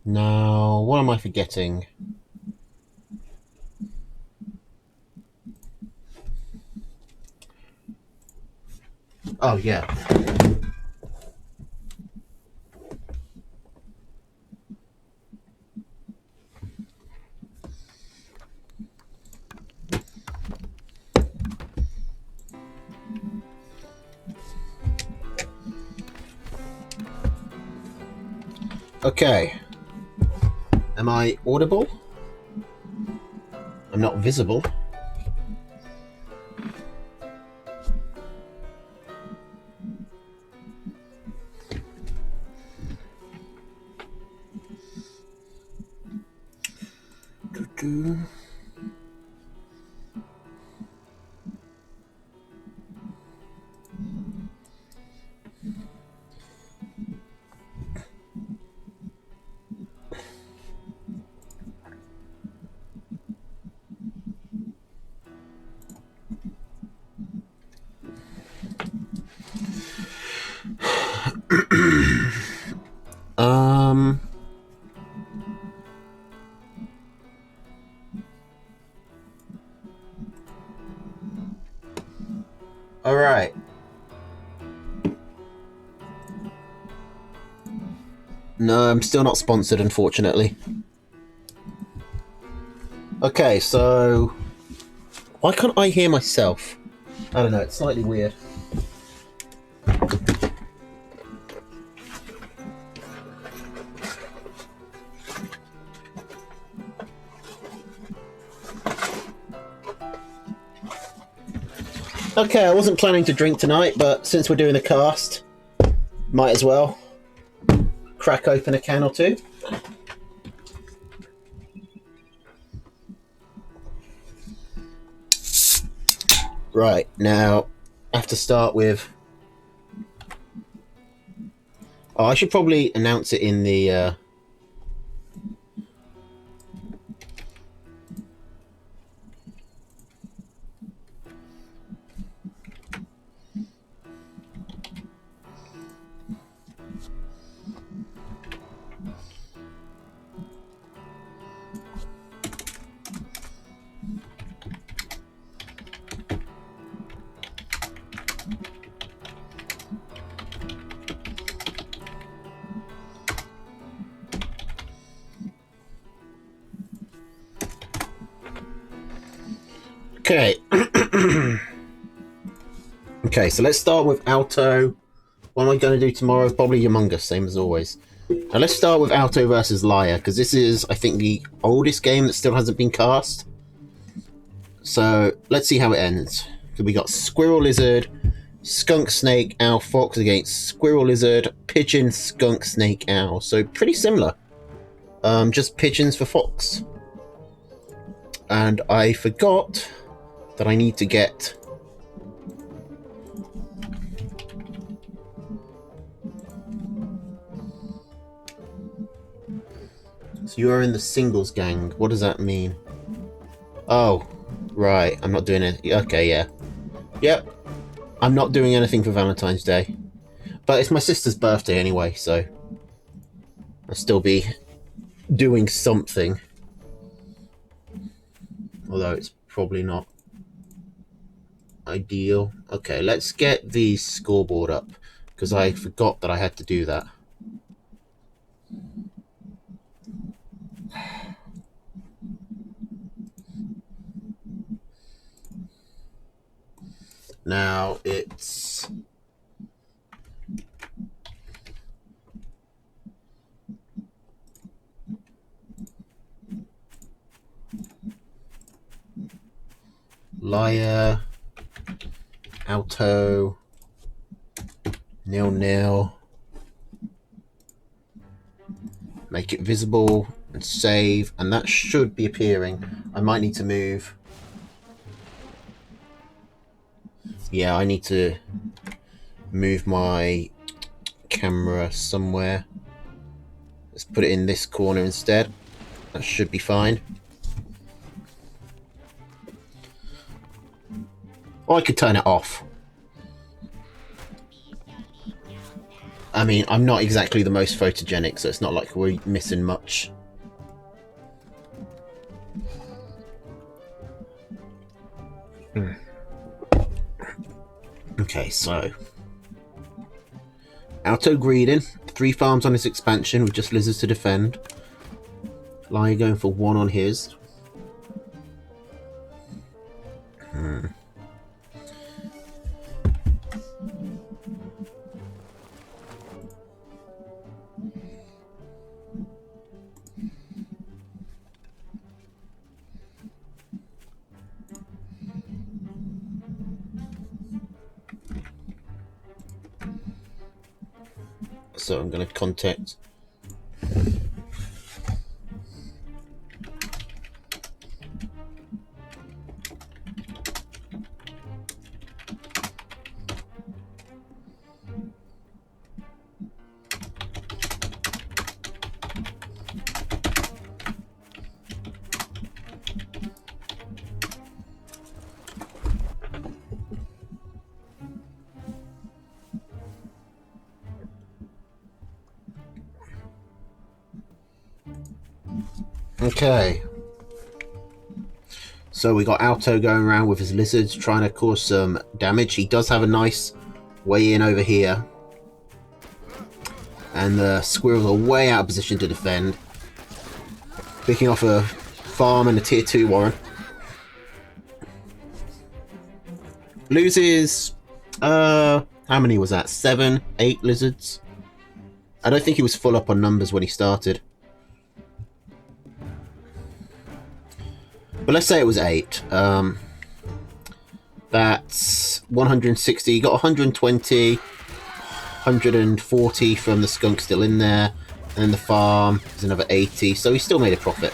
Now, what am I forgetting? Oh, yeah. Okay. Am I audible? I'm not visible. Doo-doo. um... Alright. No, I'm still not sponsored, unfortunately. Okay, so... Why can't I hear myself? I don't know, it's slightly weird. Okay, I wasn't planning to drink tonight, but since we're doing a cast, might as well crack open a can or two. Right, now I have to start with... Oh, I should probably announce it in the... Okay. Okay, so let's start with Alto. What am I going to do tomorrow? Probably Among Us, same as always. Now let's start with Alto versus Liar, because this is, I think, the oldest game that still hasn't been cast. So let's see how it ends. So we got Squirrel Lizard, Skunk Snake, Owl Fox against Squirrel Lizard, Pigeon, Skunk Snake, Owl. So pretty similar. Just pigeons for Fox. And I forgot that I need to get... So you are in the singles gang. What does that mean? Oh, right. I'm not doing it. Okay, yeah. Yep. I'm not doing anything for Valentine's Day. But it's my sister's birthday anyway, so I'll still be doing something. Although it's probably not ideal. Okay, let's get the scoreboard up, because I forgot that I had to do that. Now it's... Liar, Alto, 0-0. Make it visible and save, and that should be appearing. I might need to move. Yeah, I need to move my camera somewhere. Let's put it in this corner instead. That should be fine. Or I could turn it off. I mean, I'm not exactly the most photogenic, so it's not like we're missing much. Okay, so Alto greeding, 3 farms on his expansion with just lizards to defend. Liar going for 1 on his. So I'm going to contact. Okay. So we got Alto going around with his lizards trying to cause some damage. He does have a nice way in over here. And the squirrels are way out of position to defend. Picking off a farm and a tier 2 warren. Loses, how many was that? 7, 8 lizards? I don't think he was full up on numbers when he started. But let's say it was 8. That's 160. You got 120, 140 from the skunk still in there. And then the farm is another 80. So he still made a profit.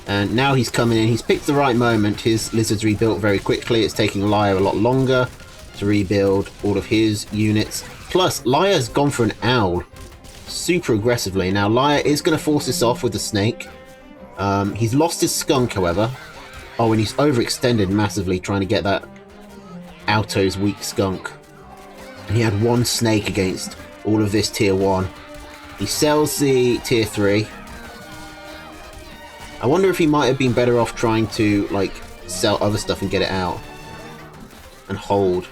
And now he's coming in. He's picked the right moment. His lizard's rebuilt very quickly. It's taking Liar a lot longer to rebuild all of his units. Plus, Liar's gone for an owl super aggressively. Now, Liar is going to force this off with the snake. He's lost his skunk, however. Oh, and he's overextended massively trying to get that Alto's weak skunk. And he had 1 snake against all of this tier 1. He sells the tier 3. I wonder if he might have been better off trying to, like, sell other stuff and get it out. And hold.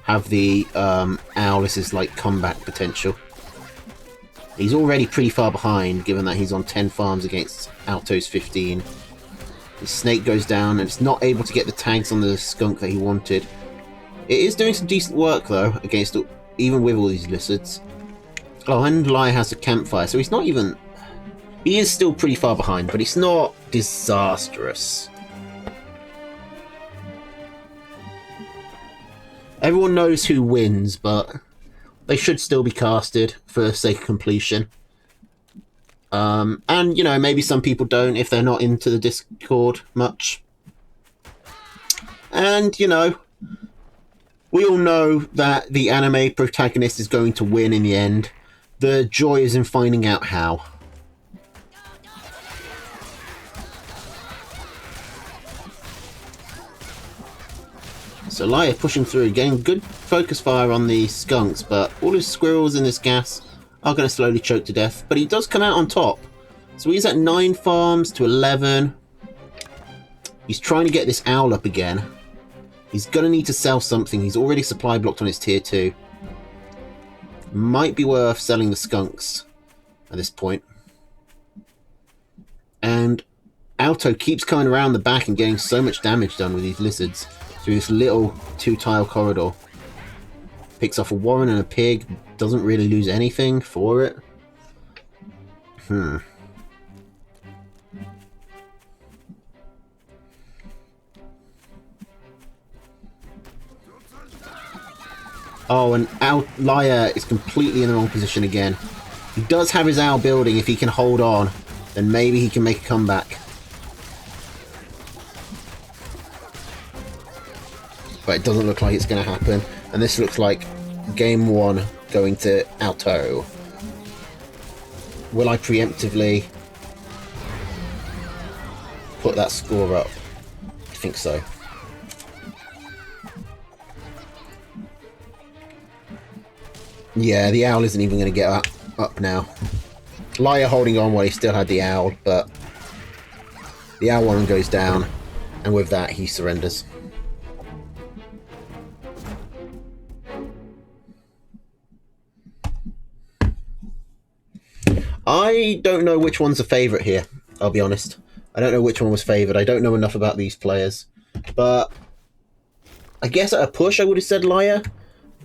Have the Owl's, like, comeback potential. He's already pretty far behind, given that he's on 10 farms against Alto's 15. The snake goes down, and it's not able to get the tags on the skunk that he wanted. It is doing some decent work, though, against even with all these lizards. Oh, and Liar has a campfire, so he's not even... He is still pretty far behind, but it's not disastrous. Everyone knows who wins, but they should still be casted for the sake of completion. And, you know, maybe some people don't if they're not into the Discord much. And, you know, we all know that the anime protagonist is going to win in the end. The joy is in finding out how. So Liar pushing through, getting good focus fire on the skunks, but all his squirrels in this gas are going to slowly choke to death. But he does come out on top. So he's at 9 farms to 11. He's trying to get this owl up again. He's going to need to sell something. He's already supply blocked on his tier 2. Might be worth selling the skunks at this point. And Alto keeps coming around the back and getting so much damage done with these lizards through this little 2-tile corridor. Picks off a warren and a pig. Doesn't really lose anything for it. Oh, and Liar is completely in the wrong position again. He does have his owl building. If he can hold on, then maybe he can make a comeback. But it doesn't look like it's going to happen. And this looks like game 1 going to Alto. Will I preemptively put that score up? I think so. Yeah, the owl isn't even going to get up now. Liar holding on while he still had the owl, but the owl one goes down, and with that he surrenders. I don't know which one's a favourite here, I'll be honest. I don't know which one was favoured. I don't know enough about these players. But I guess at a push I would have said Liar.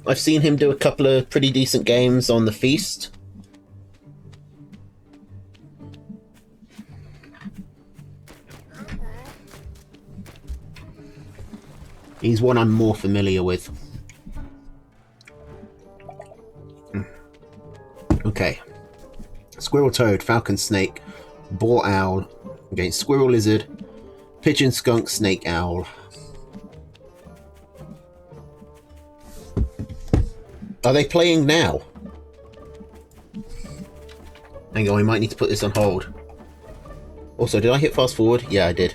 I've seen him do a couple of pretty decent games on the Feast. He's one I'm more familiar with. Okay. Squirrel Toad, Falcon Snake, Boar Owl against Squirrel Lizard, Pigeon Skunk, Snake Owl. Are they playing now? Hang on, I might need to put this on hold. Also, did I hit fast forward? Yeah, I did.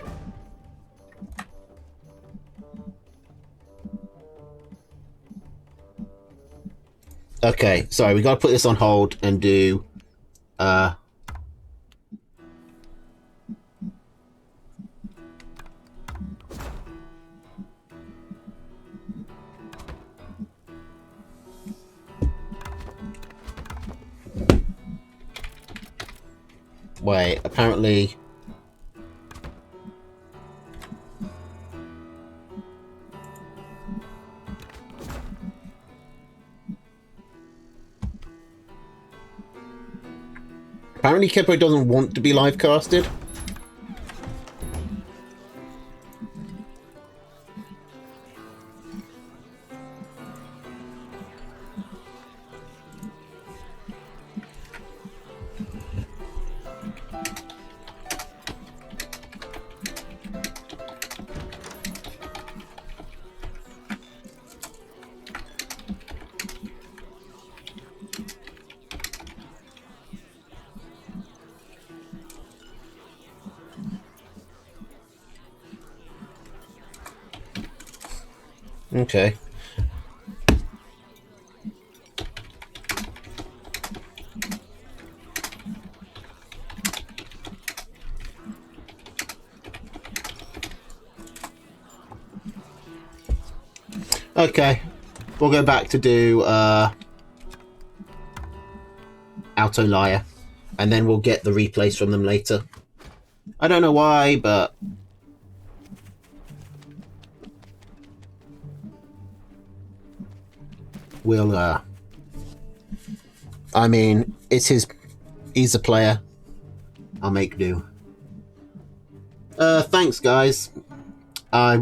Okay, sorry, we gotta put this on hold and do wait, apparently Kippo doesn't want to be live casted. Okay. Okay. We'll go back to do Alto Liar, and then we'll get the replays from them later. I don't know why, but we'll I mean, it's he's a player. I'll make do. Thanks guys. I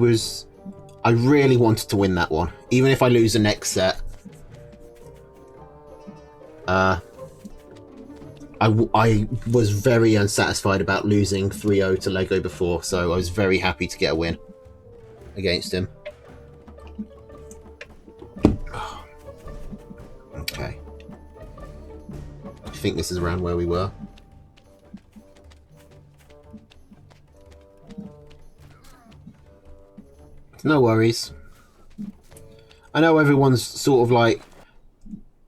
really wanted to win that one. Even if I lose the next set. I was very unsatisfied about losing 3-0 to Lego before, so I was very happy to get a win against him. Okay. I think this is around where we were. No worries. I know everyone's sort of like...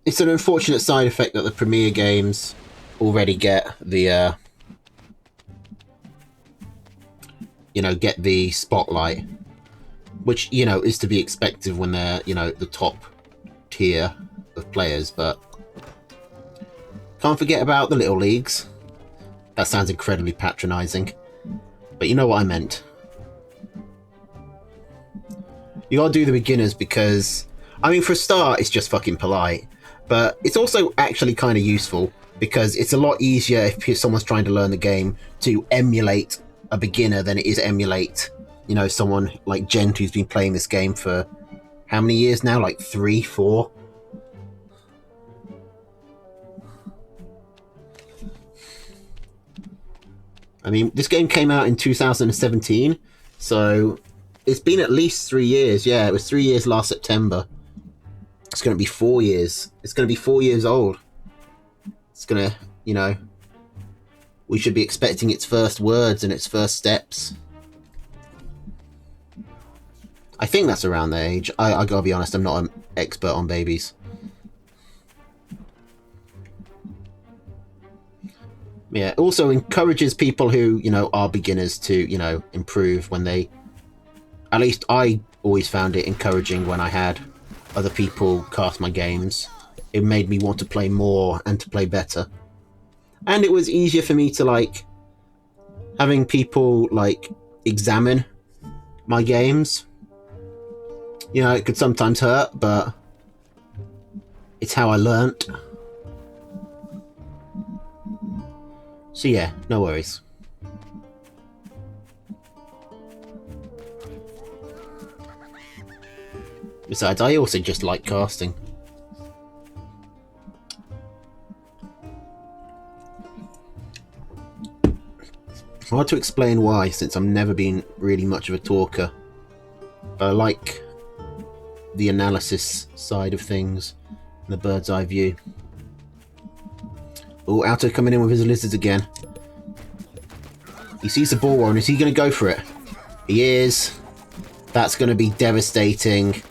It's an unfortunate side effect that the Premier games already get the... get the spotlight. Which, is to be expected when they're, the top tier of players, but... Can't forget about the little leagues. That sounds incredibly patronising. But you know what I meant. You gotta do the beginners because... I mean, for a start, it's just fucking polite. But it's also actually kind of useful because it's a lot easier if someone's trying to learn the game to emulate a beginner than it is emulate, someone like Gent who's been playing this game for how many years now? Like 3, 4? I mean, this game came out in 2017, so it's been at least 3 years. Yeah, it was 3 years last September. It's going to be 4 years. It's going to be 4 years old. It's going to, we should be expecting its first words and its first steps. I think that's around their age. I gotta be honest, I'm not an expert on babies. Yeah, also encourages people who, are beginners to, improve when they... At least I always found it encouraging when I had other people cast my games. It made me want to play more and to play better. And it was easier for me to, having people, examine my games. It could sometimes hurt, but it's how I learnt. So yeah, no worries. Besides, I also just like casting. Hard to explain why, since I've never been really much of a talker. But I like the analysis side of things, the bird's eye view. Oh, Alto coming in with his lizards again. He sees the ball warren. Is he going to go for it? He is. That's going to be devastating.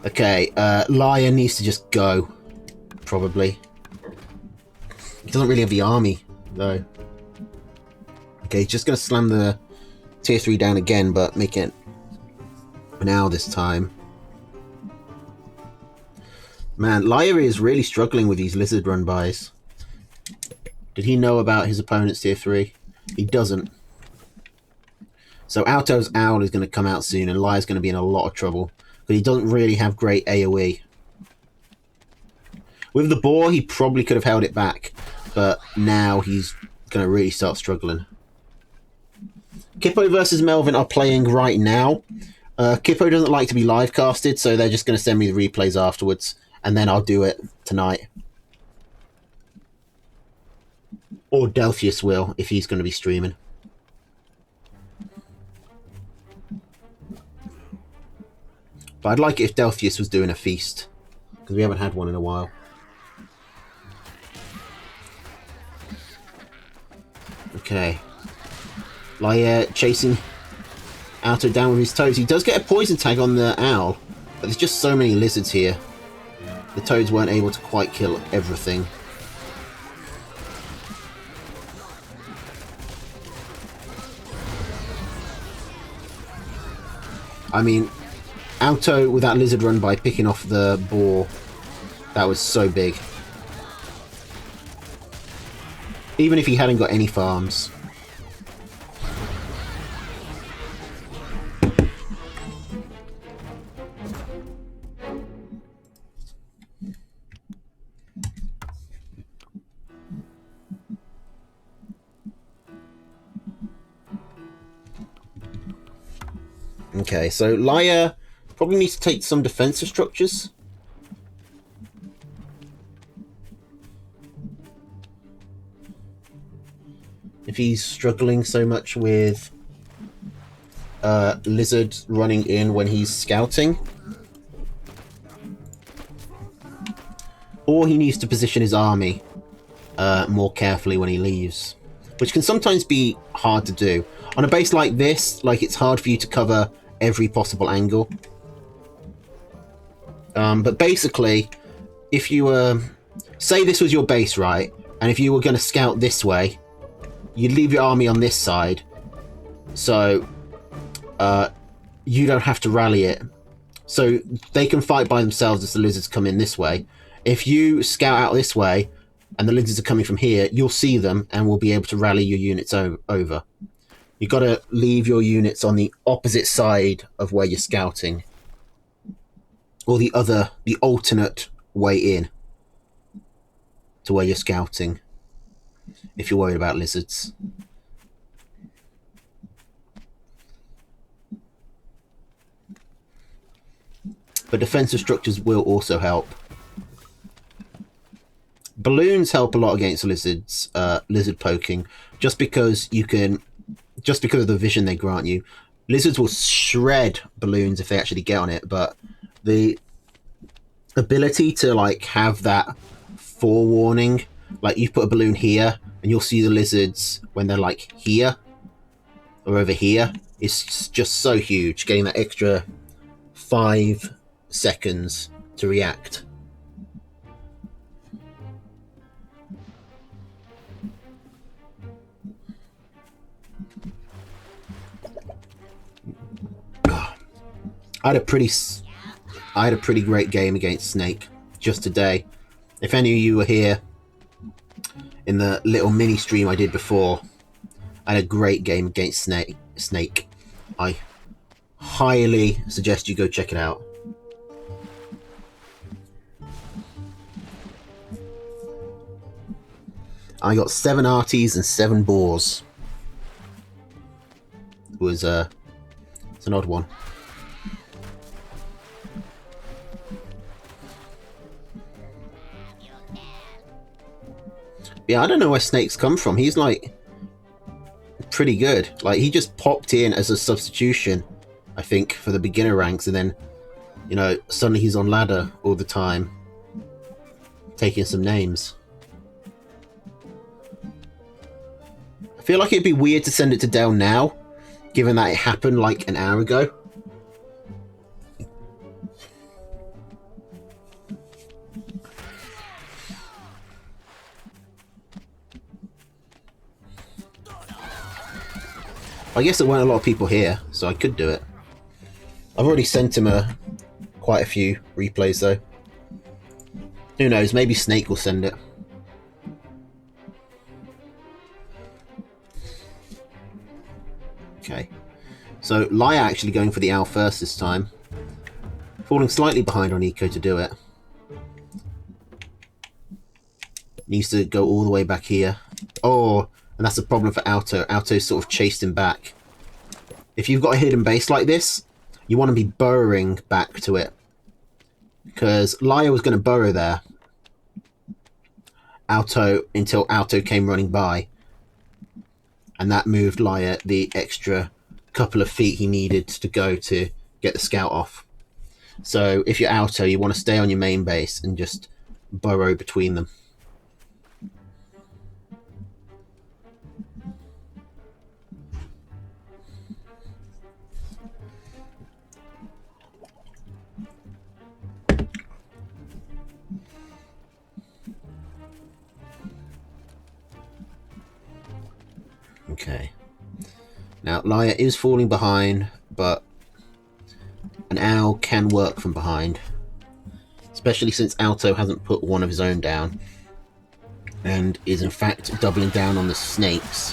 Okay, Liar needs to just go. Probably. He doesn't really have the army, though. Okay, he's just going to slam the tier 3 down again, but make it an hour this time. Man, Liar is really struggling with these lizard run-bys. Did he know about his opponent's tier 3? He doesn't. So Alto's Owl is going to come out soon, and Liar's going to be in a lot of trouble. But he doesn't really have great AoE. With the boar, he probably could have held it back. But now he's going to really start struggling. Kippo versus Melvin are playing right now. Kippo doesn't like to be live casted, so they're just going to send me the replays afterwards. And then I'll do it tonight. Or Delphius will, if he's going to be streaming. But I'd like it if Delphius was doing a feast, because we haven't had one in a while. Okay. Laia chasing Alto down with his toads. He does get a poison tag on the owl, but there's just so many lizards here. The toads weren't able to quite kill everything. I mean, Alto with that lizard run by picking off the boar, that was so big. Even if he hadn't got any farms. Okay, so Laia probably needs to take some defensive structures. If he's struggling so much with Lizard running in when he's scouting. Or he needs to position his army more carefully when he leaves. Which can sometimes be hard to do. On a base like this, it's hard for you to cover every possible angle. But basically, if you were... say this was your base, right? And if you were going to scout this way, you'd leave your army on this side. So, you don't have to rally it. So, they can fight by themselves as the lizards come in this way. If you scout out this way, and the lizards are coming from here, you'll see them and will be able to rally your units over. You've got to leave your units on the opposite side of where you're scouting. Or the alternate way in to where you're scouting, if you're worried about lizards. But defensive structures will also help. Balloons help a lot against lizards, lizard poking, just because of the vision they grant you. Lizards will shred balloons if they actually get on it, but the ability to have that forewarning, you put a balloon here and you'll see the lizards when they're here or over here, is just so huge. Getting that extra 5 seconds to react. I had a pretty great game against Snake just today. If any of you were here in the little mini stream I did before, I had a great game against Snake. I highly suggest you go check it out. I got 7 arties and 7 boars. It was it's an odd one. Yeah, I don't know where Snake's come from. He's like pretty good. Like, he just popped in as a substitution, I think, for the beginner ranks, and then, you know, suddenly he's on ladder all the time, taking some names. I feel like it'd be weird to send it to Dell now, given that it happened like an hour ago. I guess there weren't a lot of people here, so I could do it. I've already sent him quite a few replays though. Who knows, maybe Snake will send it. Okay. So Laya actually going for the owl first this time. Falling slightly behind on Eco to do it. Needs to go all the way back here. Oh, and that's a problem for Alto. Alto sort of chased him back. If you've got a hidden base like this, you want to be burrowing back to it. Because Laya was going to burrow there. Until Alto came running by. And that moved Laya the extra couple of feet he needed to go to get the scout off. So if you're Alto, you want to stay on your main base and just burrow between them. Okay. Now, Laya is falling behind, but an owl can work from behind. Especially since Alto hasn't put one of his own down. And is in fact doubling down on the snakes.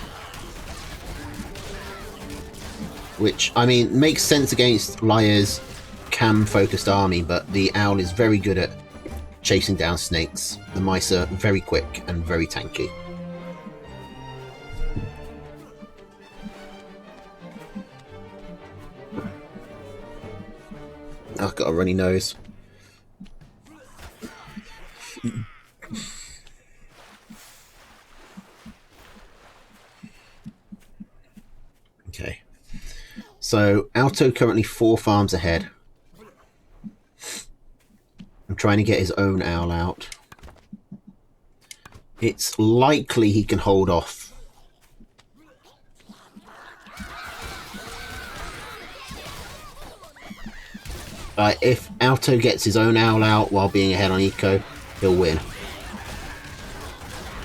Which, I mean, makes sense against Laya's cam-focused army, but the owl is very good at chasing down snakes. The mice are very quick and very tanky. I've got a runny nose. Okay. So, Alto currently 4 farms ahead. I'm trying to get his own owl out. It's likely he can hold off. If Alto gets his own owl out while being ahead on Eco, he'll win.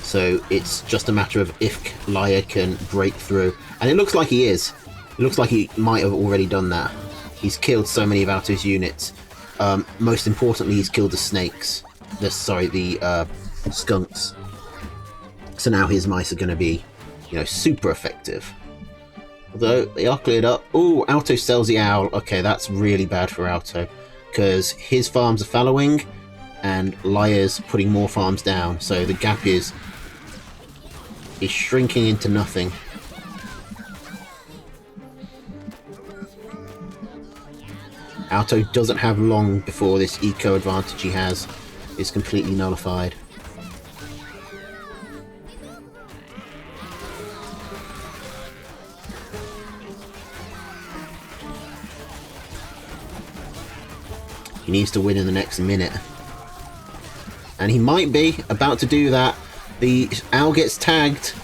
So it's just a matter of if Laya can break through. And it looks like he is. It looks like he might have already done that. He's killed so many of Alto's units. Most importantly, he's killed the snakes. The skunks. So now his mice are going to be, you know, super effective. Although they are cleared up. Oh, Alto sells the owl. Okay, that's really bad for Alto. Because his farms are fallowing and Laya's putting more farms down. So the gap is shrinking into nothing. Alto doesn't have long before this eco advantage he has is completely nullified. He needs to win in the next minute. And he might be about to do that. The owl gets tagged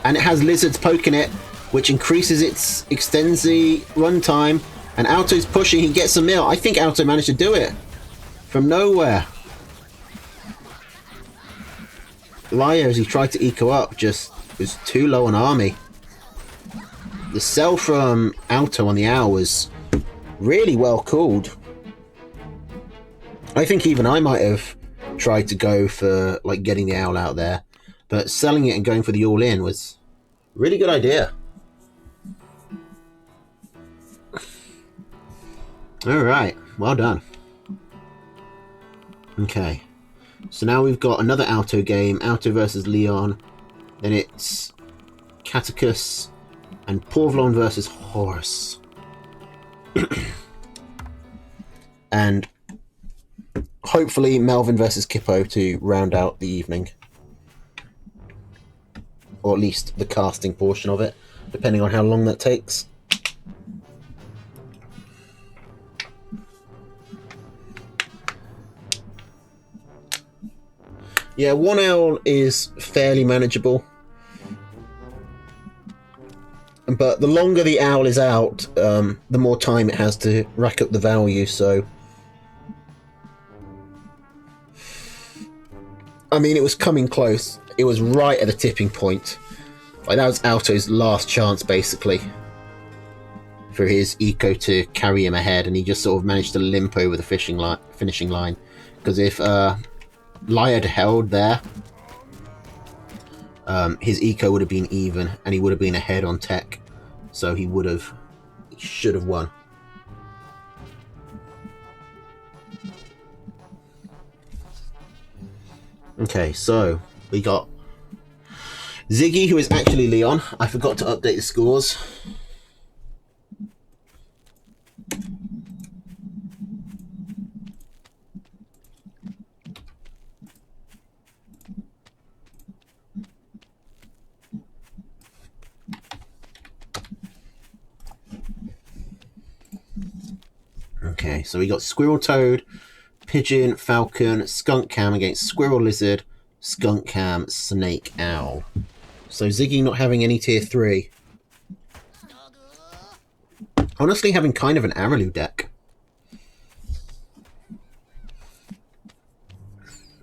and it has lizards poking it, which extends the runtime. And Alto's pushing, he gets a mill. I think Alto managed to do it from nowhere. Laya, as he tried to eco up, just was too low on army. The sell from Alto on the owl was Really well called. I think even I might have tried to go for like getting the owl out there, but selling it and going for the all-in was a really good idea. Alright, well done. Okay, so now we've got another Alto game, Alto versus Leon. Then it's Catechus and Porvlon versus Horus. And hopefully Melvin versus Kippo to round out the evening. Or at least the casting portion of it, depending on how long that takes. Yeah, one owl is fairly manageable. But the longer the owl is out, the more time it has to rack up the value, so... I mean, it was coming close. It was right at the tipping point. Like, that was Alto's last chance, basically, for his eco to carry him ahead, and he just sort of managed to limp over the finishing line. Because if Lai had held there, his eco would have been even, and he would have been ahead on tech. So he should have won. Okay, so we got Ziggy, who is actually Leon. I forgot to update the scores. Okay, so we got Squirrel Toad, Pigeon, Falcon, Skunk Cam against Squirrel Lizard, Skunk Cam, Snake Owl. So Ziggy not having any tier 3. Honestly, having kind of an Araloo deck.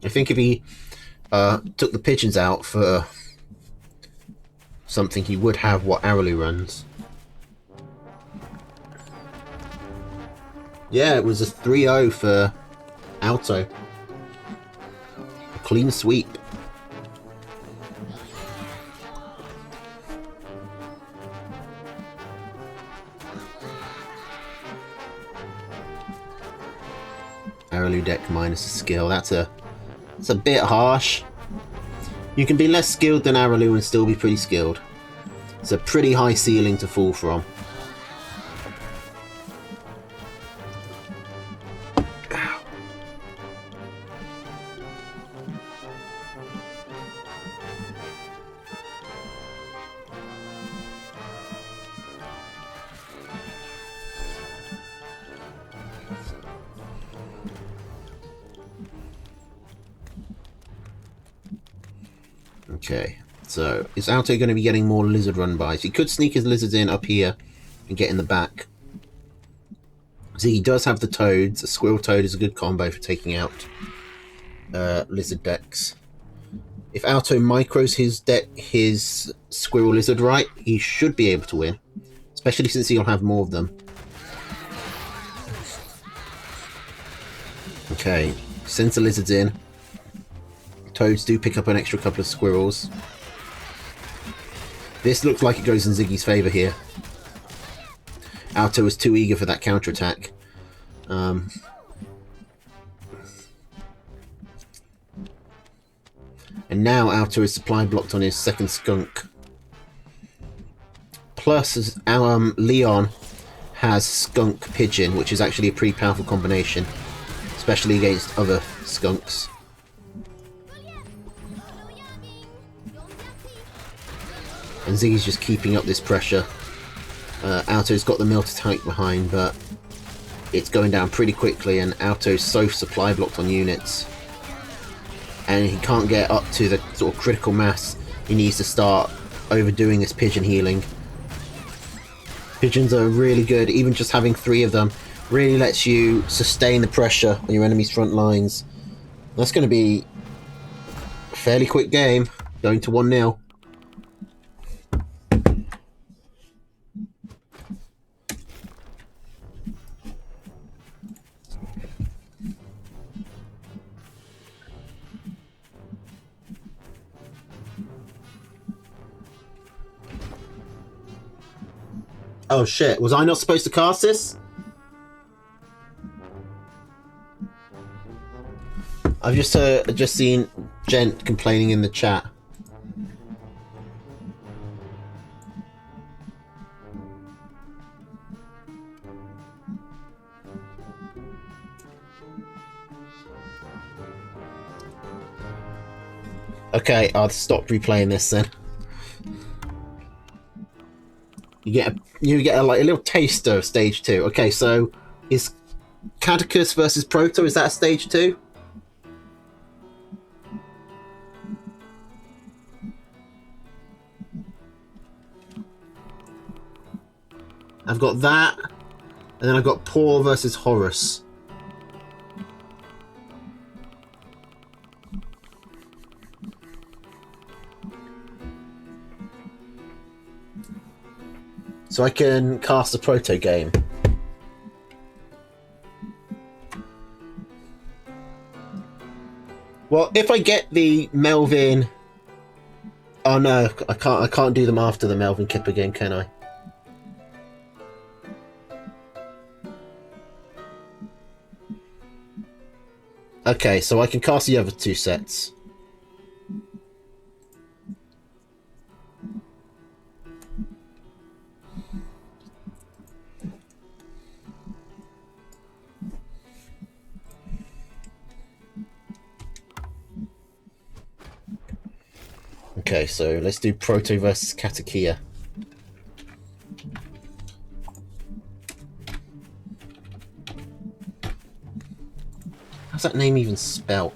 I think if he took the pigeons out for something, he would have what Araloo runs. Yeah, it was a 3-0 for Alto. A clean sweep. Araloo deck minus a skill. That's a bit harsh. You can be less skilled than Araloo and still be pretty skilled. It's a pretty high ceiling to fall from. Okay, so is Alto going to be getting more lizard run bys? He could sneak his lizards in up here and get in the back. So he does have the toads. A squirrel toad is a good combo for taking out lizard decks. If Alto micros his squirrel lizard right, he should be able to win. Especially since he'll have more of them. Okay, sends the lizards in. Toads do pick up an extra couple of squirrels. This looks like it goes in Ziggy's favour here. Alto was too eager for that counterattack. And now Alto is supply blocked on his second skunk. Plus, Leon has skunk pigeon, which is actually a pretty powerful combination, especially against other skunks. And Ziggy's just keeping up this pressure. Alto's got the Melter tank behind, but it's going down pretty quickly, and Alto's so supply blocked on units. And he can't get up to the sort of critical mass he needs to start overdoing this pigeon healing. Pigeons are really good, even just having 3 of them really lets you sustain the pressure on your enemy's front lines. That's going to be a fairly quick game, going to 1-0. Oh shit, was I not supposed to cast this? I've just seen Gent complaining in the chat. Okay, I'll stop replaying this then. You get a, like a little taster of stage 2. Okay, so is Catechus versus Proto, is that a stage 2? I've got that, and then I've got Paul versus Horus. So I can cast a Proto game. Well, if I get the Melvin... Oh no, I can't do them after the Melvin Kipper game, can I? Okay, so I can cast the other 2 sets. Okay, so let's do Proto versus Katakia. How's that name even spelled?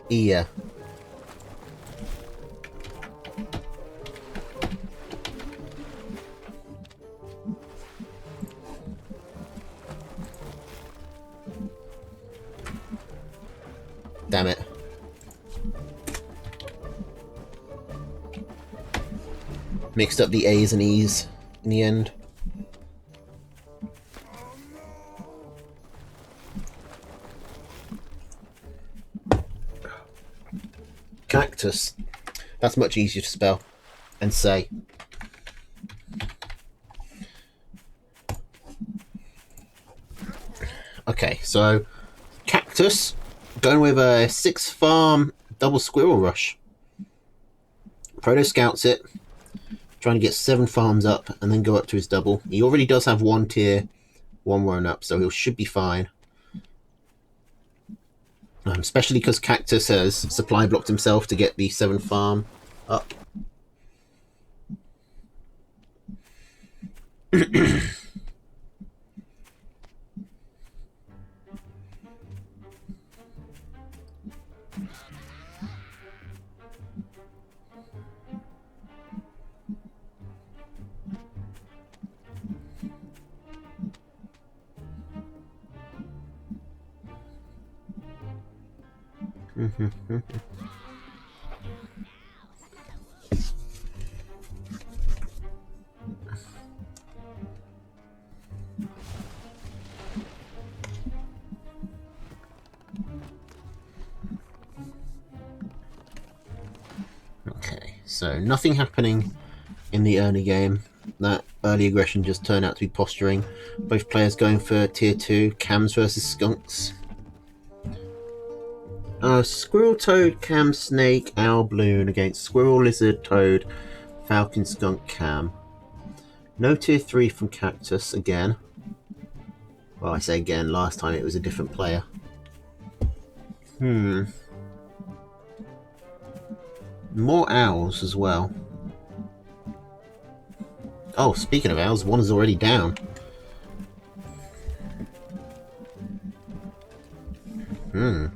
Ia. Damn it. Mixed up the A's and E's in the end. Cactus. That's much easier to spell and say. Okay, so Cactus going with a 6 farm double squirrel rush. Proto scouts it, trying to get 7 farms up and then go up to his double. He already does have 1 tier, 1 run up, so he should be fine. Especially because Cactus has supply blocked himself to get the 7 farm up. Okay, so nothing happening in the early game. That early aggression just turned out to be posturing. Both players going for tier 2, Cams versus Skunks. Squirrel, Toad, Cam, Snake, Owl, Balloon against Squirrel, Lizard, Toad, Falcon, Skunk, Cam. No tier 3 from Cactus again. Well, I say again, last time it was a different player. More owls as well. Oh, speaking of owls, one is already down.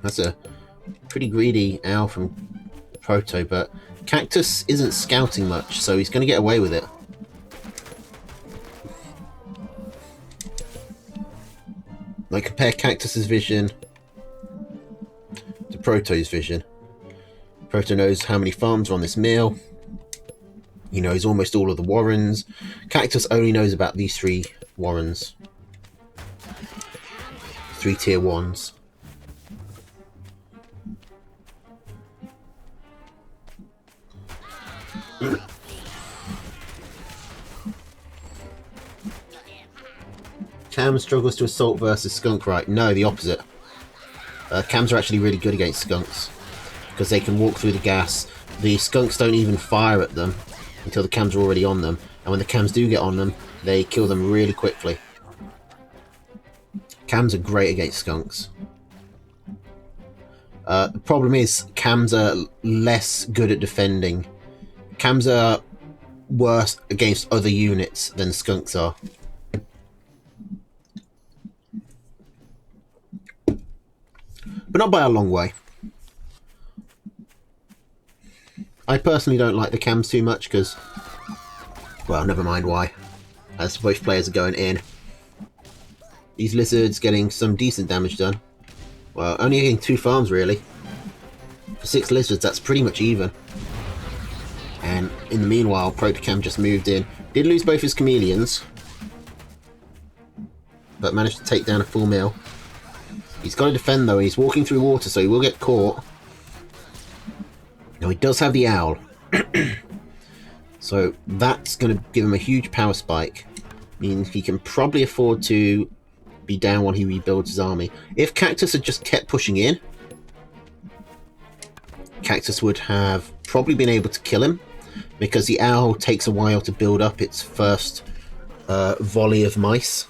That's a pretty greedy owl from Proto, but Cactus isn't scouting much, so he's going to get away with it. Like, compare Cactus's vision to Proto's vision. Proto knows how many farms are on this mill. He knows almost all of the warrens. Cactus only knows about these 3 warrens. 3 tier 1s. Cam struggles to assault versus skunk, right? No, the opposite. Cams are actually really good against skunks because they can walk through the gas. The skunks don't even fire at them until the cams are already on them, and when the cams do get on them, they kill them really quickly. Cams are great against skunks. The problem is cams are less good at defending. Cams are worse against other units than skunks are. But not by a long way. I personally don't like the cams too much because, well, never mind why, as both players are going in. These lizards getting some decent damage done. Well, only getting 2 farms really. For 6 lizards, that's pretty much even. And in the meanwhile, Protocam just moved in. Did lose both his chameleons, but managed to take down a full mill. He's got to defend though. He's walking through water, so he will get caught. Now he does have the owl. So that's going to give him a huge power spike. Means he can probably afford to be down while he rebuilds his army. If Cactus had just kept pushing in, Cactus would have probably been able to kill him, because the owl takes a while to build up its first volley of mice.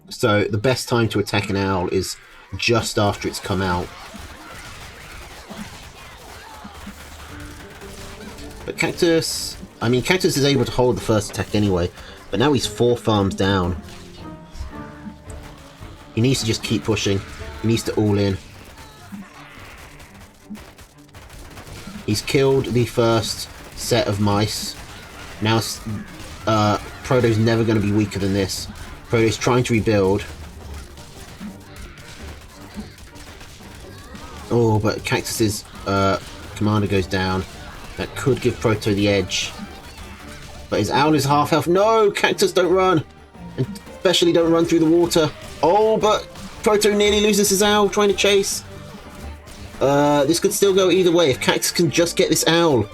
So the best time to attack an owl is just after it's come out. But Cactus... I mean, Cactus is able to hold the first attack anyway, but now he's 4 farms down. He needs to just keep pushing. He needs to all in. He's killed the first set of mice. Now Proto's never going to be weaker than this. Proto's trying to rebuild. Oh, but Cactus's commander goes down. That could give Proto the edge. But his owl is half health. No! Cactus, don't run! And especially don't run through the water. Oh, but Proto nearly loses his owl trying to chase. This could still go either way if Cactus can just get this owl.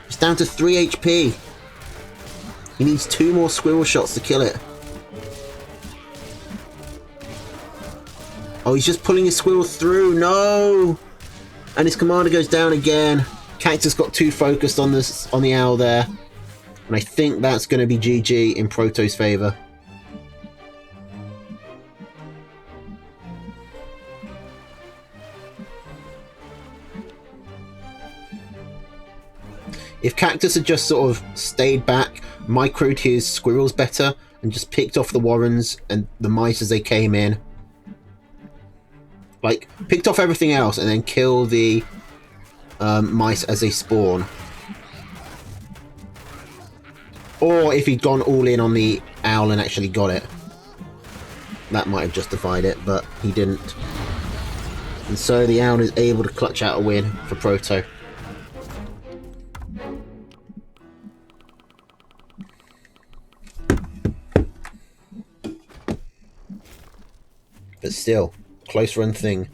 It's down to 3 HP. He needs 2 more squirrel shots to kill it. Oh, he's just pulling his squirrel through. No! And his commander goes down again. Cactus got too focused on the owl there. And I think that's going to be GG in Proto's favour. If Cactus had just sort of stayed back, microed his squirrels better, and just picked off the warrens and the mice as they came in. Like, picked off everything else and then kill the mice as they spawn. Or if he'd gone all in on the owl and actually got it. That might have justified it, but he didn't. And so the owl is able to clutch out a win for Proto. But still, close run thing.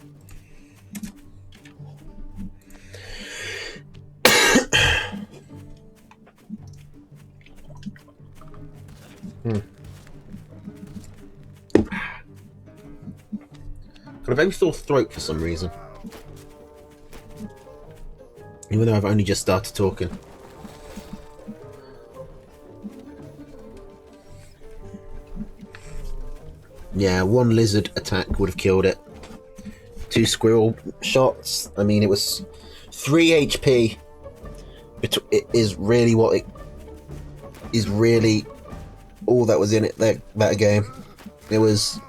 Got a very sore throat for some reason. Even though I've only just started talking. Yeah, 1 lizard attack would have killed it. 2 squirrel shots. I mean, it was 3 HP. It is really what it is really all that was in it that game. It was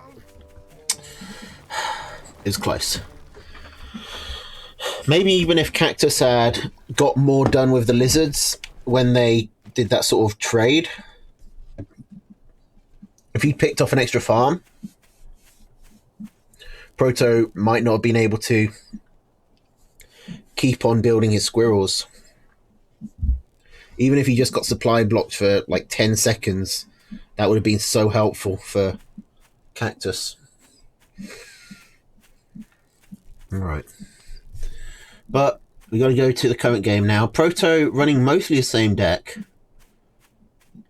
close. Maybe even if Cactus had got more done with the lizards when they did that sort of trade, if he picked off an extra farm, Proto might not have been able to keep on building his squirrels. Even if he just got supply blocked for like 10 seconds, that would have been so helpful for Cactus. Right. But we got to go to the current game now. Proto running mostly the same deck.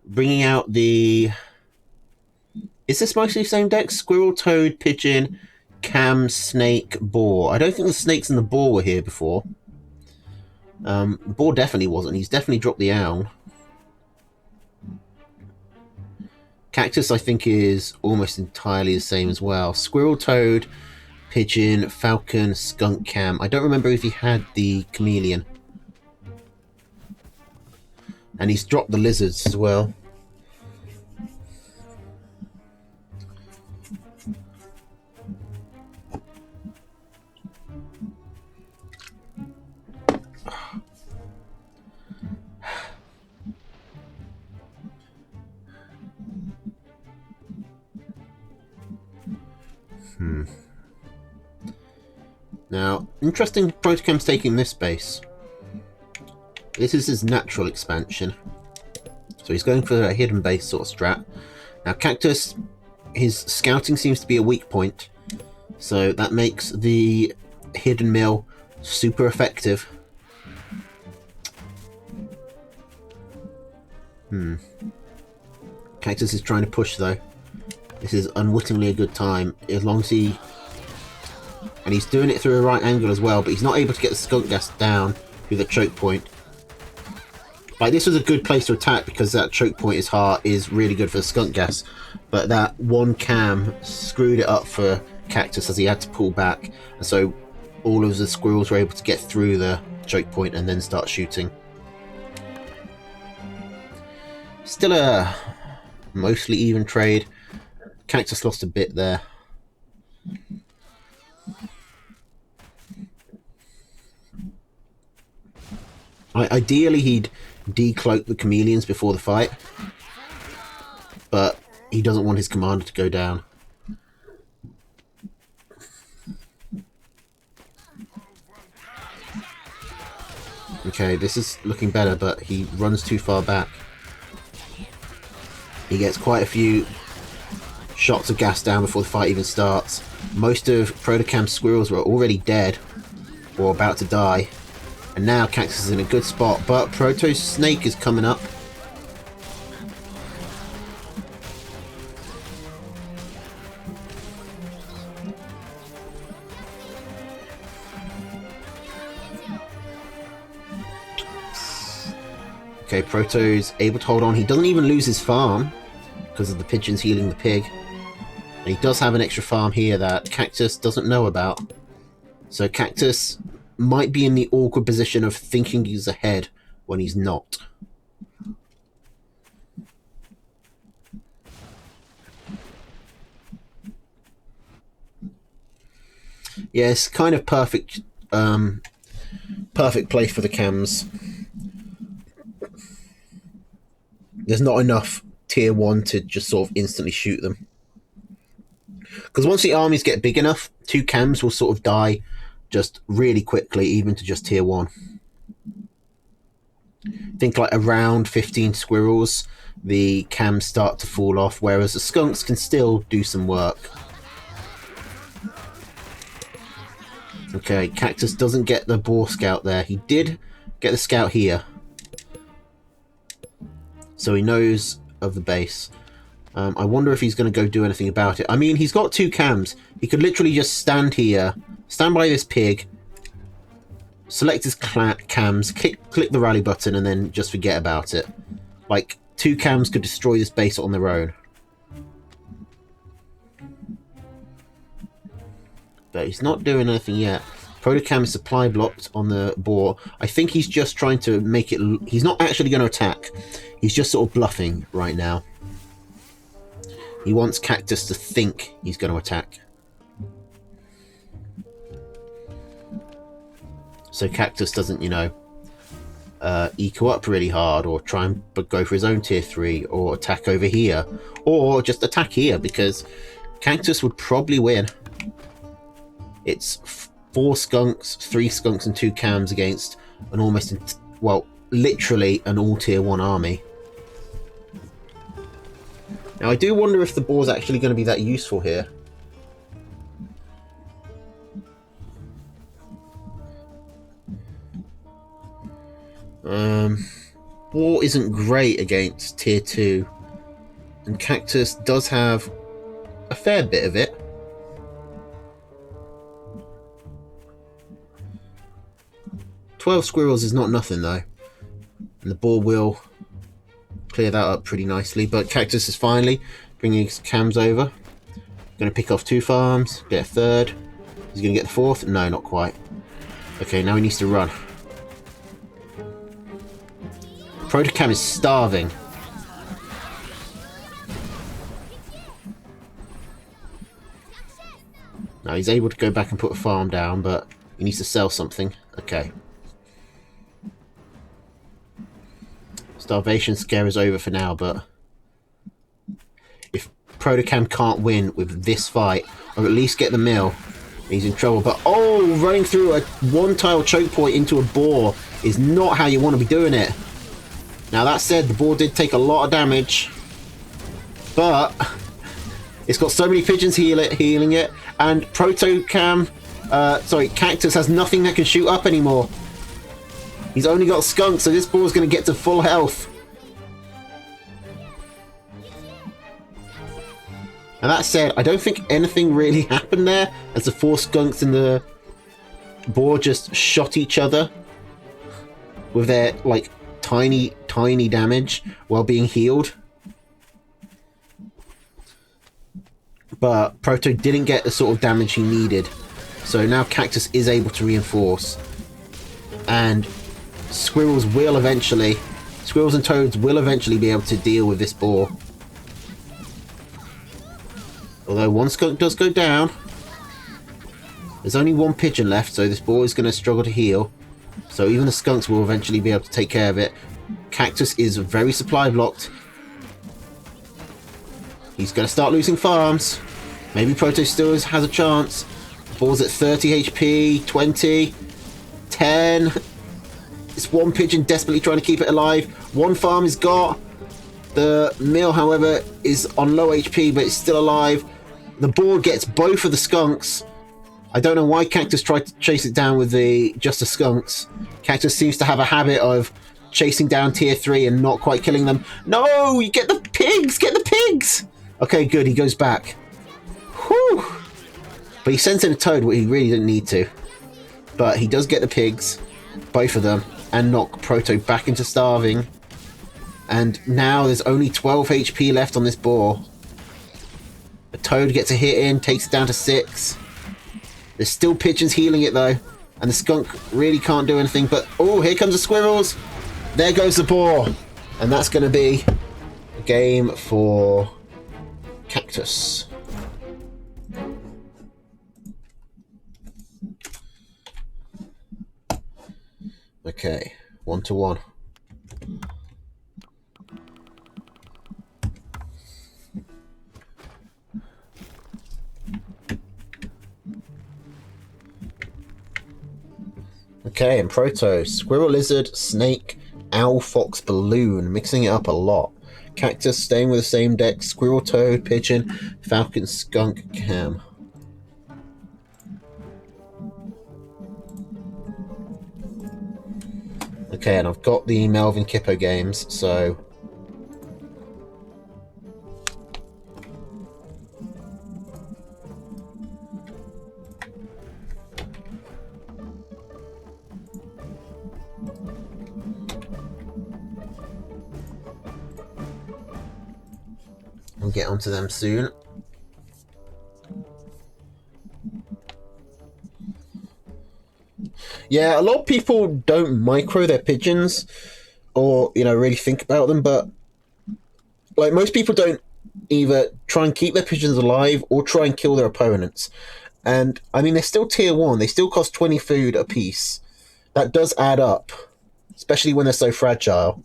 Bringing out the... Is this mostly the same deck? Squirrel, Toad, Pigeon, Cam, Snake, Boar. I don't think the Snakes and the Boar were here before. Boar definitely wasn't. He's definitely dropped the owl. Cactus, I think, is almost entirely the same as well. Squirrel, Toad, Pigeon, Falcon, Skunk, Cam. I don't remember if he had the Chameleon. And he's dropped the Lizards as well. Now, interesting Protocam's taking this base. This is his natural expansion. So he's going for a hidden base sort of strat. Now Cactus, his scouting seems to be a weak point. So that makes the hidden mill super effective. Cactus is trying to push though. This is unwittingly a good time. As long as he... And he's doing it through a right angle as well, but he's not able to get the skunk gas down through the choke point. Like, this was a good place to attack because that choke point is really good for the skunk gas. But that one cam screwed it up for Cactus as he had to pull back. And so all of the squirrels were able to get through the choke point and then start shooting. Still a mostly even trade. Cactus lost a bit there. Ideally, he'd decloak the chameleons before the fight, but he doesn't want his commander to go down. Okay, this is looking better, but he runs too far back. He gets quite a few shots of gas down before the fight even starts. Most of Protocam's squirrels were already dead or about to die. And now Cactus is in a good spot, but Proto's snake is coming up. Okay, Proto's able to hold on. He doesn't even lose his farm because of the pigeons healing the pig. And he does have an extra farm here that Cactus doesn't know about. So Cactus might be in the awkward position of thinking he's ahead when he's not. Yeah, it's kind of perfect place for the cams. There's not enough tier 1 to just sort of instantly shoot them. Because once the armies get big enough, 2 cams will sort of die just really quickly, even to just tier 1. Think like around 15 squirrels, the cams start to fall off, whereas the skunks can still do some work. Okay, Cactus doesn't get the boar scout there. He did get the scout here, so he knows of the base. I wonder if he's going to go do anything about it. I mean, he's got 2 cams. He could literally just stand here, stand by this pig, select his cams, click the rally button, and then just forget about it. Like, 2 cams could destroy this base on their own. But he's not doing anything yet. Protocam is supply blocked on the boar. I think he's just trying to make it... He's not actually going to attack. He's just sort of bluffing right now. He wants Cactus to think he's going to attack. So Cactus doesn't, you know, eco up really hard or try and go for his own tier 3 or attack over here. Or just attack here, because Cactus would probably win. It's 4 skunks, 3 skunks and 2 cams against an almost, well, literally an all tier 1 army. Now I do wonder if the boar's actually going to be that useful here. boar isn't great against tier 2, and Cactus does have a fair bit of it. "12 squirrels is not nothing though, and the boar will clear that up pretty nicely. But Cactus is finally bringing his cams over. Going to pick off 2 farms, get a 3rd. He's going to get the 4th. No, not quite. Okay, now he needs to run. Protocam is starving. Now he's able to go back and put a farm down, but he needs to sell something. Okay. Starvation scare is over for now, but if Protocam can't win with this fight, or at least get the mill, he's in trouble. But oh, running through a 1-tile choke point into a boar is not how you want to be doing it. Now that said, the boar did take a lot of damage, but it's got so many pigeons healing it, and Cactus has nothing that can shoot up anymore. He's only got Skunk, so this boar's going to get to full health. And that said, I don't think anything really happened there, as the 4 skunks and the boar just shot each other with their, like, tiny damage while being healed. But Proto didn't get the sort of damage he needed, so now Cactus is able to reinforce. And Squirrels and Toads will eventually be able to deal with this boar. Although 1 skunk does go down. There's only 1 pigeon left, so this boar is going to struggle to heal. So even the skunks will eventually be able to take care of it. Cactus is very supply blocked. He's going to start losing farms. Maybe Proto still has a chance. The boar's at 30 HP, 20, 10. It's 1 pigeon desperately trying to keep it alive. 1 farm is got. The mill, however, is on low HP, but it's still alive. The boar gets both of the skunks. I don't know why Cactus tried to chase it down with just the skunks. Cactus seems to have a habit of chasing down tier 3 and not quite killing them. No, you get the pigs! Get the pigs! Okay, good, he goes back. Whew! But he sends in a toad, what he really didn't need to. But he does get the pigs, both of them, and knock Proto back into starving. And now there's only 12 HP left on this boar. The toad gets a hit in, takes it down to 6. There's still pigeons healing it though, and the skunk really can't do anything. But oh, here comes the squirrels. There goes the boar, and that's going to be a game for Cactus. Okay, 1-1. Okay, and Proto, Squirrel, Lizard, Snake, Owl, Fox, Balloon, mixing it up a lot. Cactus, staying with the same deck, Squirrel, Toad, Pigeon, Falcon, Skunk, Cam. Okay, and I've got the Melvin Kippo games, so... We'll get onto them soon. Yeah, a lot of people don't micro their pigeons or, really think about them, but like most people don't either try and keep their pigeons alive or try and kill their opponents. And I mean, they're still tier 1. They still cost 20 food a piece. That does add up, especially when they're so fragile.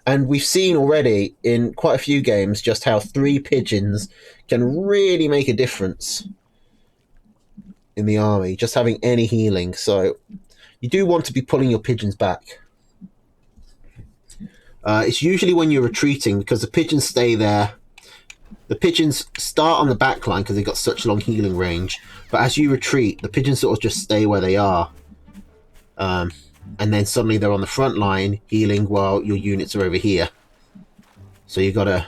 And we've seen already in quite a few games just how 3 pigeons can really make a difference in the army, just having any healing. So you do want to be pulling your pigeons back. It's usually when you're retreating, because the pigeons stay there. The pigeons start on the back line because they've got such long healing range. But as you retreat, the pigeons sort of just stay where they are. and then suddenly they're on the front line healing while your units are over here. So you gotta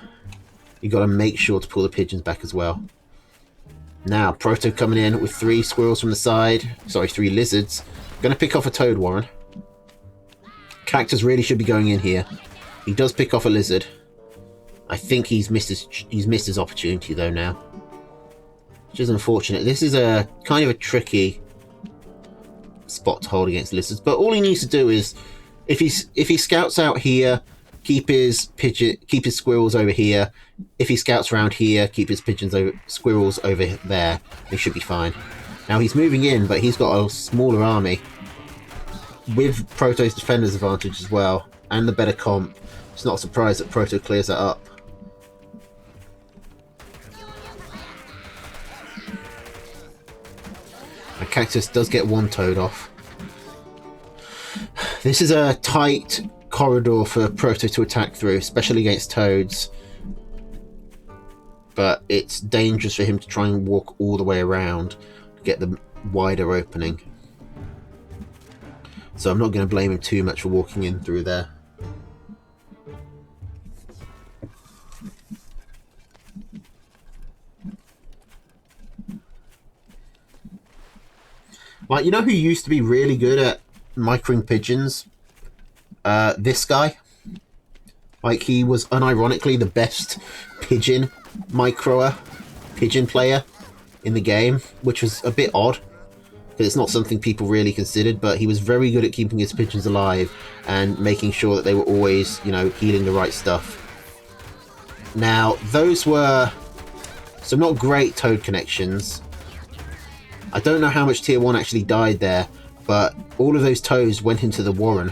make sure to pull the pigeons back as well. Now Proto coming in with 3 squirrels from the side. Sorry, 3 lizards. Gonna pick off a toad warren. Cactus really should be going in here. He does pick off a lizard. I think he's missed his opportunity though now, which is unfortunate. This is a kind of a tricky spot to hold against lizards, but all he needs to do is, if he scouts out here, keep his squirrels over here. If he scouts around here, keep his squirrels over there. He should be fine. Now he's moving in, but he's got a smaller army with Proto's defender's advantage as well, and the better comp. It's not a surprise that Proto clears that up. And Cactus does get 1 toad off. This is a tight corridor for Proto to attack through, especially against toads. But it's dangerous for him to try and walk all the way around to get the wider opening. So I'm not going to blame him too much for walking in through there. Like, you know who used to be really good at microing pigeons? This guy. Like, he was unironically the best pigeon player in the game, which was a bit odd, because it's not something people really considered, but he was very good at keeping his pigeons alive and making sure that they were always, you know, healing the right stuff. Now, those were some not great toad connections. I don't know how much tier 1 actually died there, but all of those toads went into the warren.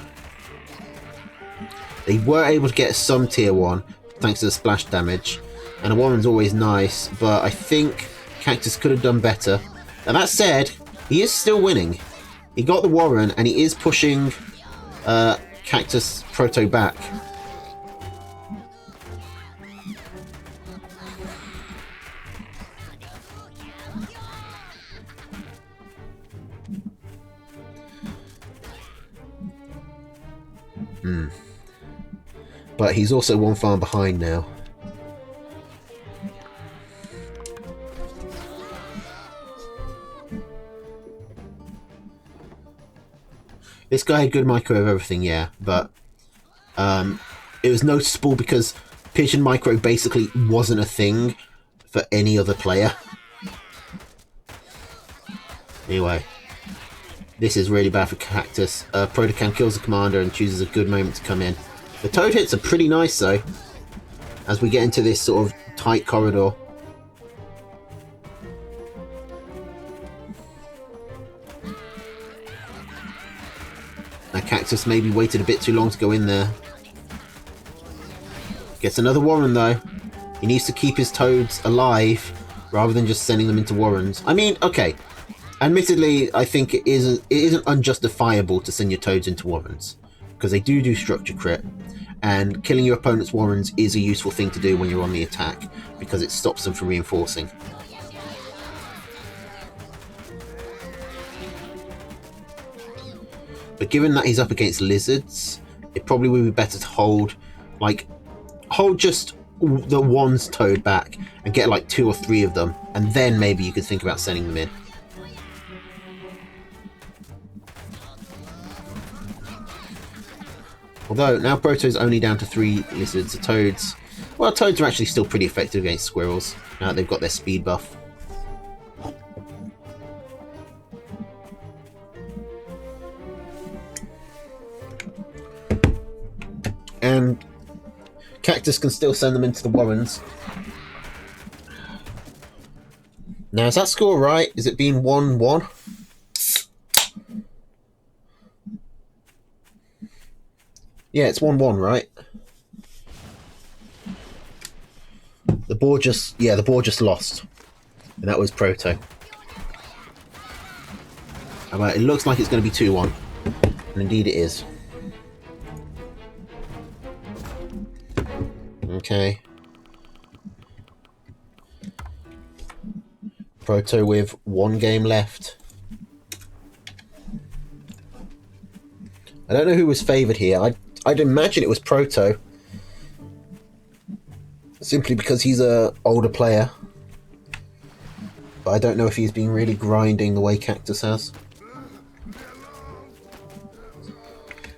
They were able to get some tier 1 thanks to the splash damage, and a warren's always nice, but I think Cactus could have done better. Now that said, he is still winning. He got the warren and he is pushing Cactus Proto back. But he's also 1 farm behind now. This guy had good micro of everything, yeah, but it was noticeable because pigeon micro basically wasn't a thing for any other player. Anyway, this is really bad for Cactus. Protocan kills the commander and chooses a good moment to come in. The toad hits are pretty nice though, as we get into this sort of tight corridor. Now Cactus maybe waited a bit too long to go in there. Gets another warren though. He needs to keep his toads alive rather than just sending them into warrens. I mean, okay, admittedly, I think it isn't unjustifiable to send your toads into warrens, because they do structure crit, and killing your opponent's warrens is a useful thing to do when you're on the attack, because it stops them from reinforcing. But given that he's up against lizards, it probably would be better to hold just the one's toad back and get like 2 or 3 of them, and then maybe you could think about sending them in. Although, now Proto's only down to 3 lizards. The toads... Well, toads are actually still pretty effective against squirrels, now that they've got their speed buff. And Cactus can still send them into the warrens. Now, is that score right? Is it being 1-1? Yeah, it's 1-1, right? The board just lost. And that was Proto. It looks like it's going to be 2-1. And indeed it is. Okay. Proto with 1 game left. I don't know who was favoured here. I'd imagine it was Proto, simply because he's a older player. But I don't know if he's been really grinding the way Cactus has.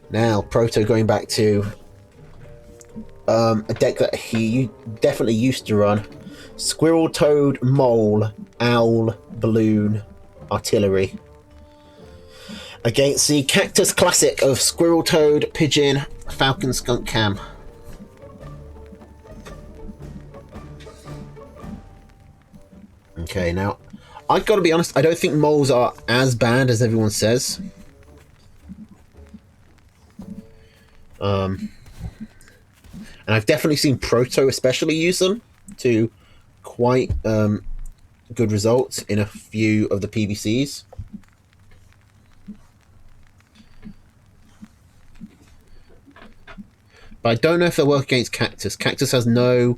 Now, Proto going back to a deck that he definitely used to run. Squirrel, Toad, Mole, Owl, Balloon, Artillery. Against the Cactus classic of Squirrel, Toad, Pigeon, Falcon, Skunk, Cam. Okay, now, I've got to be honest, I don't think moles are as bad as everyone says. And I've definitely seen Proto especially use them to quite good results in a few of the PVCs. But I don't know if they'll work against Cactus. Cactus has no...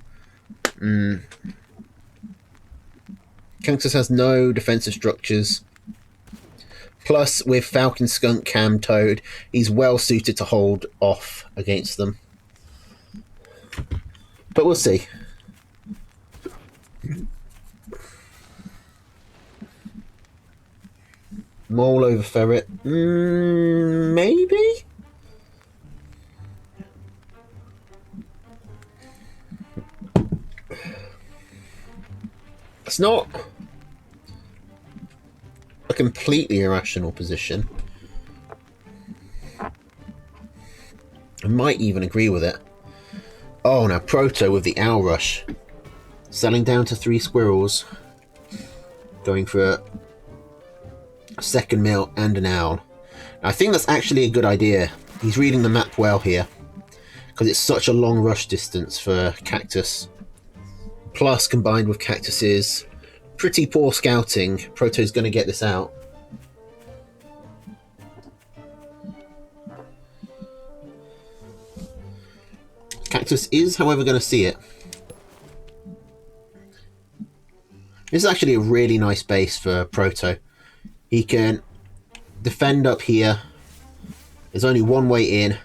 Cactus has no defensive structures. Plus, with Falcon, Skunk, Cam, Toad, he's well suited to hold off against them. But we'll see. Mole over Ferret. Maybe? It's not a completely irrational position. I might even agree with it. Oh, now Proto with the Owl Rush. Selling down to 3 squirrels. Going for a second mill and an owl. Now, I think that's actually a good idea. He's reading the map well here. Because it's such a long rush distance for Cactus. Plus, combined with Cactus's pretty poor scouting, Proto's going to get this out. Cactus is, however, going to see it. This is actually a really nice base for Proto. He can defend up here. There's only one way in. And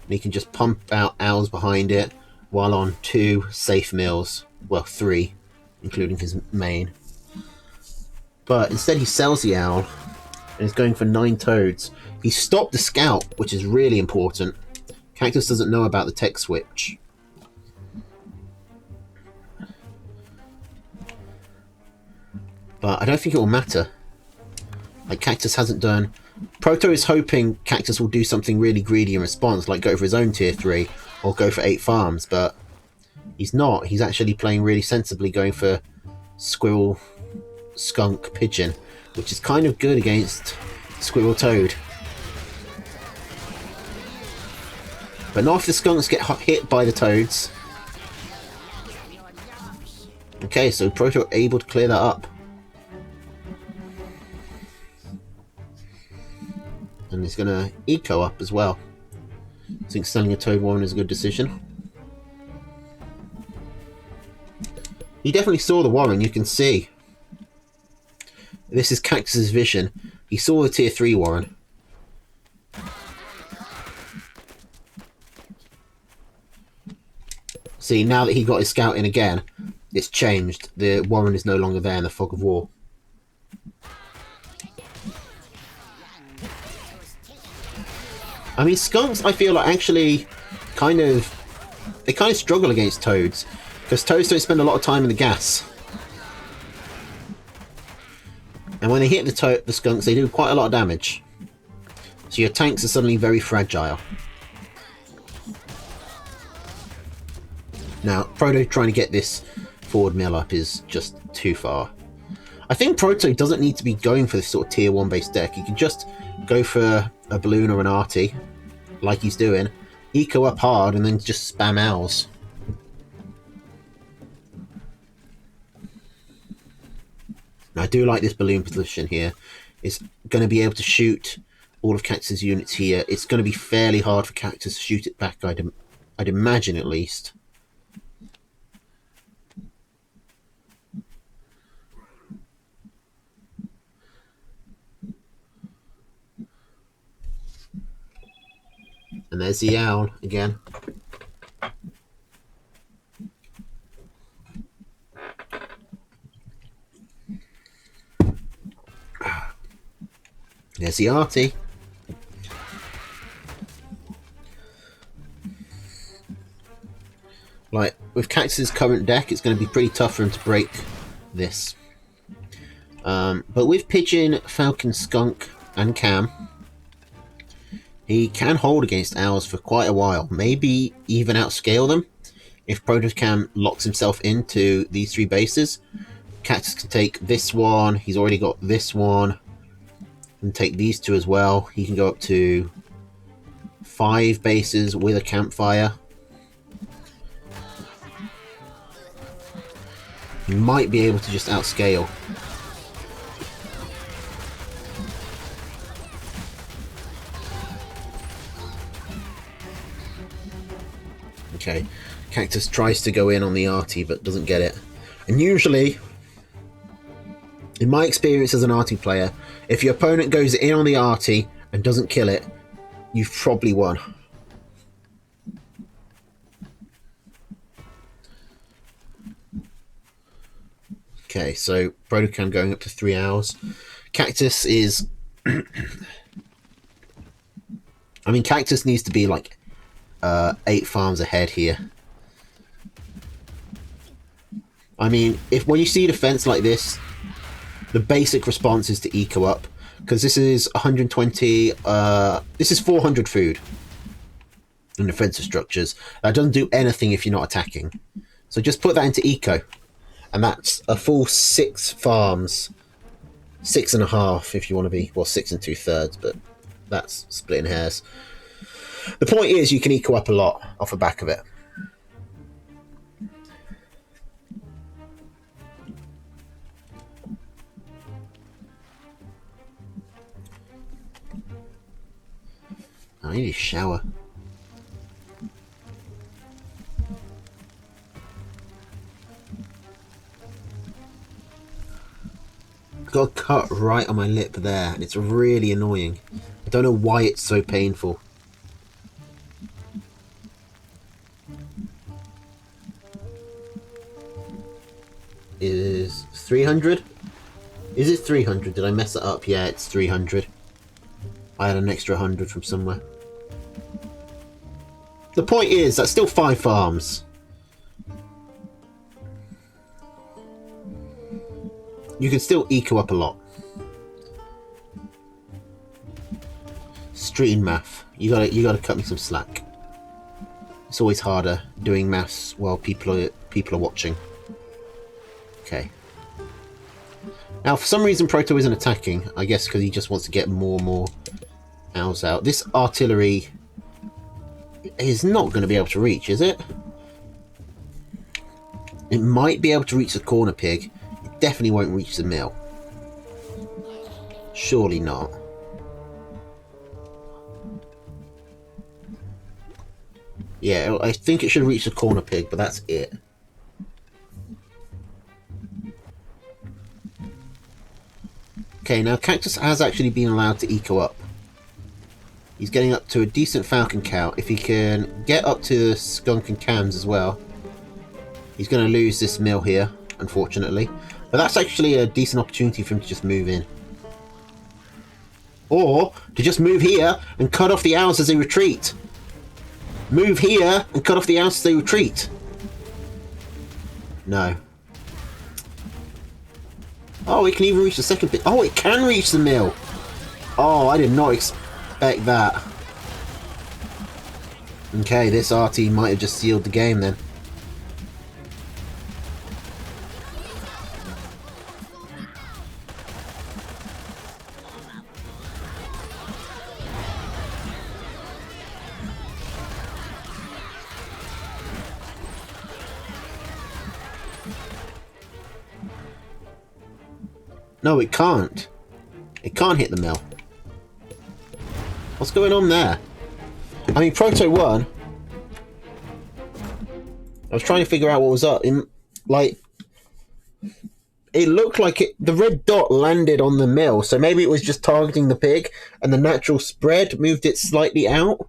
he can just pump out owls behind it while on 2 safe mills. Well, 3, including his main. But instead he sells the owl and is going for 9 toads. He stopped the scout, which is really important. Cactus doesn't know about the tech switch. But I don't think it will matter. Like, Cactus hasn't done... Proto is hoping Cactus will do something really greedy in response, like go for his own tier 3, or go for 8 farms, but he's not. He's actually playing really sensibly, going for Squirrel, Skunk, Pigeon, which is kind of good against Squirrel, Toad. But not if the Skunks get hit by the Toads. Okay, so Proto able to clear that up. And he's going to eco up as well. I think selling a Toad Warren is a good decision. He definitely saw the Warren, you can see. This is Cactus's vision. He saw the tier 3 Warren. See, now that he got his scout in again, it's changed. The Warren is no longer there in the fog of war. I mean, Skunks, I feel, are actually kind of... They kind of struggle against Toads. Because Toads don't spend a lot of time in the gas. And when they hit the Skunks, they do quite a lot of damage. So your tanks are suddenly very fragile. Now, Proto trying to get this forward mill up is just too far. I think Proto doesn't need to be going for this sort of tier 1 based deck. He can just go for a balloon or an arty, like he's doing, eco up hard, and then just spam owls. Now, I do like this balloon position here. It's going to be able to shoot all of Cactus's units here. It's going to be fairly hard for Cactus to shoot it back, I'd imagine at least. And there's the owl again. There's the arty. Like, with Cactus's current deck, it's going to be pretty tough for him to break this. But with Pigeon, Falcon, Skunk, and Cam, he can hold against owls for quite a while. Maybe even outscale them. If Protocam locks himself into these 3 bases, Cactus can take this one. He's already got this one. And take these 2 as well. He can go up to 5 bases with a campfire. He might be able to just outscale. Okay, Cactus tries to go in on the arty but doesn't get it. And usually, in my experience as an arty player, if your opponent goes in on the arty and doesn't kill it, you've probably won. Okay, so Protocam going up to 3 hours. Cactus is... I mean, Cactus needs to be like 8 farms ahead here. I mean, when you see defense like this, the basic response is to eco up, because this is 120. This is 400 food in defensive structures. That doesn't do anything if you're not attacking. So just put that into eco, and that's a full 6 farms, 6.5 if you want to be, well, 6 2/3, but that's splitting hairs. The point is, you can eco up a lot off the back of it. I need a shower. Got a cut right on my lip there, and it's really annoying. I don't know why it's so painful. Is 300? Is it 300? Did I mess it up? Yeah, it's 300. I had an extra 100 from somewhere. The point is, that's still 5 farms. You can still eco up a lot. Stream math. You gotta cut me some slack. It's always harder doing maths while people are watching. Okay. Now, for some reason, Proto isn't attacking. I guess because he just wants to get more and more owls out. This artillery is not going to be able to reach, is it? It might be able to reach the corner pig. It definitely won't reach the mill. Surely not. Yeah, I think it should reach the corner pig, but that's it. Okay, now Cactus has actually been allowed to eco up. He's getting up to a decent falcon count. If he can get up to the skunk and cams as well, he's going to lose this mill here, unfortunately. But that's actually a decent opportunity for him to just move in. Or to just move here and cut off the owls as they retreat. Move here and cut off the owls as they retreat. No. Oh, it can even reach the second bit. Oh, it can reach the mill. Oh, I did not expect that. Okay, this RT might have just sealed the game then. No, it can't. It can't hit the mill. What's going on there? I mean, Proto won. I was trying to figure out what was up. Like, it looked like the red dot landed on the mill, so maybe it was just targeting the pig, and the natural spread moved it slightly out.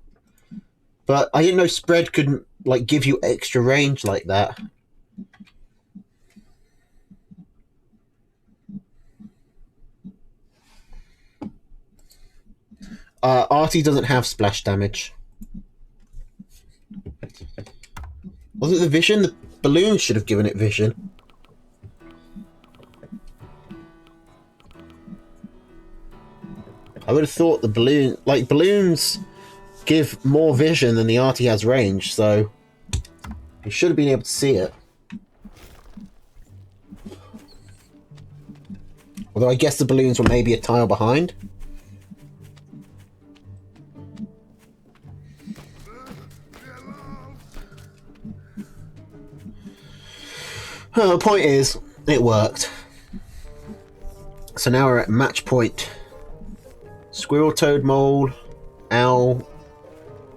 But I didn't know spread couldn't like give you extra range like that. Artie doesn't have splash damage. Was it the vision? The balloon should have given it vision. I would have thought the balloon... Like, balloons give more vision than the Artie has range, so... You should have been able to see it. Although I guess the balloons were maybe a tile behind. The point is, it worked. So now we're at match point. Squirrel, Toad, Mole, Owl,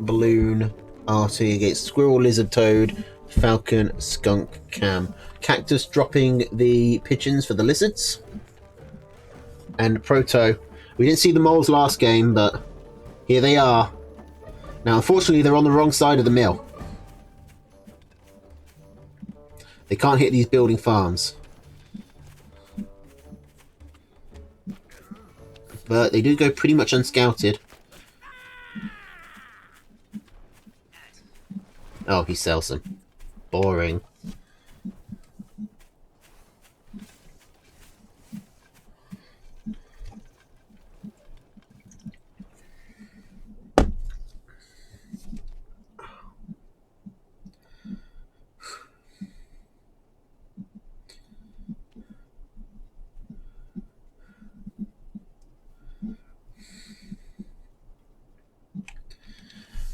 Balloon, Artie against Squirrel, Lizard, Toad, Falcon, Skunk, Cam. Cactus dropping the pigeons for the lizards. And Proto. We didn't see the moles last game, but here they are. Now, unfortunately, they're on the wrong side of the mill. They can't hit these building farms. But they do go pretty much unscouted. Oh, he sells them. Boring.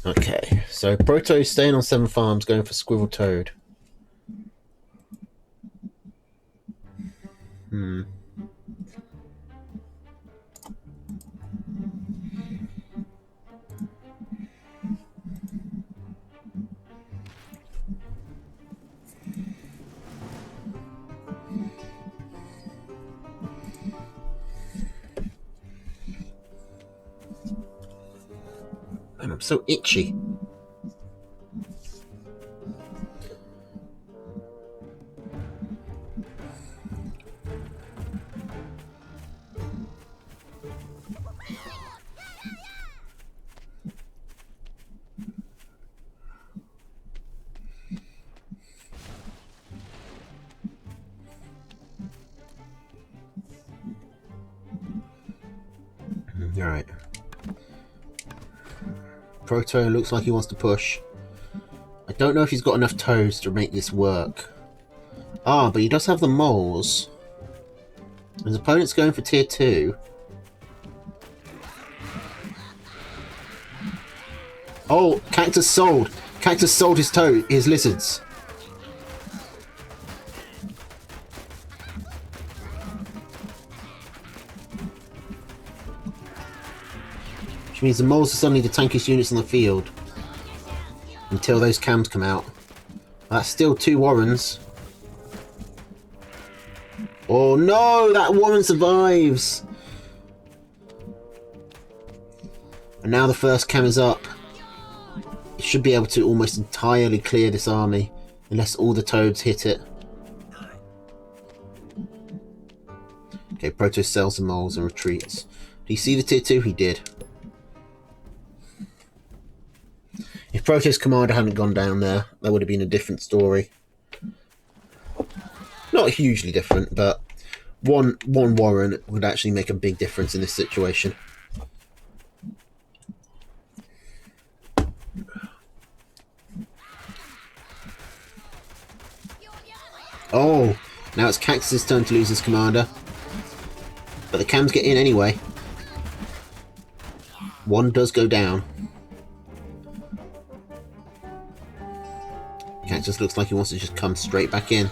Okay, so Proto staying on 7 farms, going for Squirrel Toad. And I'm so itchy. Alright. Proto looks like he wants to push. I don't know if he's got enough toads to make this work. Ah, but he does have the moles. His opponent's going for tier 2. Oh, Cactus sold! Cactus sold his lizards. Which means the moles are suddenly the tankiest units on the field. Until those cams come out. That's still 2 Warrens. Oh no! That Warren survives! And now the first cam is up. It should be able to almost entirely clear this army. Unless all the toads hit it. Okay, Proto sells the moles and retreats. Do you see the tier 2? He did. If Proto's commander hadn't gone down there, that would have been a different story. Not hugely different, but one Warren would actually make a big difference in this situation. Oh, now it's Cactus's turn to lose his commander. But the cams get in anyway. One does go down. Cactus looks like he wants to just come straight back in.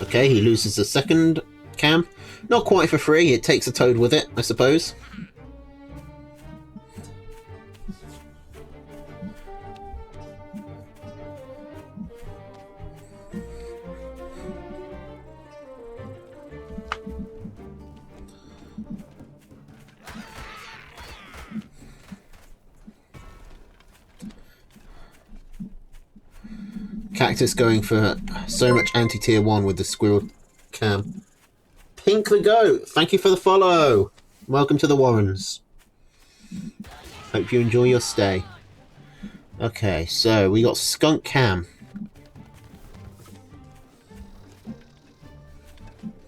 Okay, he loses the second cam. Not quite for free, it takes a toad with it, I suppose. Cactus going for so much anti-tier 1 with the squirrel cam. Pink the Goat, thank you for the follow. Welcome to the Warrens. Hope you enjoy your stay. Okay, so we got Skunk Cam.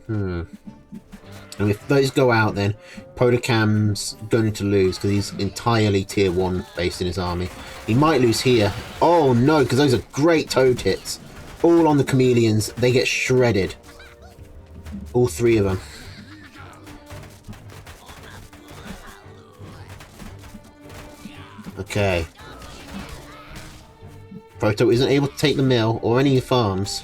And if those go out, then Podocam's going to lose because he's entirely tier 1 based in his army. He might lose here. Oh no, because those are great toad hits. All on the chameleons. They get shredded. All 3 of them. Okay. Proto isn't able to take the mill or any farms.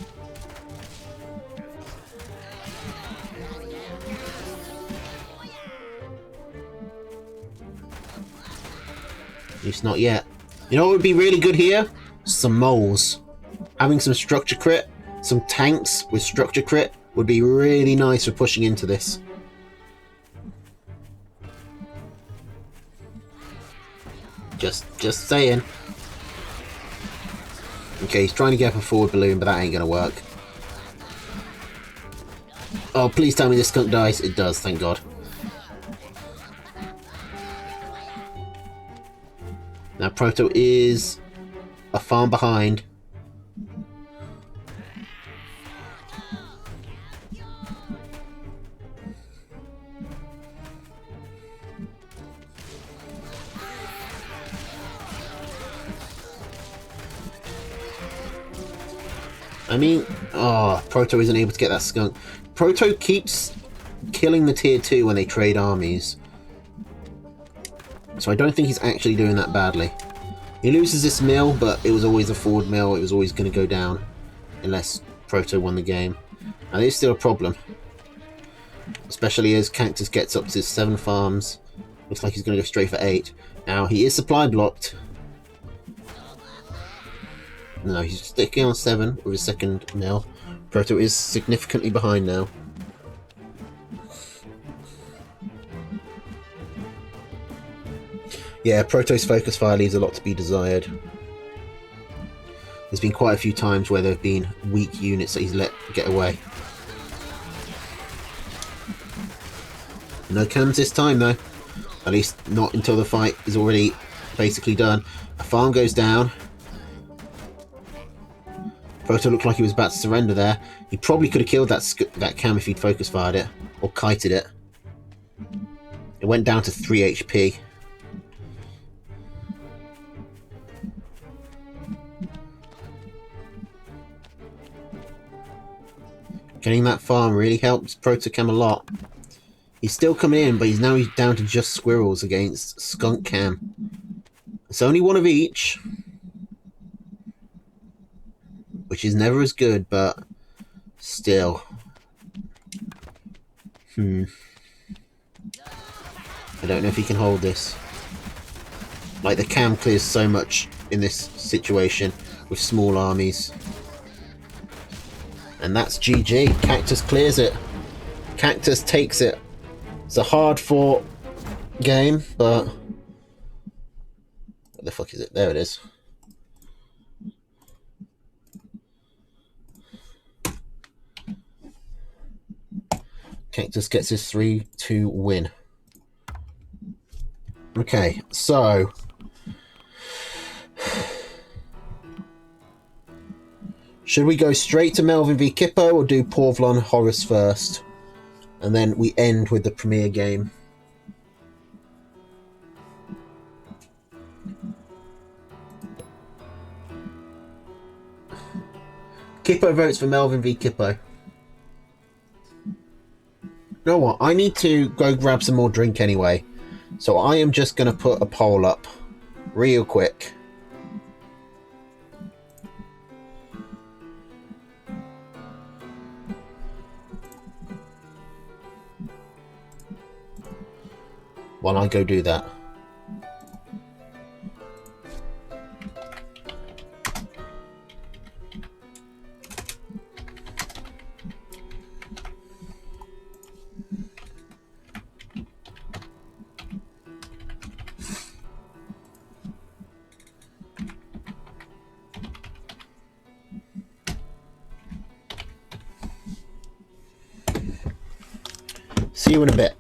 At least not yet. You know what would be really good here? Some moles. Having some structure crit, some tanks with structure crit would be really nice for pushing into this. Just saying. Okay, he's trying to get up a forward balloon, but that ain't gonna work. Oh, please tell me this skunk dies. It does, thank God. Now Proto is a farm behind. I mean, oh, Proto isn't able to get that skunk. Proto keeps killing the tier 2 when they trade armies. So I don't think he's actually doing that badly. He loses this mill, but it was always a forward mill. It was always going to go down unless Proto won the game. Now there's still a problem. Especially as Cactus gets up to 7 farms. Looks like he's going to go straight for 8. Now he is supply blocked. No, he's sticking on 7 with his second mill. Proto is significantly behind now. Yeah, Proto's focus fire leaves a lot to be desired. There's been quite a few times where there have been weak units that he's let get away. No cams this time though. At least not until the fight is already basically done. A farm goes down. Proto looked like he was about to surrender there. He probably could have killed that cam if he'd focus fired it. Or kited it. It went down to 3 HP. Getting that farm really helps Protocam a lot. He's still coming in, but he's down to just squirrels against Skunk Cam. It's only one of each. Which is never as good, but still. I don't know if he can hold this. Like, the cam clears so much in this situation with small armies. And that's GG. Cactus clears it. Cactus takes it. It's a hard fought game, but... What the fuck is it? There it is. Cactus gets his 3-2 win. Okay, so... Should we go straight to Melvin v Kippo or do Porvlon Horus first? And then we end with the premier game. Kippo votes for Melvin v Kippo. You know what? I need to go grab some more drink anyway. So I am just going to put a poll up real quick. While I go do that. See you in a bit.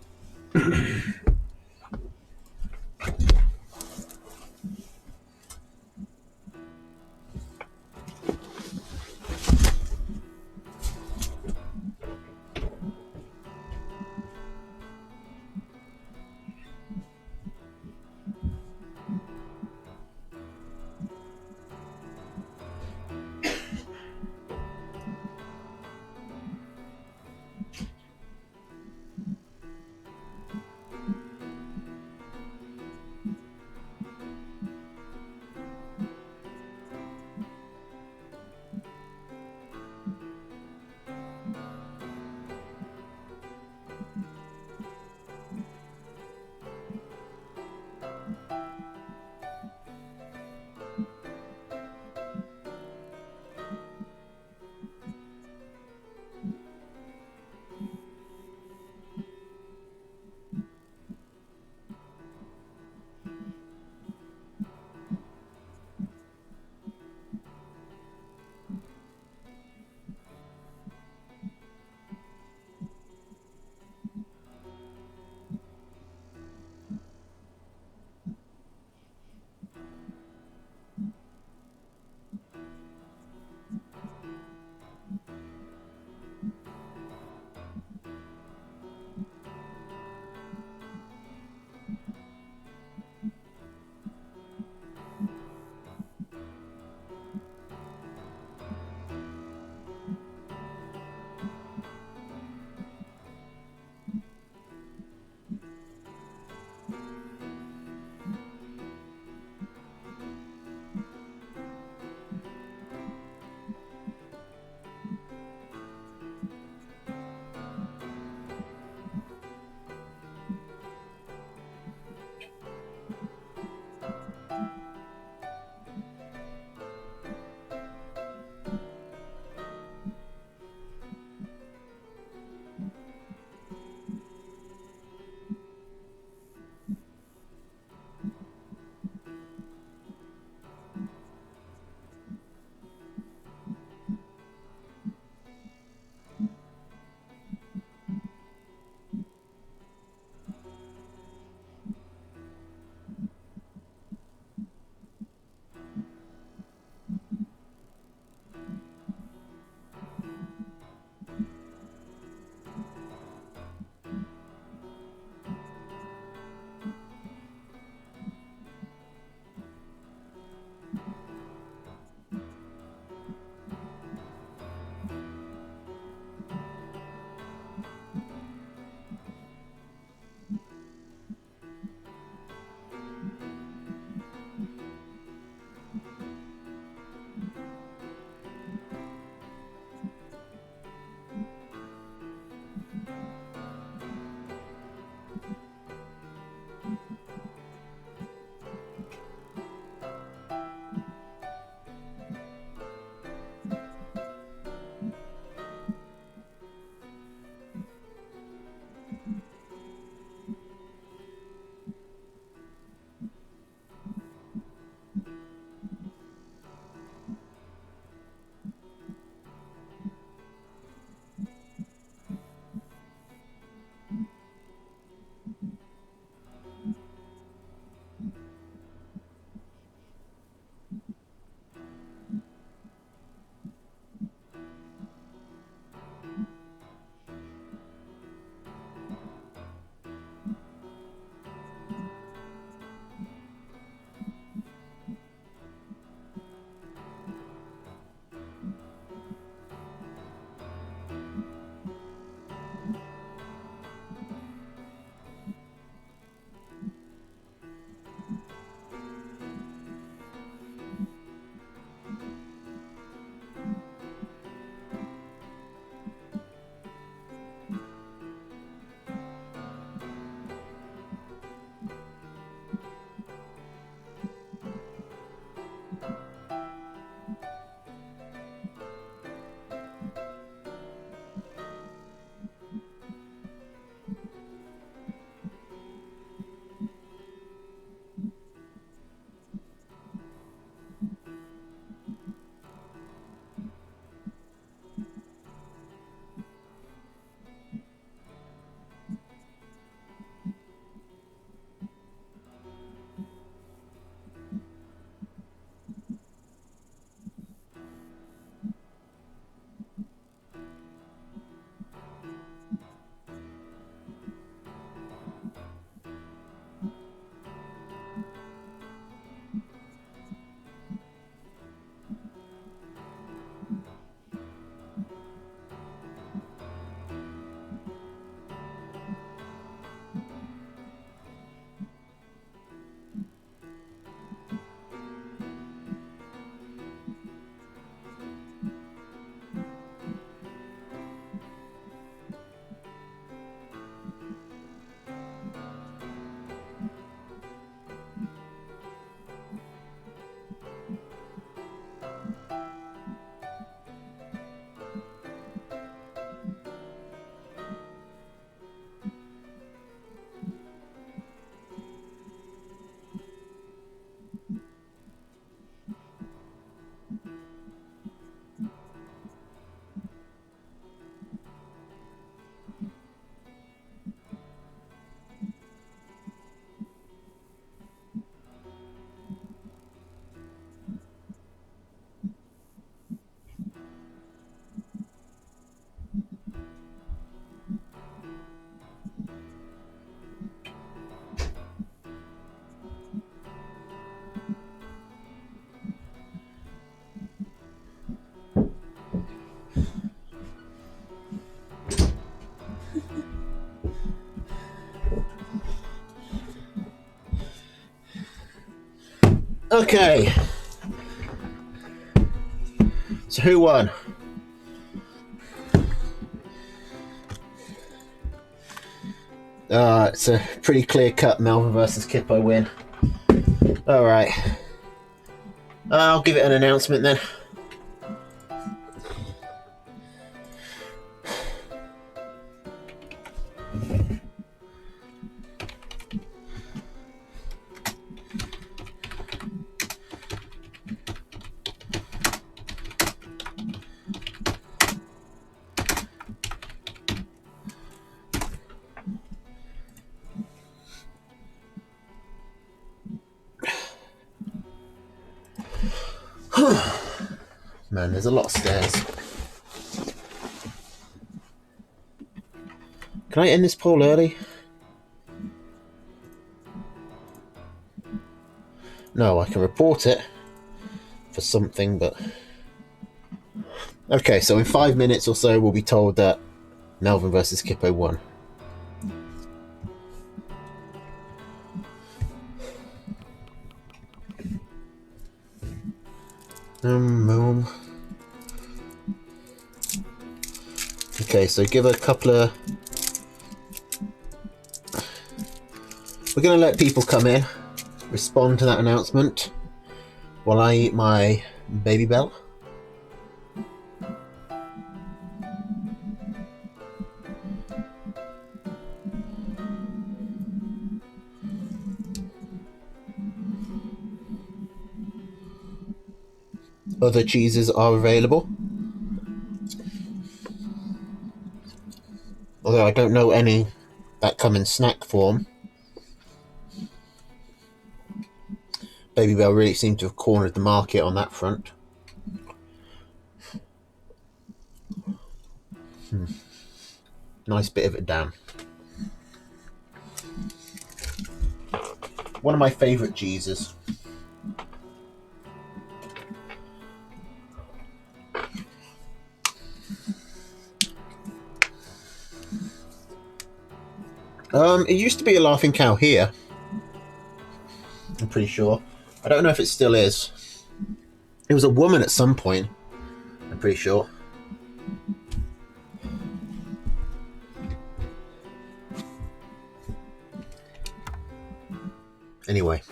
Okay. So who won? It's a pretty clear-cut Melvin versus Kippo win. Alright. I'll give it an announcement then. Man, there's a lot of stairs. Can I end this poll early? No, I can report it for something, but... Okay, so in 5 minutes or so we'll be told that Melvin versus Kippo won. Okay, so give a couple of... We're going to let people come in, respond to that announcement, while I eat my Baby Bell. Other cheeses are available. Although I don't know any that come in snack form. Baby Bell really seemed to have cornered the market on that front. Nice bit of it down. One of my favourite cheeses. It used to be a Laughing Cow here. I'm pretty sure. I don't know if it still is. It was a woman at some point. I'm pretty sure. Anyway.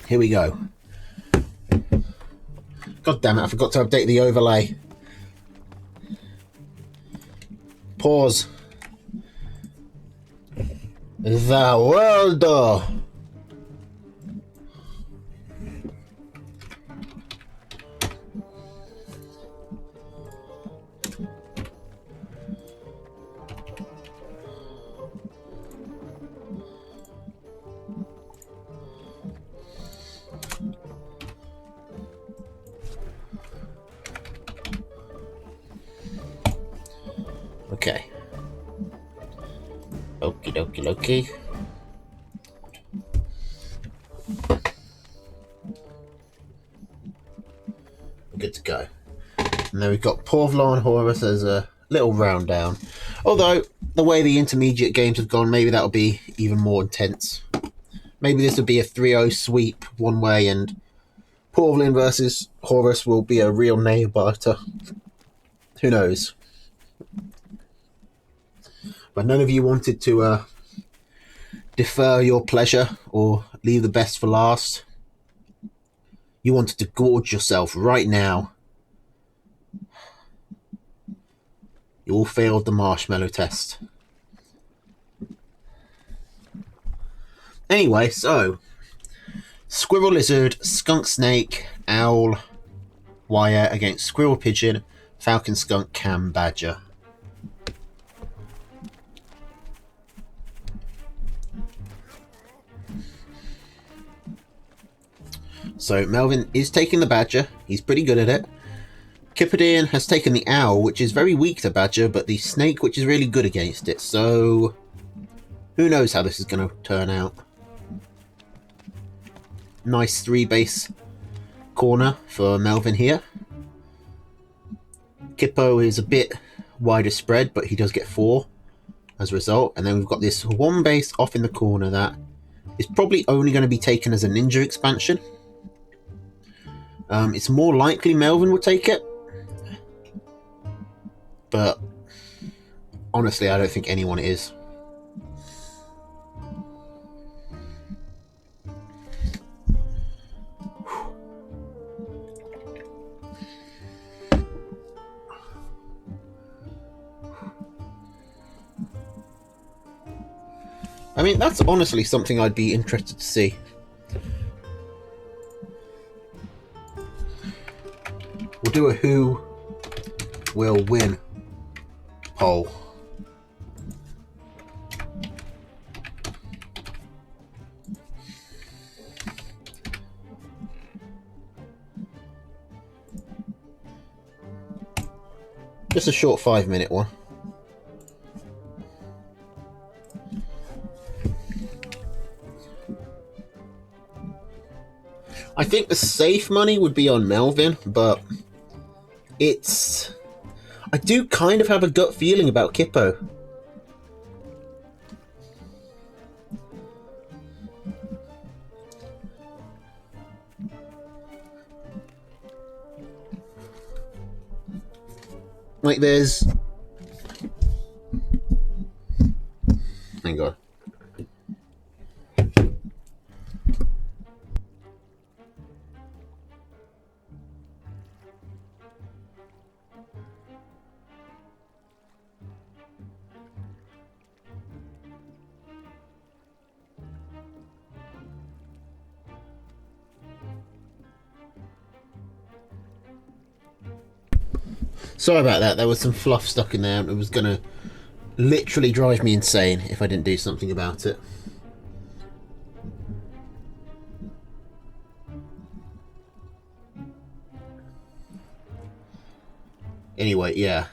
Here we go. God damn it, I forgot to update the overlay. Pause. The world. Okay. Okie dokie dokie. Good to go. And then we've got Porvlo and Horus as a little round down. Although, the way the intermediate games have gone, maybe that'll be even more intense. Maybe this will be a 3-0 sweep one way and Porvlin versus Horus will be a real nail-biter. Who knows? But none of you wanted to defer your pleasure or leave the best for last. You wanted to gorge yourself right now. You all failed the marshmallow test. Anyway, so Squirrel Lizard, Skunk Snake, Owl, Wire against Squirrel Pigeon, Falcon Skunk, Cam Badger. So Melvin is taking the Badger. He's pretty good at it. Kipperdean has taken the Owl, which is very weak to Badger, but the Snake, which is really good against it. So who knows how this is going to turn out. Nice 3 base corner for Melvin here. Kippo is a bit wider spread, but he does get 4 as a result. And then we've got this 1 base off in the corner that is probably only going to be taken as a ninja expansion. It's more likely Melvin will take it. But honestly, I don't think anyone is. I mean, that's honestly something I'd be interested to see. We'll do a who will win poll. Just a short 5-minute one. I think the safe money would be on Melvin, but it's... I do kind of have a gut feeling about Kippo. Like there's... Hang on. Sorry about that, there was some fluff stuck in there and it was going to literally drive me insane if I didn't do something about it. Anyway, yeah.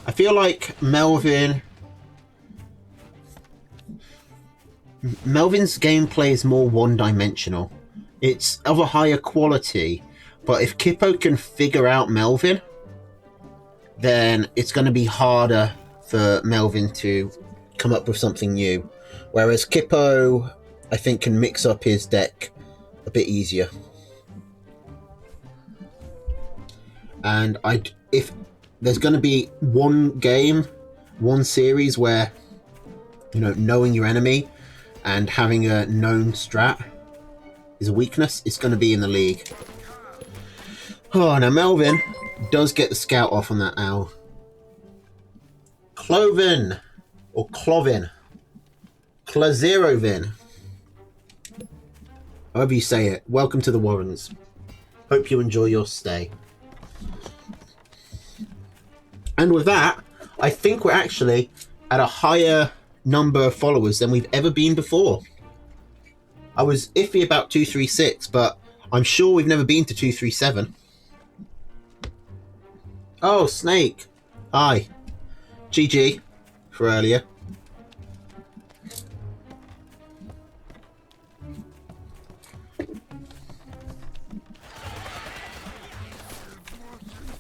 I feel like Melvin's gameplay is more one-dimensional. It's of a higher quality, but if Kippo can figure out Melvin, then it's going to be harder for Melvin to come up with something new. Whereas Kippo, I think, can mix up his deck a bit easier. And if there's going to be one game, one series where, knowing your enemy and having a known strat is a weakness, it's going to be in the League. Oh, now Melvin does get the scout off on that owl. Cloven, or Clovin, Klazerovin, however you say it. Welcome to the Warrens. Hope you enjoy your stay. And with that, I think we're actually at a higher number of followers than we've ever been before. I was iffy about 236, but I'm sure we've never been to 237. Oh, Snake. Hi. GG for earlier.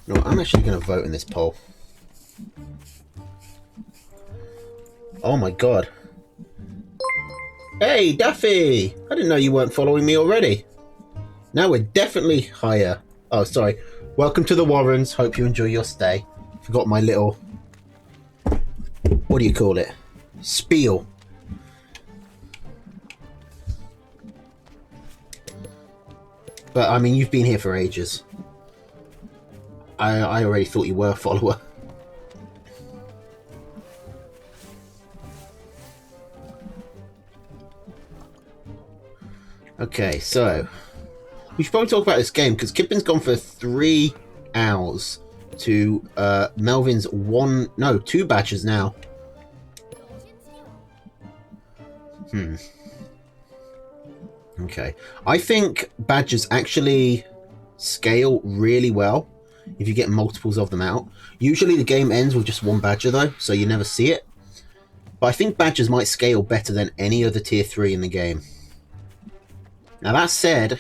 No, I'm actually going to vote in this poll. Oh my god. Hey, Duffy! I didn't know you weren't following me already. Now we're definitely higher. Oh, sorry. Welcome to the Warrens. Hope you enjoy your stay. Forgot my little... What do you call it? Spiel. But, I mean, you've been here for ages. I already thought you were a follower. Okay, so we should probably talk about this game because Kippin's gone for 3 owls to Melvin's 2 badgers now. Okay, I think badgers actually scale really well if you get multiples of them out. Usually the game ends with just 1 badger though, so you never see it. But I think badgers might scale better than any other tier 3 in the game. Now that said,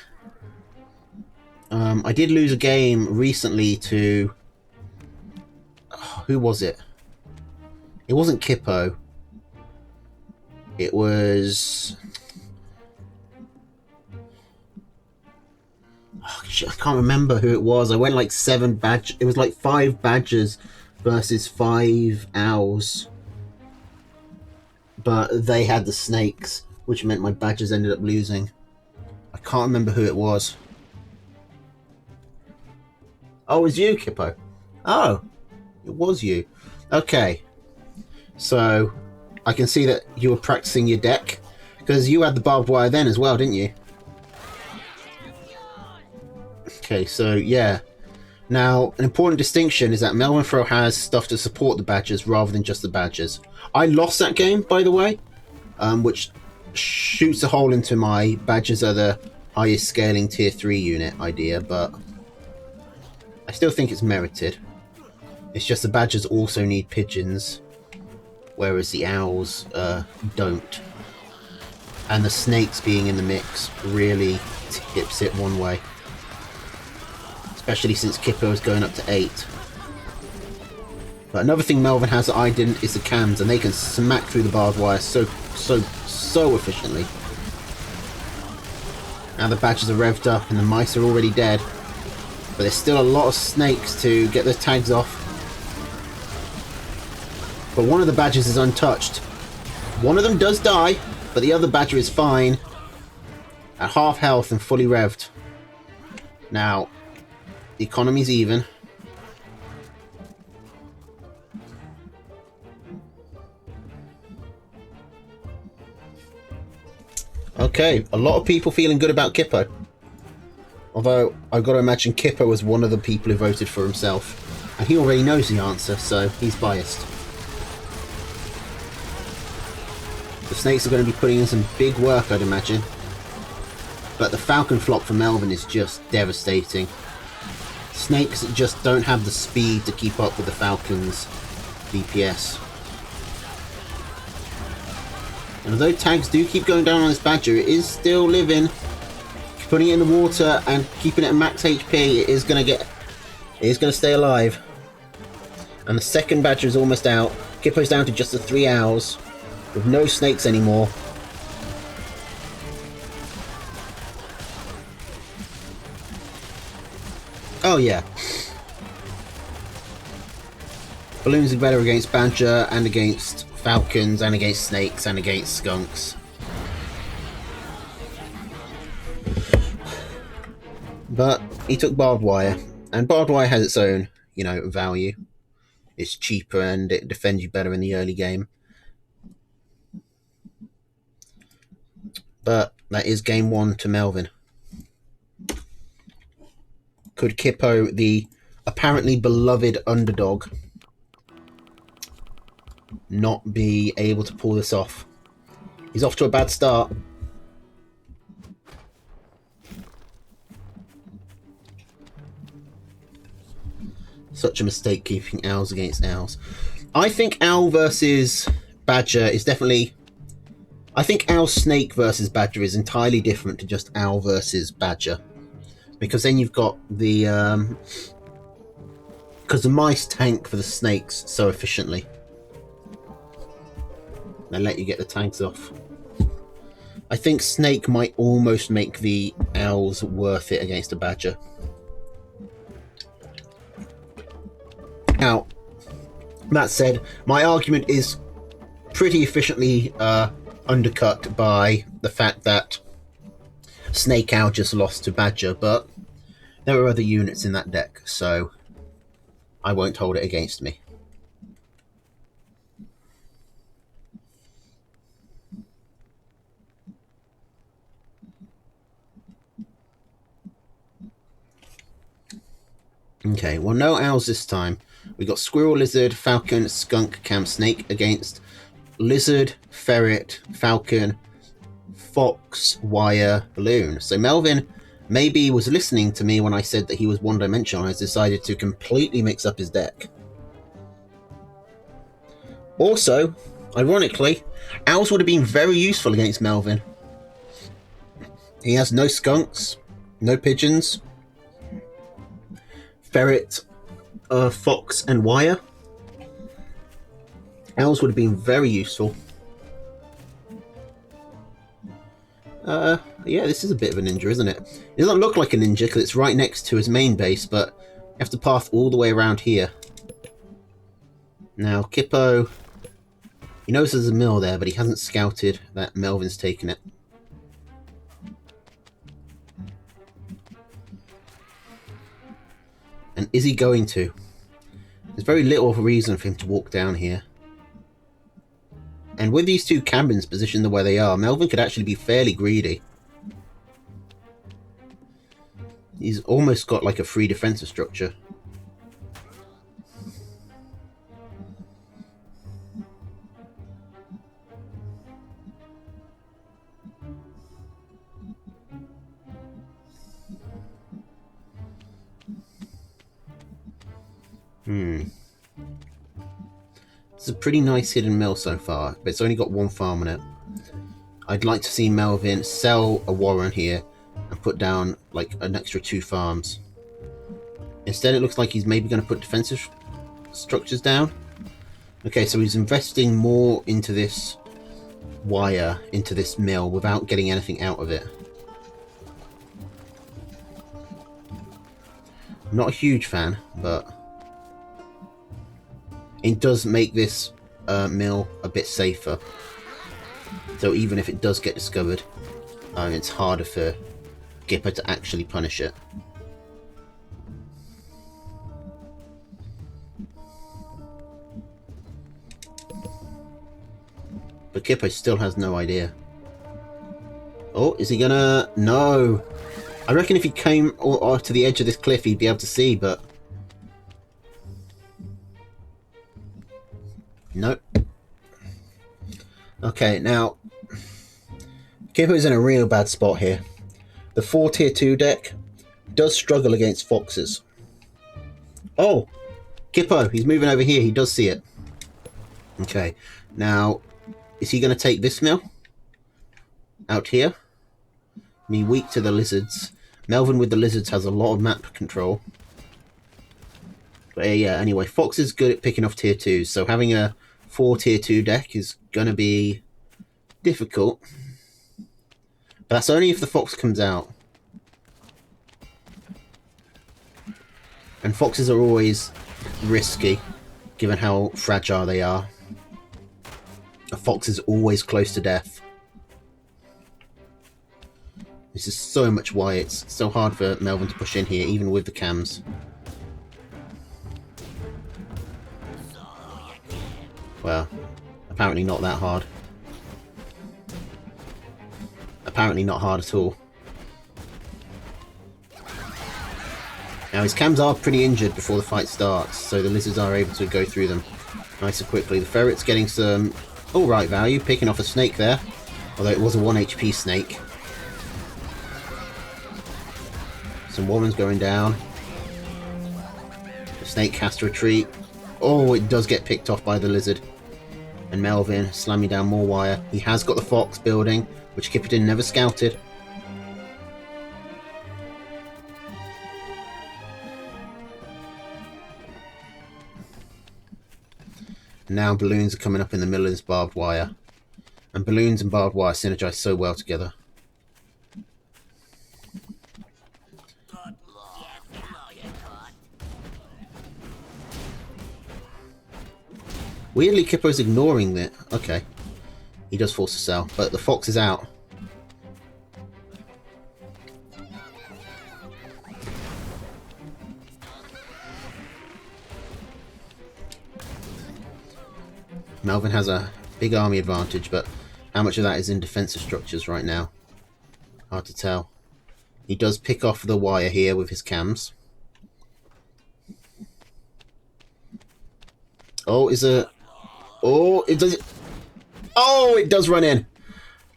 I did lose a game recently to... who was it? It wasn't Kippo. It was... Oh, shit, I can't remember who it was. I went like 7 badge. It was like 5 badgers versus 5 owls. But they had the snakes, which meant my badgers ended up losing. I can't remember who it was. Oh, it was you, Kippo. Oh, it was you. Okay. So, I can see that you were practicing your deck. Because you had the barbed wire then as well, didn't you? Okay, so yeah. Now, an important distinction is that Melvin Throw has stuff to support the badgers rather than just the badgers. I lost that game, by the way, which shoots a hole into my badgers are the highest scaling tier 3 unit idea, but I still think it's merited. It's just the badgers also need pigeons, whereas the owls don't. And the snakes being in the mix really tips it one way. Especially since Kippo is going up to 8. But another thing Melvin has that I didn't is the cams, and they can smack through the barbed wire so efficiently. Now the badgers are revved up and the mice are already dead. But there's still a lot of snakes to get those tags off. But one of the badgers is untouched. One of them does die, but the other badger is fine. At half health and fully revved. Now, the economy's even. Okay, a lot of people feeling good about Kippo. Although, I've got to imagine Kippo was one of the people who voted for himself. And he already knows the answer, so he's biased. The snakes are going to be putting in some big work, I'd imagine. But the falcon flop for Melvin is just devastating. Snakes just don't have the speed to keep up with the falcon's DPS. And although tags do keep going down on this badger, it is still living. Putting it in the water and keeping it at max HP, it is going to stay alive. And the second badger is almost out. Kippo's down to just the 3 owls, with no snakes anymore. Oh yeah. Balloons are better against badger and against falcons and against snakes and against skunks. But he took barbed wire, and barbed wire has its own, value. It's cheaper and it defends you better in the early game. But that is game 1 to Melvin. Could Kippo, the apparently beloved underdog, not be able to pull this off? He's off to a bad start. Such a mistake keeping owls against owls. I think owl versus badger is definitely... I think owl snake versus badger is entirely different to just owl versus badger. Because then you've got the... because the mice tank for the snakes so efficiently. They let you get the tags off. I think snake might almost make the owls worth it against a badger. Now, that said, my argument is pretty efficiently undercut by the fact that Snake Owl just lost to Badger, but there are other units in that deck, so I won't hold it against me. Okay, well, no owls this time. We got Squirrel, Lizard, Falcon, Skunk, Camp, Snake against Lizard, Ferret, Falcon, Fox, Wire, Balloon. So Melvin maybe was listening to me when I said that he was one-dimensional and has decided to completely mix up his deck. Also, ironically, owls would have been very useful against Melvin. He has no skunks, no pigeons, Ferret, Fox and Wire. Owls would have been very useful. Yeah, this is a bit of a ninja, isn't it? It doesn't look like a ninja because it's right next to his main base, but you have to path all the way around here. Now, Kippo, he knows there's a mill there, but he hasn't scouted that Melvin's taken it. And is he going to? There's very little reason for him to walk down here. And with these two cabins positioned the way they are, Melvin could actually be fairly greedy. He's almost got like a free defensive structure. It's a pretty nice hidden mill so far, but it's only got one farm on it. I'd like to see Melvin sell a warren here and put down like an extra 2 farms. Instead, it looks like he's maybe going to put defensive structures down. Okay, so he's investing more into this wire, into this mill, without getting anything out of it. Not a huge fan, but it does make this mill a bit safer. So even if it does get discovered, it's harder for Gipper to actually punish it. But Kippo still has no idea. Oh, is he gonna... No! I reckon if he came to the edge of this cliff, he'd be able to see, but... Nope. Okay, now... Kippo's in a real bad spot here. The 4 tier 2 deck does struggle against foxes. Oh! Kippo, he's moving over here, he does see it. Okay, now... Is he going to take this mill? Out here? And he weak to the lizards. Melvin with the lizards has a lot of map control. But yeah, anyway, Fox is good at picking off tier 2s, so having a 4 tier 2 deck is going to be difficult. But that's only if the Fox comes out. And Foxes are always risky, given how fragile they are. A fox is always close to death. This is so much why it's so hard for Melvin to push in here, even with the cams. Well, apparently not that hard. Apparently not hard at all. Now his cams are pretty injured before the fight starts, so the lizards are able to go through them nice and quickly. The ferret's getting some alright value, picking off a snake there, although it was a 1 HP snake. Some warrens going down. The snake has to retreat. Oh, it does get picked off by the lizard. And Melvin slamming down more wire. He has got the fox building, which Kipperton never scouted. Now balloons are coming up in the middle of this barbed wire. And balloons and barbed wire synergize so well together. Weirdly, Kippo's ignoring it. Okay. He does force a sell, but the fox is out. Melvin has a big army advantage, but how much of that is in defensive structures right now? Hard to tell. He does pick off the wire here with his cams. Oh, is a... Oh, it does... Oh, it does run in!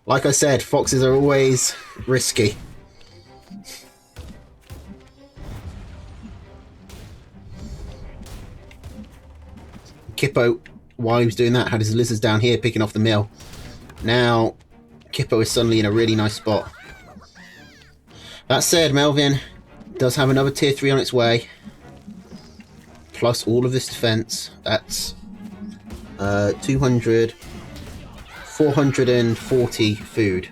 Like I said, foxes are always risky. Kippo, while he was doing that, had his lizards down here picking off the mill. Now, Kippo is suddenly in a really nice spot. That said, Melvin does have another tier 3 on its way. Plus all of this defense. That's 200, 440 food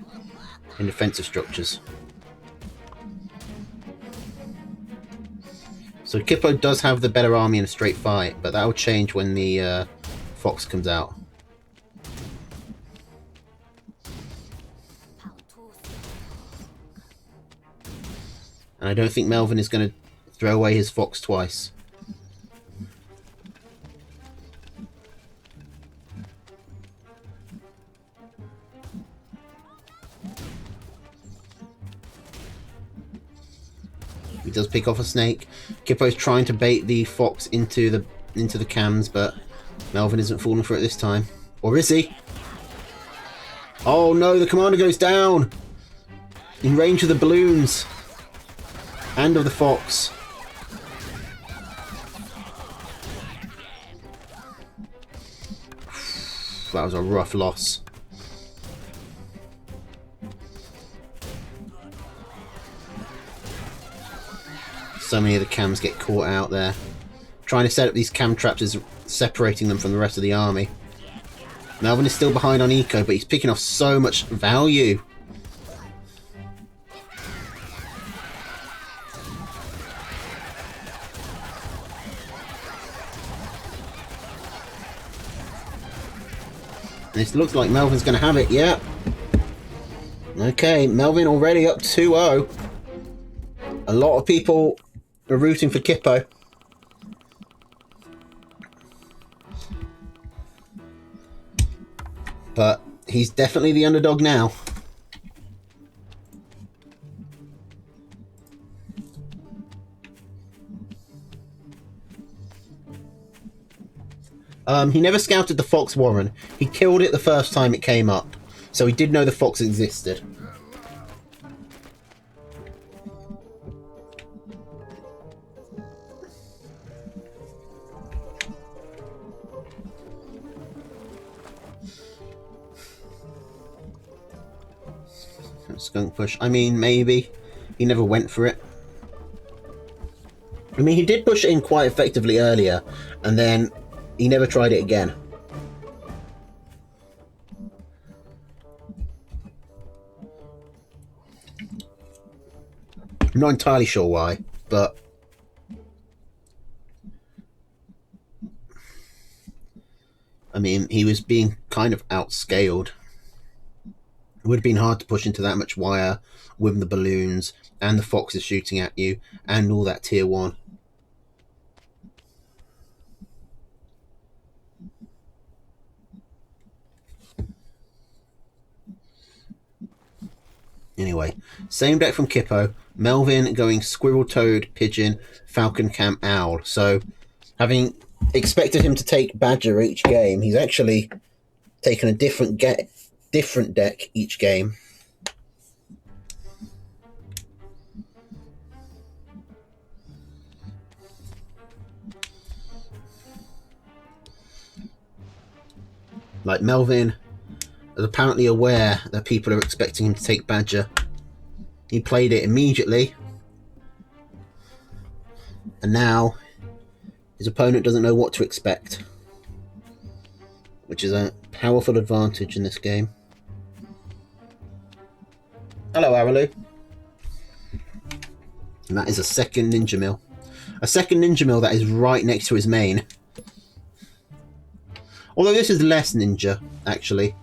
in defensive structures. So Kippo does have the better army in a straight fight, but that will change when the fox comes out. And I don't think Melvin is going to throw away his fox twice. He does pick off a snake. Kippo's trying to bait the fox into the cams, but Melvin isn't falling for it this time. Or is he? Oh no, the commander goes down! In range of the balloons. And of the fox. That was a rough loss. So many of the cams get caught out there. Trying to set up these cam traps is separating them from the rest of the army. Melvin is still behind on eco, but he's picking off so much value. This looks like Melvin's going to have it, yeah. Okay, Melvin already up 2-0. A lot of people are rooting for Kippo. But he's definitely the underdog now. He never scouted the fox warren. He killed it the first time it came up. So he did know the fox existed. Skunk push. I mean, maybe. He never went for it. I mean, he did push it in quite effectively earlier, and then he never tried it again. I'm not entirely sure why, but I mean, he was being kind of outscaled. It would have been hard to push into that much wire with the balloons and the foxes shooting at you and all that tier 1. Anyway, same deck from Kippo. Melvin going Squirrel, Toad, Pigeon, Falcon, Cam, Owl. So, having expected him to take Badger each game, he's actually taken a different deck each game. Like, Melvin is apparently aware that people are expecting him to take Badger. He played it immediately. And now his opponent doesn't know what to expect. Which is a powerful advantage in this game. Hello, Aralu. And that is a second Ninja Mill. A second Ninja Mill that is right next to his main. Although this is less Ninja, actually.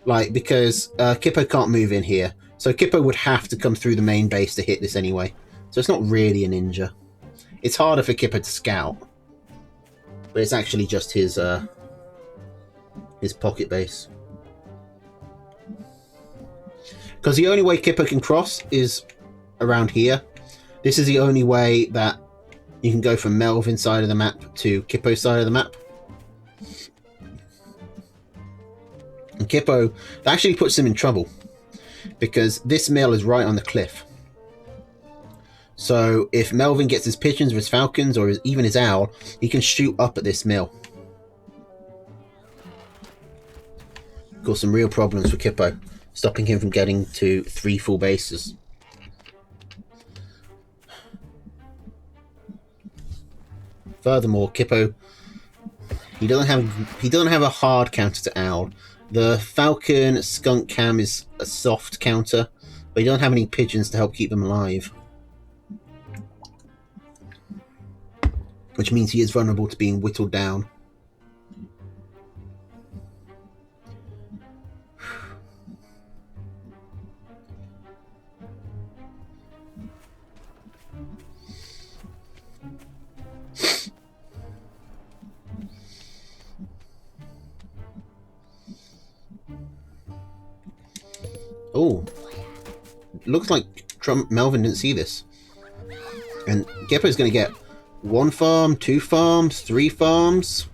Like, because Kippo can't move in here. So Kippo would have to come through the main base to hit this anyway. So it's not really a Ninja. It's harder for Kippo to scout. But it's actually just his pocket base. Because the only way Kippo can cross is around here. This is the only way that you can go from Melvin's side of the map to Kippo's side of the map. And Kippo, that actually puts him in trouble. Because this mill is right on the cliff. So if Melvin gets his pigeons or his falcons or even his owl, he can shoot up at this mill. Cause some real problems for Kippo, stopping him from getting to 3 full bases. Furthermore, Kippo, he doesn't have a hard counter to owl. The Falcon Skunk Cam is a soft counter, But he doesn't have any pigeons to help keep them alive. Which means he is vulnerable to being whittled down. Oh, looks like Melvin didn't see this. And Geppo's going to get 1 farm, 2 farms, 3 farms.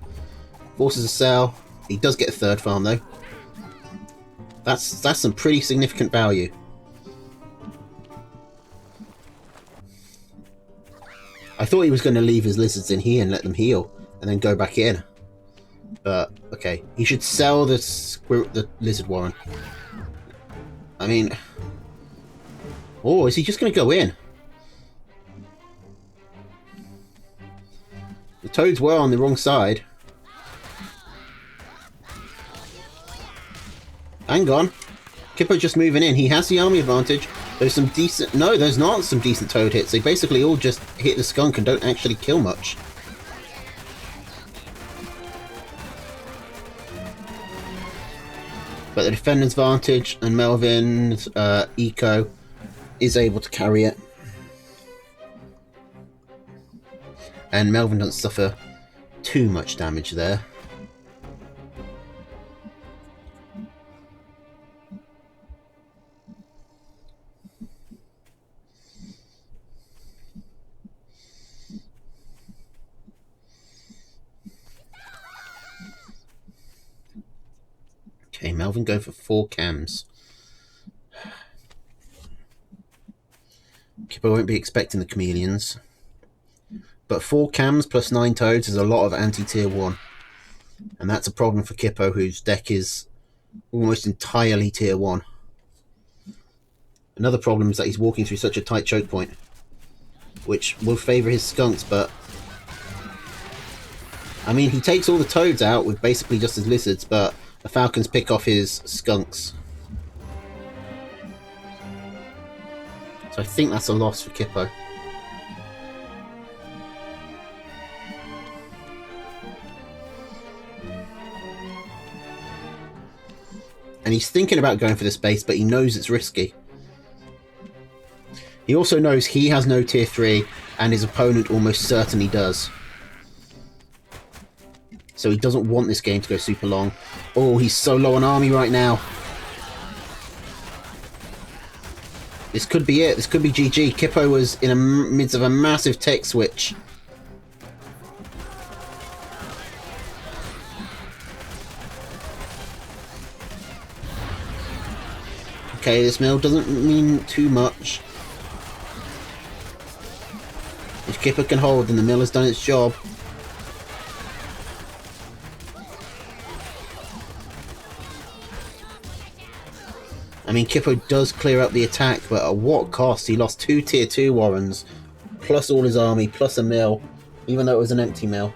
Forces a sell. He does get a 3rd farm though. That's some pretty significant value. I thought he was going to leave his lizards in here and let them heal, and then go back in. But okay, he should sell the lizard warren. I mean, oh, is he just going to go in? The toads were on the wrong side. Hang on. Kippo just moving in. He has the army advantage. There's some decent... No, there's not some decent toad hits. They basically all just hit the skunk and don't actually kill much. But the defender's advantage and Melvin's eco is able to carry it. And Melvin doesn't suffer too much damage there. Okay, Melvin go for 4 cams. Kippo won't be expecting the chameleons. But 4 cams plus 9 toads is a lot of anti-tier 1. And that's a problem for Kippo, whose deck is almost entirely tier 1. Another problem is that he's walking through such a tight choke point, which will favour his skunks, but... I mean, he takes all the toads out with basically just his lizards, but the falcons pick off his skunks. So I think that's a loss for Kippo. And he's thinking about going for this base, but he knows it's risky. He also knows he has no tier 3, and his opponent almost certainly does. So he doesn't want this game to go super long. Oh, he's so low on army right now. This could be it. This could be GG. Kippo was in the midst of a massive tech switch. Okay, this mill doesn't mean too much. If Kippo can hold, then the mill has done its job. I mean, Kippo does clear up the attack, but at what cost? He lost 2 tier 2 warrens, plus all his army, plus a mill, even though it was an empty mill.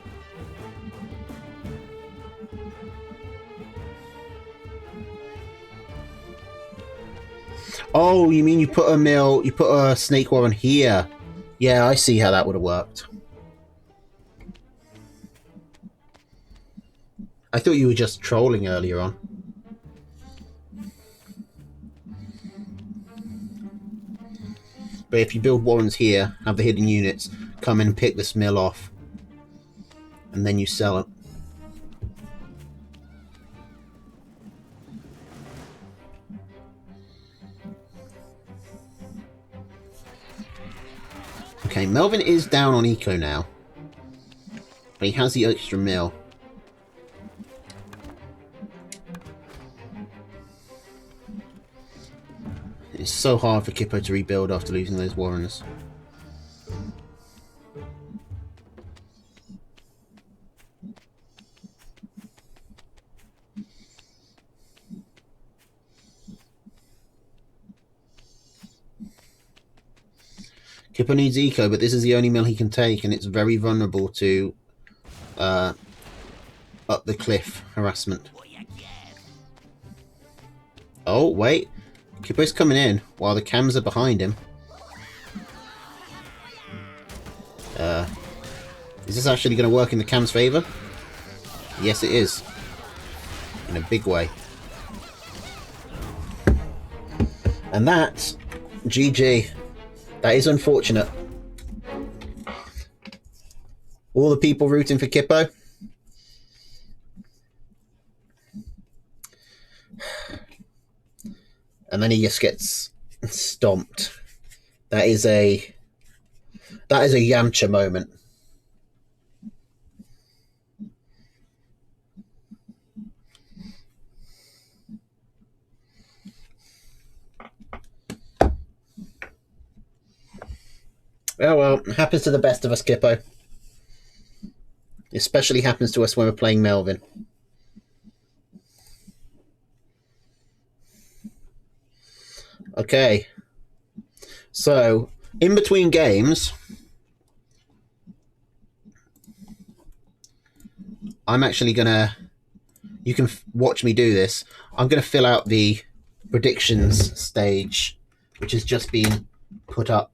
Oh, you mean you put a snake warren here? Yeah, I see how that would have worked. I thought you were just trolling earlier on. But if you build warrens here, have the hidden units, come in and pick this mill off. And then you sell it. Okay, Melvin is down on eco now. But he has the extra mill. It's so hard for Kippo to rebuild after losing those warrens. Kippo needs eco, but this is the only mill he can take, and it's very vulnerable to up the cliff harassment. Oh, wait. Kippo's coming in while the cams are behind him. Is this actually going to work in the cam's favour? Yes, it is. In a big way. And that's GG. That is unfortunate. All the people rooting for Kippo. And then he just gets stomped. That is a Yamcha moment. Oh well, it happens to the best of us, Kippo. It especially happens to us when we're playing Melvin. Okay. So, in between games, I'm actually gonna... You can watch me do this. I'm gonna fill out the predictions stage, which has just been put up.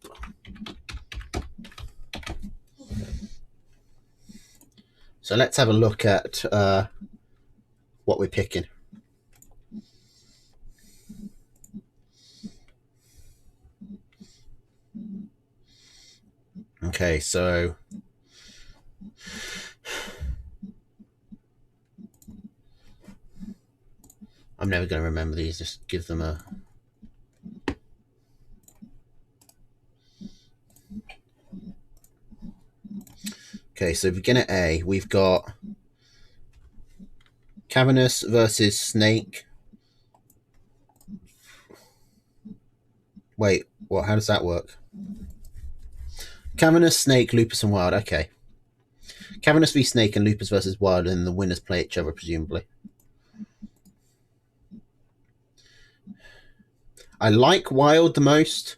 So let's have a look at what we're picking. Okay, so I'm never going to remember these. Just give them a... Okay, so beginner A, we've got Cavernous versus Snake. Wait, what? How does that work? Cavernous, Snake, Lupus, and Wild. Okay. Cavernous v Snake and Lupus versus Wild, and the winners play each other, presumably. I like Wild the most.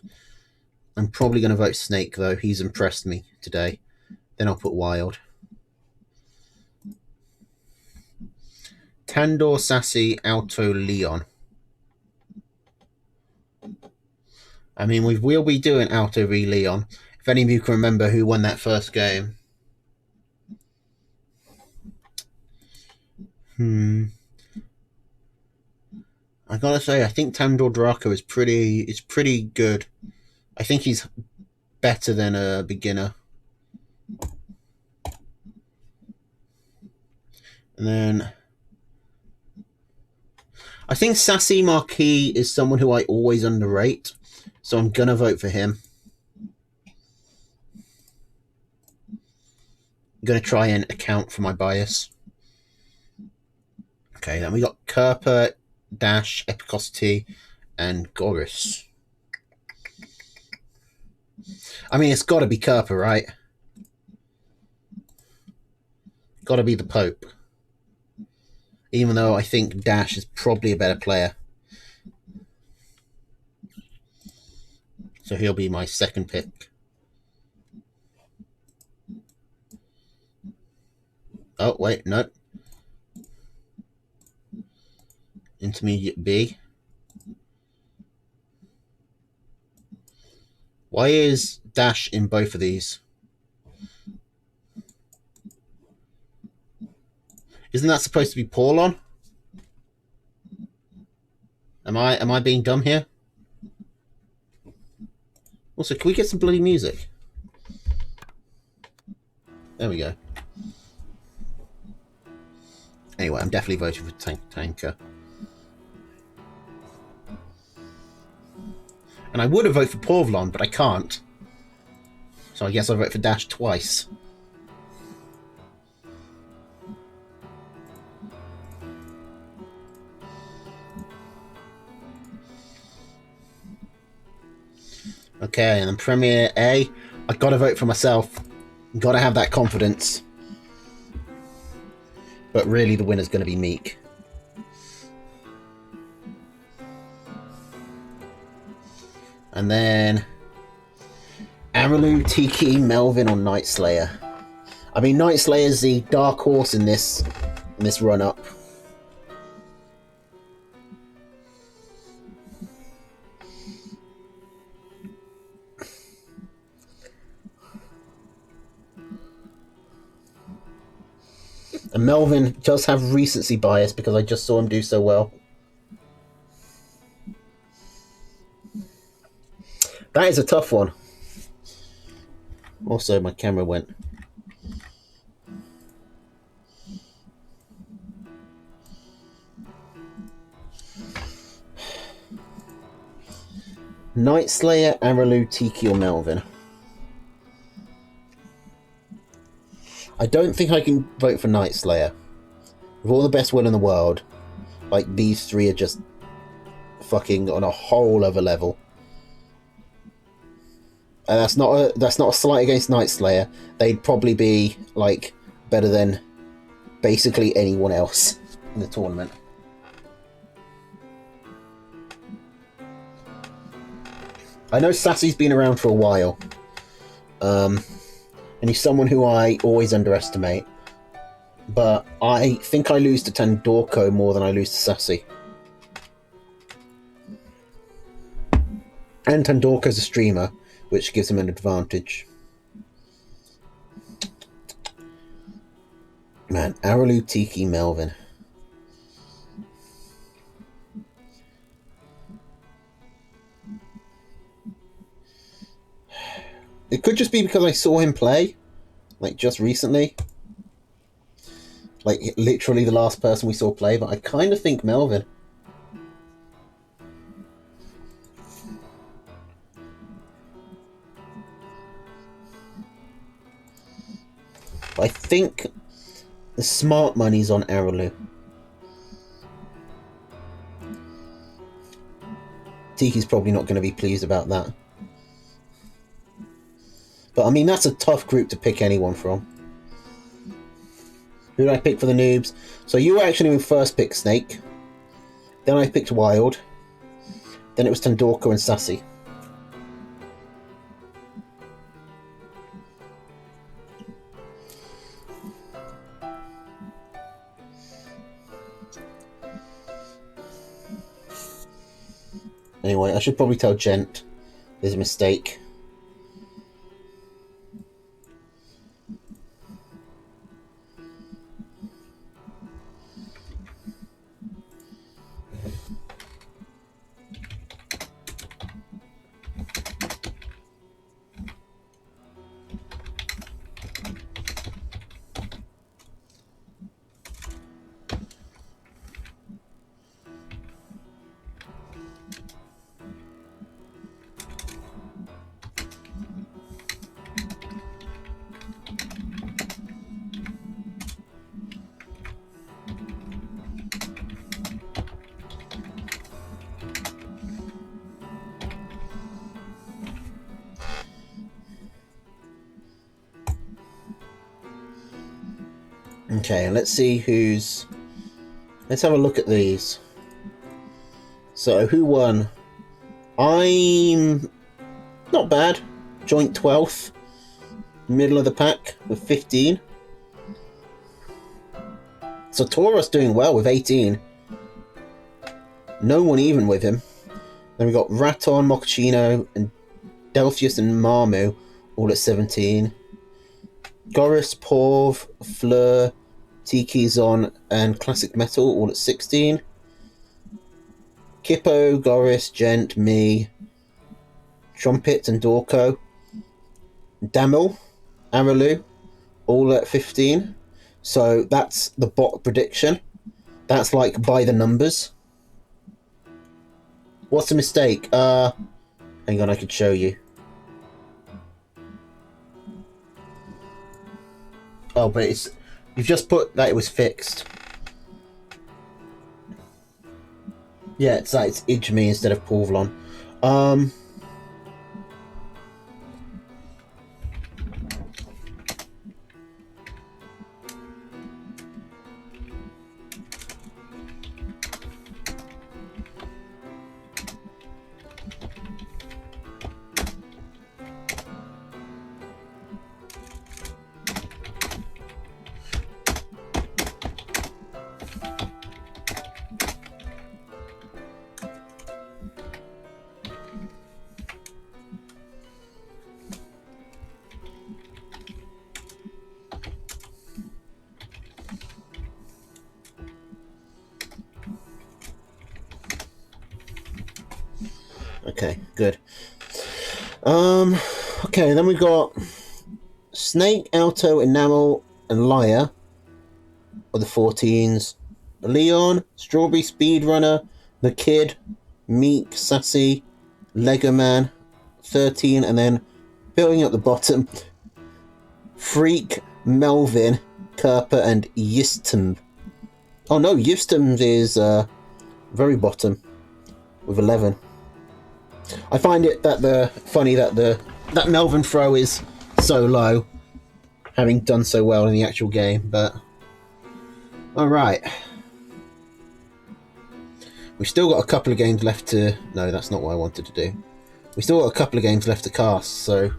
I'm probably going to vote Snake, though. He's impressed me today. Then I'll put Wild. Tandor, Sassy, Alto, Leon. I mean, we'll be doing Alto v Leon. If any of you can remember who won that first game. I gotta say, I think Tandor Draco is pretty good. I think he's better than a beginner. And then I think Sassy Marquis is someone who I always underrate, so I'm gonna vote for him. I'm gonna try and account for my bias. Okay, then we got Kerper, Dash, Epicosity, and Goris. I mean, it's got to be Kerper, right? Got to be the Pope. Even though I think Dash is probably a better player. So he'll be my second pick. Oh, wait, no. Intermediate B. Why is Dash in both of these? Isn't that supposed to be Paulon? Am I being dumb here? Also, can we get some bloody music? There we go. Anyway, I'm definitely voting for Tanker. And I would have voted for Porvlon, but I can't. So I guess I'll vote for Dash twice. Okay, and then Premier A. I've got to vote for myself. Got to have that confidence. But really, the winner's going to be Meek. And then Amalu, Tiki, Melvin, or Night Slayer. I mean, Night Slayer's the dark horse in this run-up. And Melvin does have recency bias because I just saw him do so well. That is a tough one. Also, my camera went. Night Slayer, Araloo, Tiki, or Melvin. I don't think I can vote for Night Slayer. With all the best will in the world, like, these three are just fucking on a whole other level. And that's not a slight against Night Slayer. They'd probably be, like, better than basically anyone else in the tournament. I know Sassy's been around for a while. And he's someone who I always underestimate. But I think I lose to Tandorko more than I lose to Sassy. And Tandorko's a streamer, which gives him an advantage. Man, Araloo, Tiki, Melvin. It could just be because I saw him play, like, just recently. Like, literally the last person we saw play, but I kind of think Melvin. I think the smart money's on Araloo. Tiki's probably not going to be pleased about that. But, I mean, that's a tough group to pick anyone from. Who did I pick for the noobs? So you actually first picked Snake. Then I picked Wild. Then it was Tandorko and Sassy. Anyway, I should probably tell Gent there's a mistake. Okay, let's see who's... Let's have a look at these. So, who won? I'm... not bad. Joint 12th. Middle of the pack with 15. So, Taurus doing well with 18. No one even with him. Then we got Raton, Mochaccino, and Delphius and Marmu all at 17. Goris, Porv, Fleur, Tiki-Zon, and Classic Metal all at 16. Kippo, Goris, Gent, me, Trumpet and Dorko, Damil, Araloo, all at 15. So that's the bot prediction. That's like by the numbers. What's the mistake? Hang on, I could show you. Oh, but it's... You've just put that it was fixed. Yeah, it's that it's Ijmi instead of Porvlon. Okay, good. Okay, then we got Snake, Alto, Enamel, and Liar are the 14s. Leon, Strawberry Speedrunner, The Kid, Meek, Sassy, Lego Man, 13, and then building up the bottom, Freak, Melvin, Kerper, and Yistum. Oh no, Yistum is very bottom with 11. I find it funny that that Melvin throw is so low, having done so well in the actual game. But all right, we've still got a couple of games left to. No, that's not what I wanted to do. We still got a couple of games left to cast, so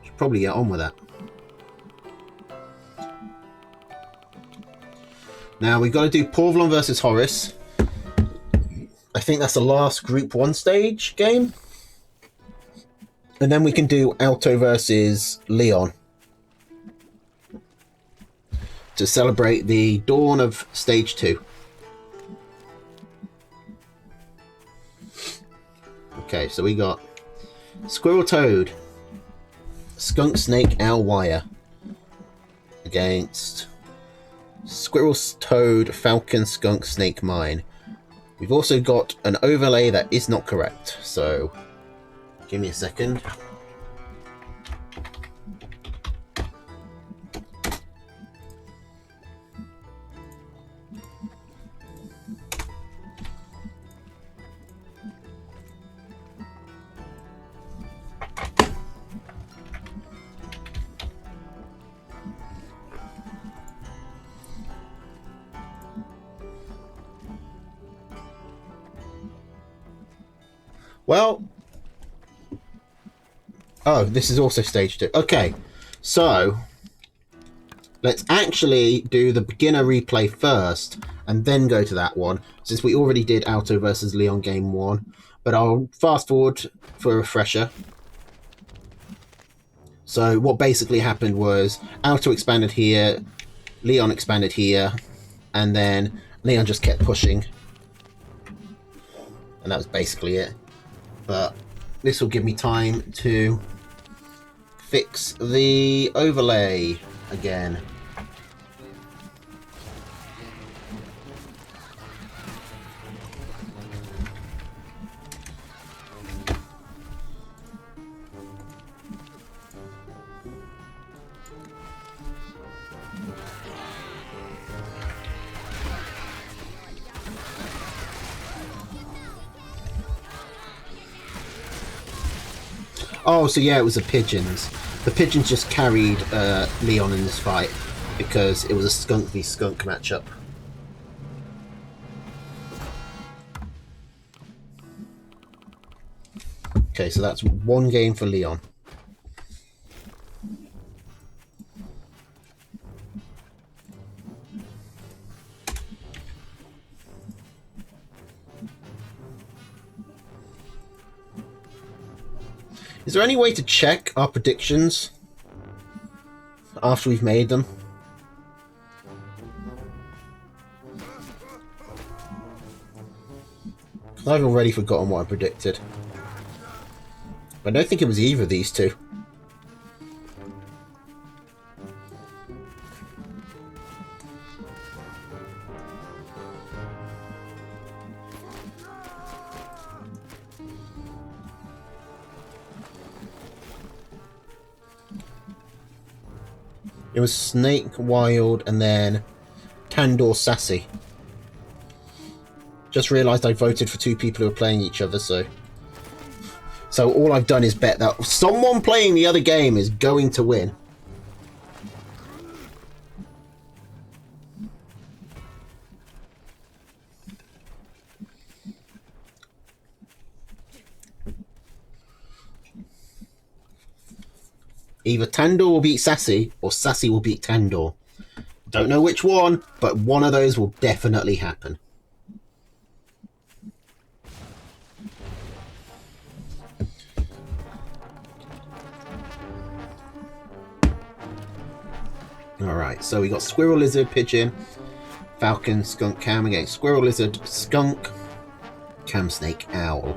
should probably get on with that. Now we've got to do Porvalon versus Horace. I think that's the last Group 1 stage game. And then we can do Alto versus Leon to celebrate the dawn of Stage 2. Okay, so we got Squirrel Toad, Skunk Snake Owl Wire against Squirrel Toad Falcon Skunk Snake Mine. We've also got an overlay that is not correct, so give me a second. Well, oh, this is also stage 2. Okay, so let's actually do the beginner replay first and then go to that one, since we already did Alto versus Leon game 1. But I'll fast forward for a refresher. So what basically happened was Alto expanded here, Leon expanded here, and then Leon just kept pushing. And that was basically it. But this will give me time to fix the overlay again. Oh, so yeah, it was the pigeons. The pigeons just carried Leon in this fight because it was a skunk v skunk matchup. Okay, so that's one game for Leon. Is there any way to check our predictions after we've made them? I've already forgotten what I predicted. But I don't think it was either of these two. It was Snake, Wild, and then Tandor, Sassy. Just realised I voted for two people who are playing each other, so all I've done is bet that someone playing the other game is going to win. Either Tandor will beat Sassy, or Sassy will beat Tandor. Don't know which one, but one of those will definitely happen. Alright, so we got Squirrel, Lizard, Pigeon, Falcon, skunk, cam against squirrel, lizard, skunk, cam, snake, owl.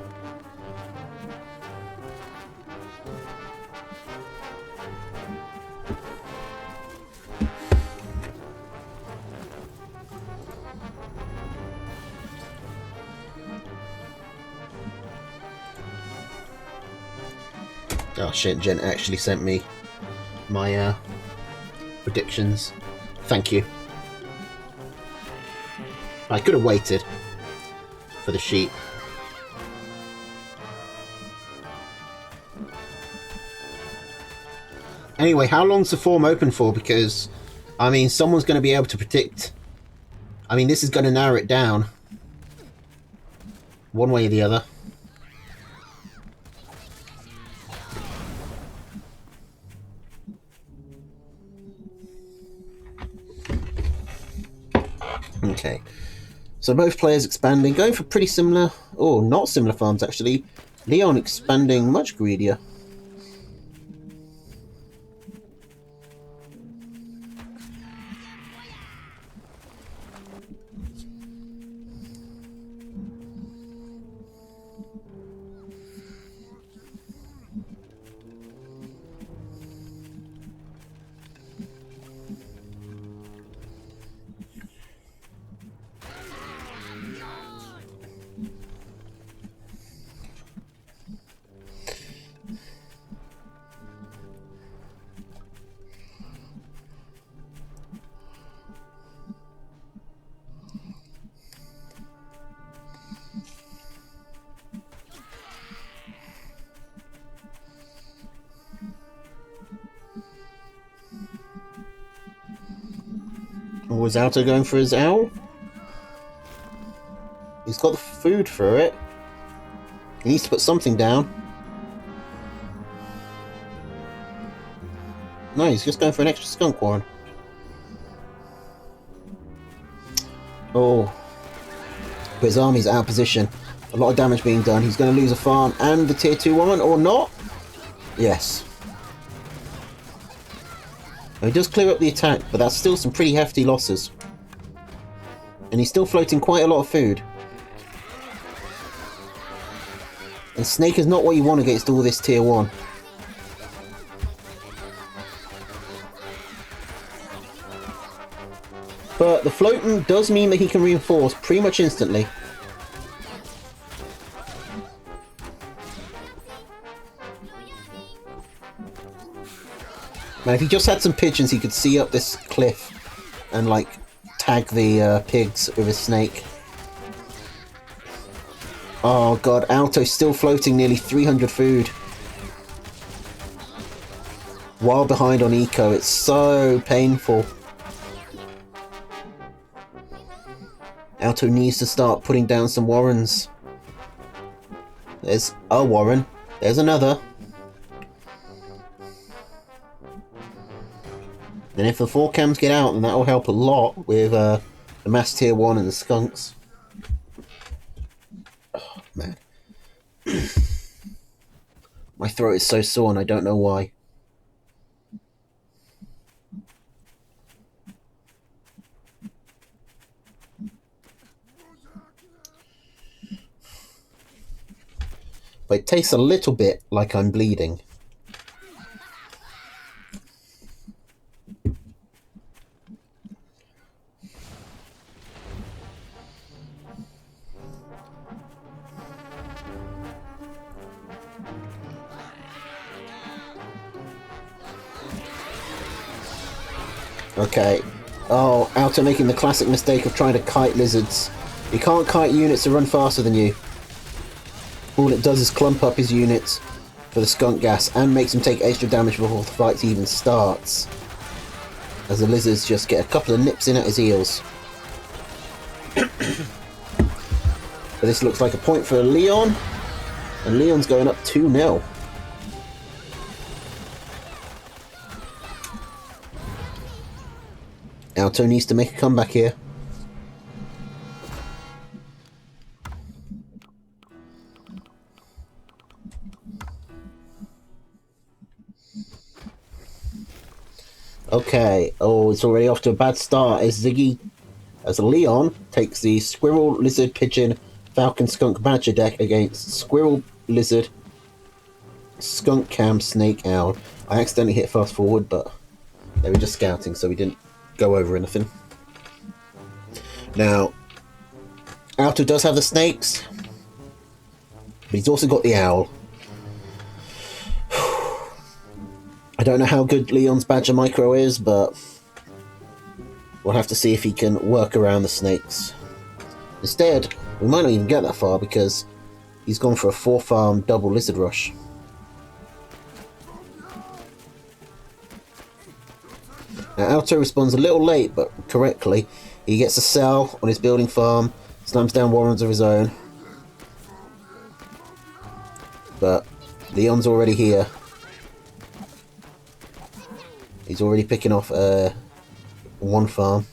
Oh shit, Jen actually sent me my predictions. Thank you. I could have waited for the sheep. Anyway, how long's the form open for? Because, I mean, someone's going to be able to predict. I mean, this is going to narrow it down. One way or the other. Okay. So both players expanding, going for pretty similar, or not similar farms actually. Leon expanding much greedier. Or was Alto going for his owl? He's got the food for it. He needs to put something down. No, he's just going for an extra skunk warren. Oh. But his army's out of position. A lot of damage being done. He's going to lose a farm and the tier 2 warren, or not? Yes. He does clear up the attack, but that's still some pretty hefty losses. And he's still floating quite a lot of food. And snake is not what you want against all this tier 1. But the floating does mean that he can reinforce pretty much instantly. Now if he just had some pigeons, he could see up this cliff and like tag the pigs with his snake. Oh god, Alto's still floating nearly 300 food. While behind on eco, it's so painful. Alto needs to start putting down some warrens. There's a warren. There's another. And if the 4 cams get out, then that will help a lot with the mass tier 1 and the skunks. Oh, man. My throat is so sore and I don't know why. But it tastes a little bit like I'm bleeding. Okay. Oh, Alto making the classic mistake of trying to kite lizards. You can't kite units to run faster than you. All it does is clump up his units for the skunk gas and makes him take extra damage before the fight even starts. As the lizards just get a couple of nips in at his heels. But this looks like a point for Leon. And Leon's going up 2-0. Alto needs to make a comeback here. Okay. Oh, it's already off to a bad start. Is Ziggy as Leon takes the Squirrel, Lizard, Pigeon, Falcon, Skunk, Badger deck against Squirrel, Lizard, Skunk, Cam, Snake, Owl. I accidentally hit fast forward, but they were just scouting, so we didn't go over anything. Now, Alto does have the snakes, but he's also got the owl. I don't know how good Leon's Badger Micro is, but we'll have to see if he can work around the snakes. Instead, we might not even get that far because he's gone for a 4-farm double Lizard Rush. Now, Alto responds a little late, but correctly. He gets a cell on his building farm, slams down warrens of his own. But Leon's already here. He's already picking off one farm.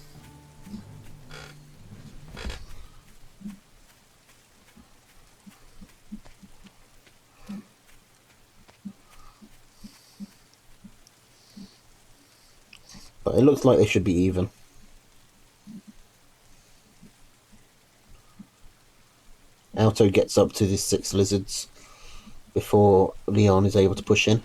But it looks like they should be even. Alto gets up to the 6 lizards before Leon is able to push in.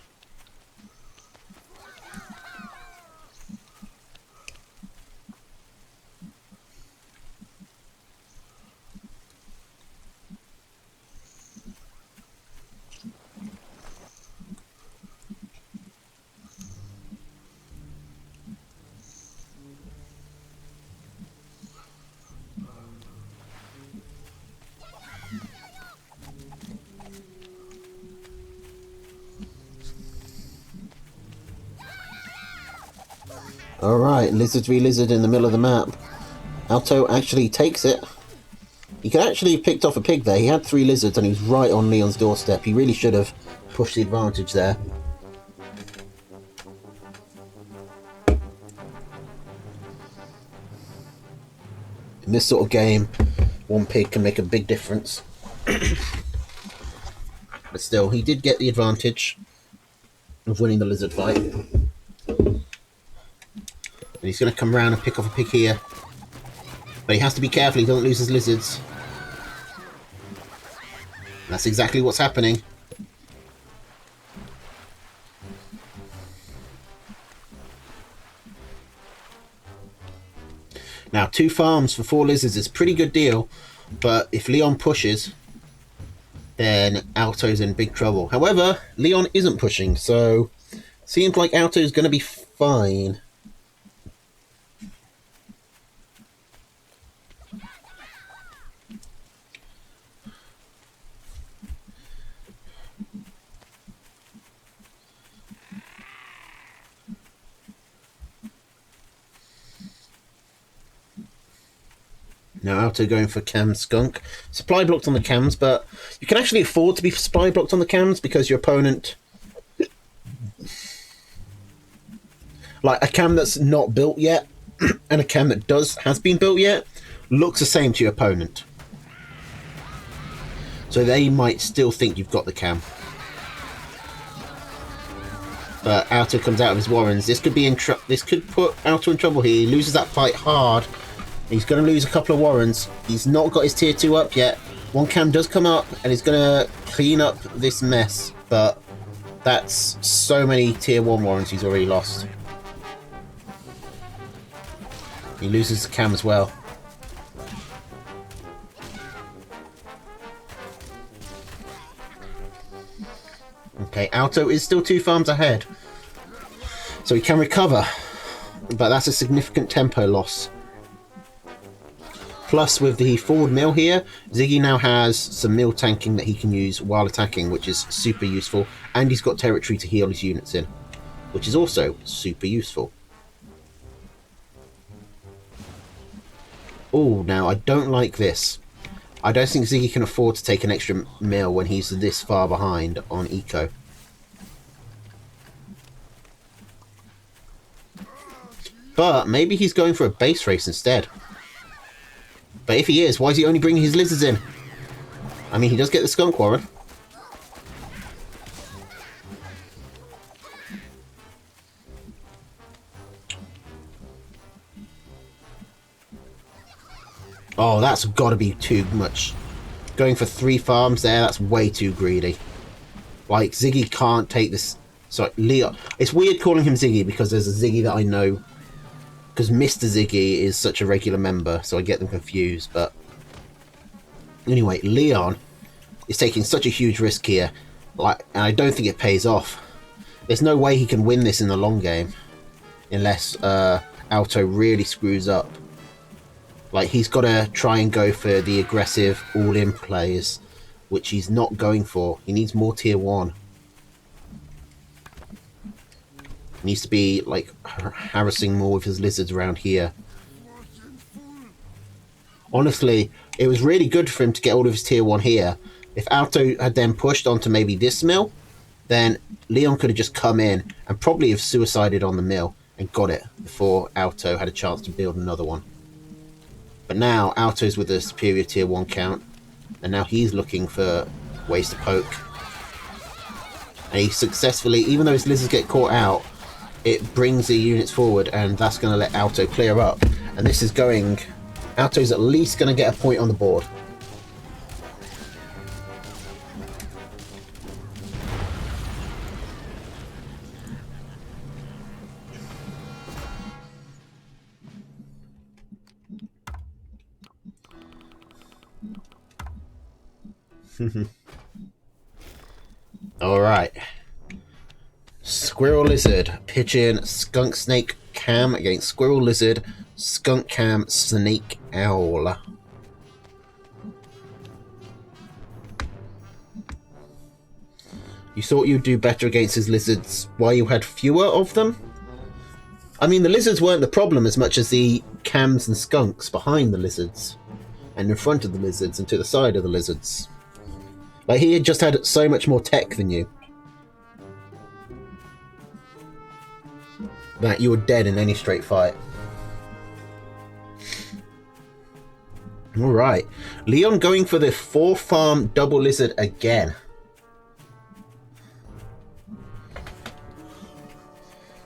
Alright, lizard v lizard in the middle of the map. Alto actually takes it. He could actually have picked off a pig there. He had 3 lizards and he was right on Leon's doorstep. He really should have pushed the advantage there. In this sort of game, 1 pig can make a big difference. But still, he did get the advantage of winning the lizard fight. And he's going to come around and pick off a pig here. But he has to be careful he doesn't lose his lizards. And that's exactly what's happening. Now, 2 farms for 4 lizards is a pretty good deal. But if Leon pushes, then Alto's in big trouble. However, Leon isn't pushing, so seems like Alto's going to be fine. Now Alto going for Cam Skunk. Supply blocked on the cams, but you can actually afford to be supply blocked on the cams because your opponent... Like, a cam that's not built yet and a cam that has been built yet looks the same to your opponent. So they might still think you've got the cam. But Alto comes out of his warrens. This could be this could put Alto in trouble here. He loses that fight hard. He's going to lose a couple of warrens. He's not got his tier 2 up yet. 1 cam does come up and he's going to clean up this mess. But that's so many tier 1 warrens he's already lost. He loses the cam as well. Okay, Alto is still 2 farms ahead. So he can recover. But that's a significant tempo loss. Plus, with the forward mill here, Ziggy now has some mill tanking that he can use while attacking, which is super useful. And he's got territory to heal his units in, which is also super useful. Oh, now, I don't like this. I don't think Ziggy can afford to take an extra mill when he's this far behind on eco. But maybe he's going for a base race instead. But if he is, why is he only bringing his lizards in? I mean, he does get the skunk warren. Oh, that's got to be too much. Going for 3 farms there, that's way too greedy. Like, Ziggy can't take this. Sorry, Leon. It's weird calling him Ziggy because there's a Ziggy that I know. Because Mr. Ziggy is such a regular member, so I get them confused. But anyway, Leon is taking such a huge risk here. Like, and I don't think it pays off. There's no way he can win this in the long game. Unless Alto really screws up. Like, he's got to try and go for the aggressive all-in plays, which he's not going for. He needs more tier 1. He needs to be, like, harassing more with his lizards around here. Honestly, it was really good for him to get all of his tier 1 here. If Alto had then pushed onto maybe this mill, then Leon could have just come in and probably have suicided on the mill and got it before Alto had a chance to build another one. But now Alto's with a superior tier 1 count, and now he's looking for ways to poke. And he successfully, even though his lizards get caught out, it brings the units forward, and that's going to let Alto clear up. And this is going... Alto's at least going to get a point on the board. Alright. Squirrel Lizard pitching Skunk Snake Cam against Squirrel Lizard Skunk Cam Snake Owl. You thought you'd do better against his lizards while you had fewer of them? I mean, the lizards weren't the problem as much as the cams and skunks behind the lizards and in front of the lizards and to the side of the lizards. Like, he had just had so much more tech than you. That you were dead in any straight fight. Alright. Leon going for the 4-farm double lizard again.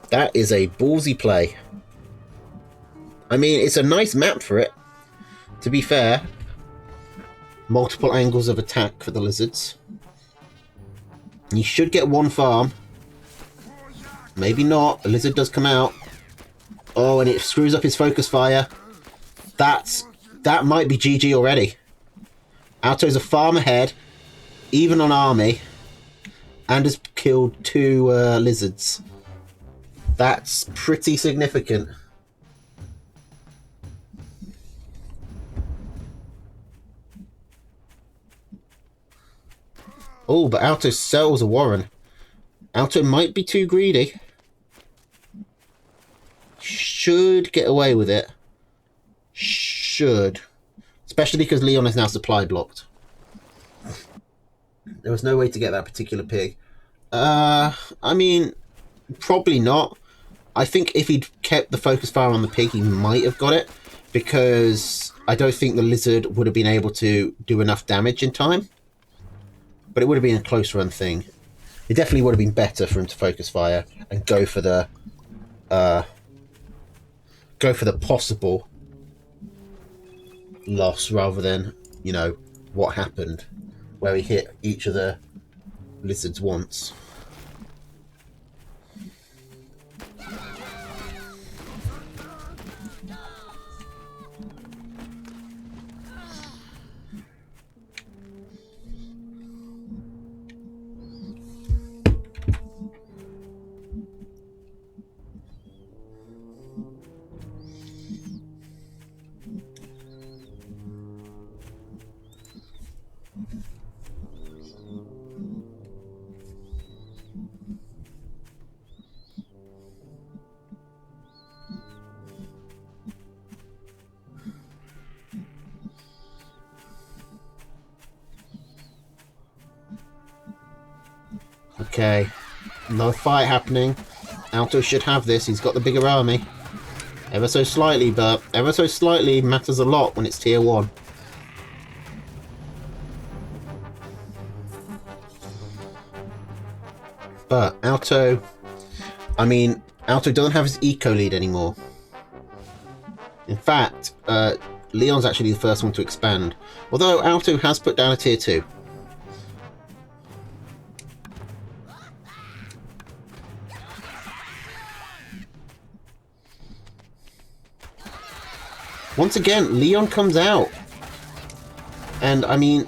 That is a ballsy play. I mean, it's a nice map for it, to be fair. Multiple angles of attack for the lizards. You should get 1 farm. Maybe not. A lizard does come out. Oh, and it screws up his focus fire. That might be GG already. Alto's a farm ahead, even on army, and has killed 2 lizards. That's pretty significant. Oh, but Alto sells a Warren. Alto might be too greedy. Should get away with it. Should. Especially because Leon is now supply blocked. There was no way to get that particular pig. I mean, probably not. I think if he'd kept the focus fire on the pig, he might have got it. Because I don't think the lizard would have been able to do enough damage in time. But it would have been a close run thing. It definitely would have been better for him to focus fire and go for the possible loss rather than, you know, what happened, where he hit each of the lizards once. Okay, another fight happening. Alto should have this. He's got the bigger army. Ever so slightly, but ever so slightly matters a lot when it's tier 1. But Alto, I mean, Alto doesn't have his eco lead anymore. In fact, Leon's actually the first one to expand. Although Alto has put down a tier 2. Once again, Leon comes out. And, I mean,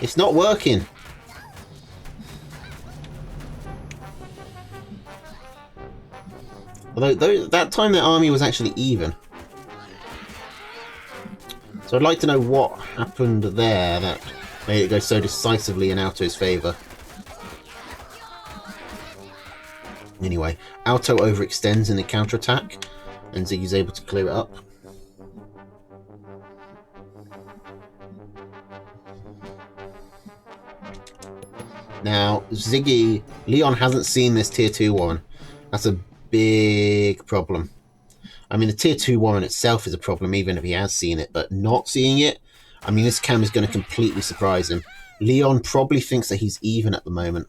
it's not working. Although, that time the army was actually even. So I'd like to know what happened there that made it go so decisively in Alto's favour. Anyway, Alto overextends in the counterattack, and Ziggy's able to clear it up. Now, Leon hasn't seen this tier 2 Warren. That's a big problem. I mean, the tier 2 Warren itself is a problem, even if he has seen it, but not seeing it, I mean, this cam is going to completely surprise him. Leon probably thinks that he's even at the moment.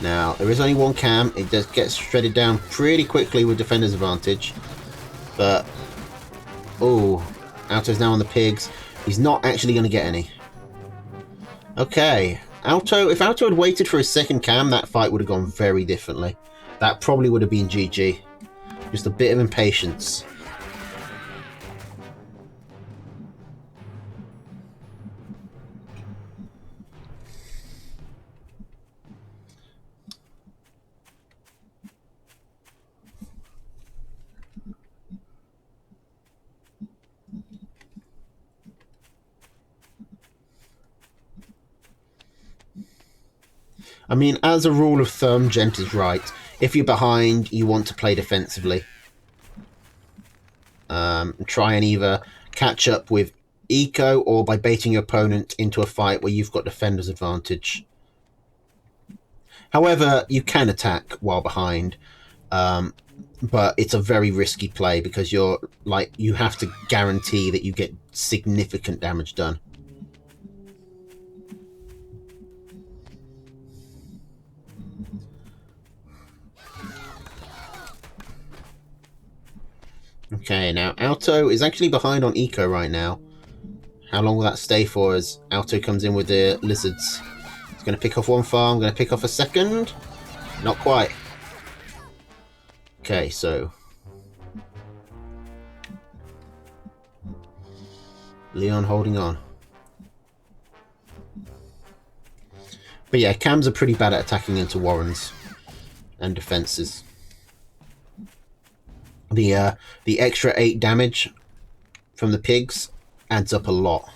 Now, there is only one cam. It just gets shredded down pretty quickly with defender's advantage. But, oh, Alto's now on the pigs. He's not actually going to get any. Okay, if Alto had waited for his second cam, that fight would have gone very differently. That probably would have been GG. Just a bit of impatience. I mean, as a rule of thumb, Gent is right. If you're behind, you want to play defensively. Try and either catch up with eco or by baiting your opponent into a fight where you've got defender's advantage. However, you can attack while behind, but it's a very risky play because you have to guarantee that you get significant damage done. Okay, now Alto is actually behind on eco right now. How long will that stay for as Alto comes in with the lizards? He's going to pick off one farm, going to pick off a second. Not quite. Okay, so Leon holding on. But yeah, cams are pretty bad at attacking into warrens and defenses. The extra 8 damage from the pigs adds up a lot.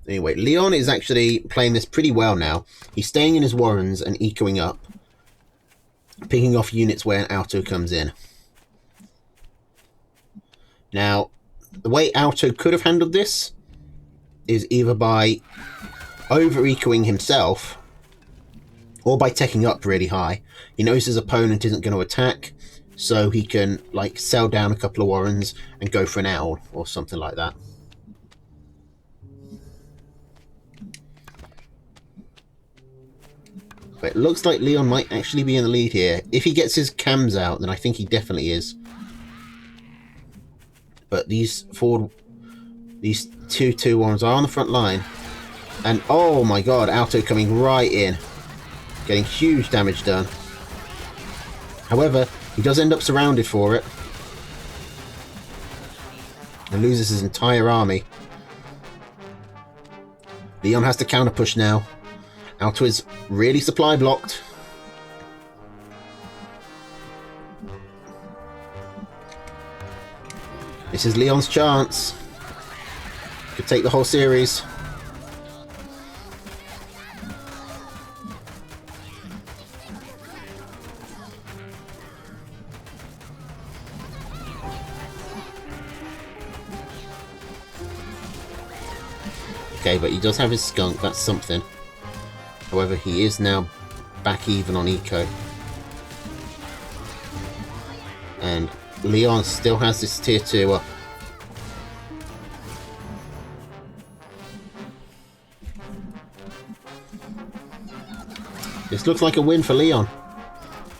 Anyway, Leon is actually playing this pretty well now. He's staying in his warrens and ecoing up, picking off units where an Alto comes in. Now, the way Alto could have handled this is either by over-ecoing himself or by taking up really high. He knows his opponent isn't going to attack, so he can sell down a couple of warrens and go for an owl or something like that. But it looks like Leon might actually be in the lead here. If he gets his cams out, then I think he definitely is. But these 2 ones are on the front line. And oh my god, Alto coming right in. Getting huge damage done. However, he does end up surrounded for it. And loses his entire army. Leon has to counter push now. Alto is really supply blocked. This is Leon's chance. Could take the whole series. Okay, but he does have his skunk, that's something. However, he is now back even on eco. And Leon still has this tier 2 up. This looks like a win for Leon,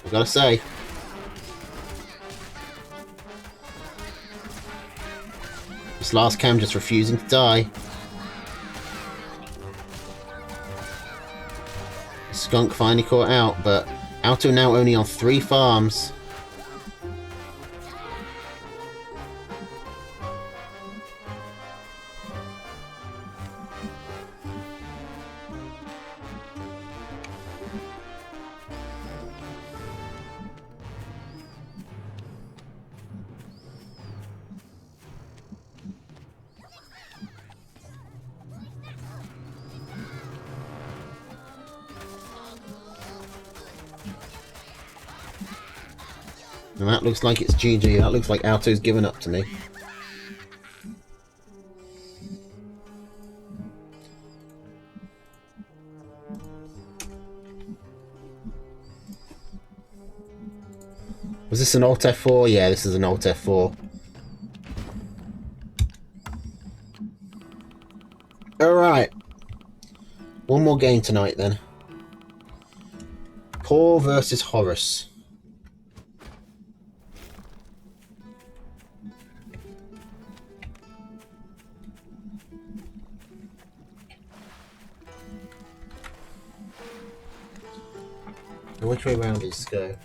I've got to say. This last cam just refusing to die. Skunk finally caught out, but Alto now only on 3 farms. And that looks like it's GG. That looks like Alto's given up to me. Was this an Alt F4? Yeah, this is an Alt F4. Alright. One more game tonight then. Paul versus Horace. Now which way around does this go?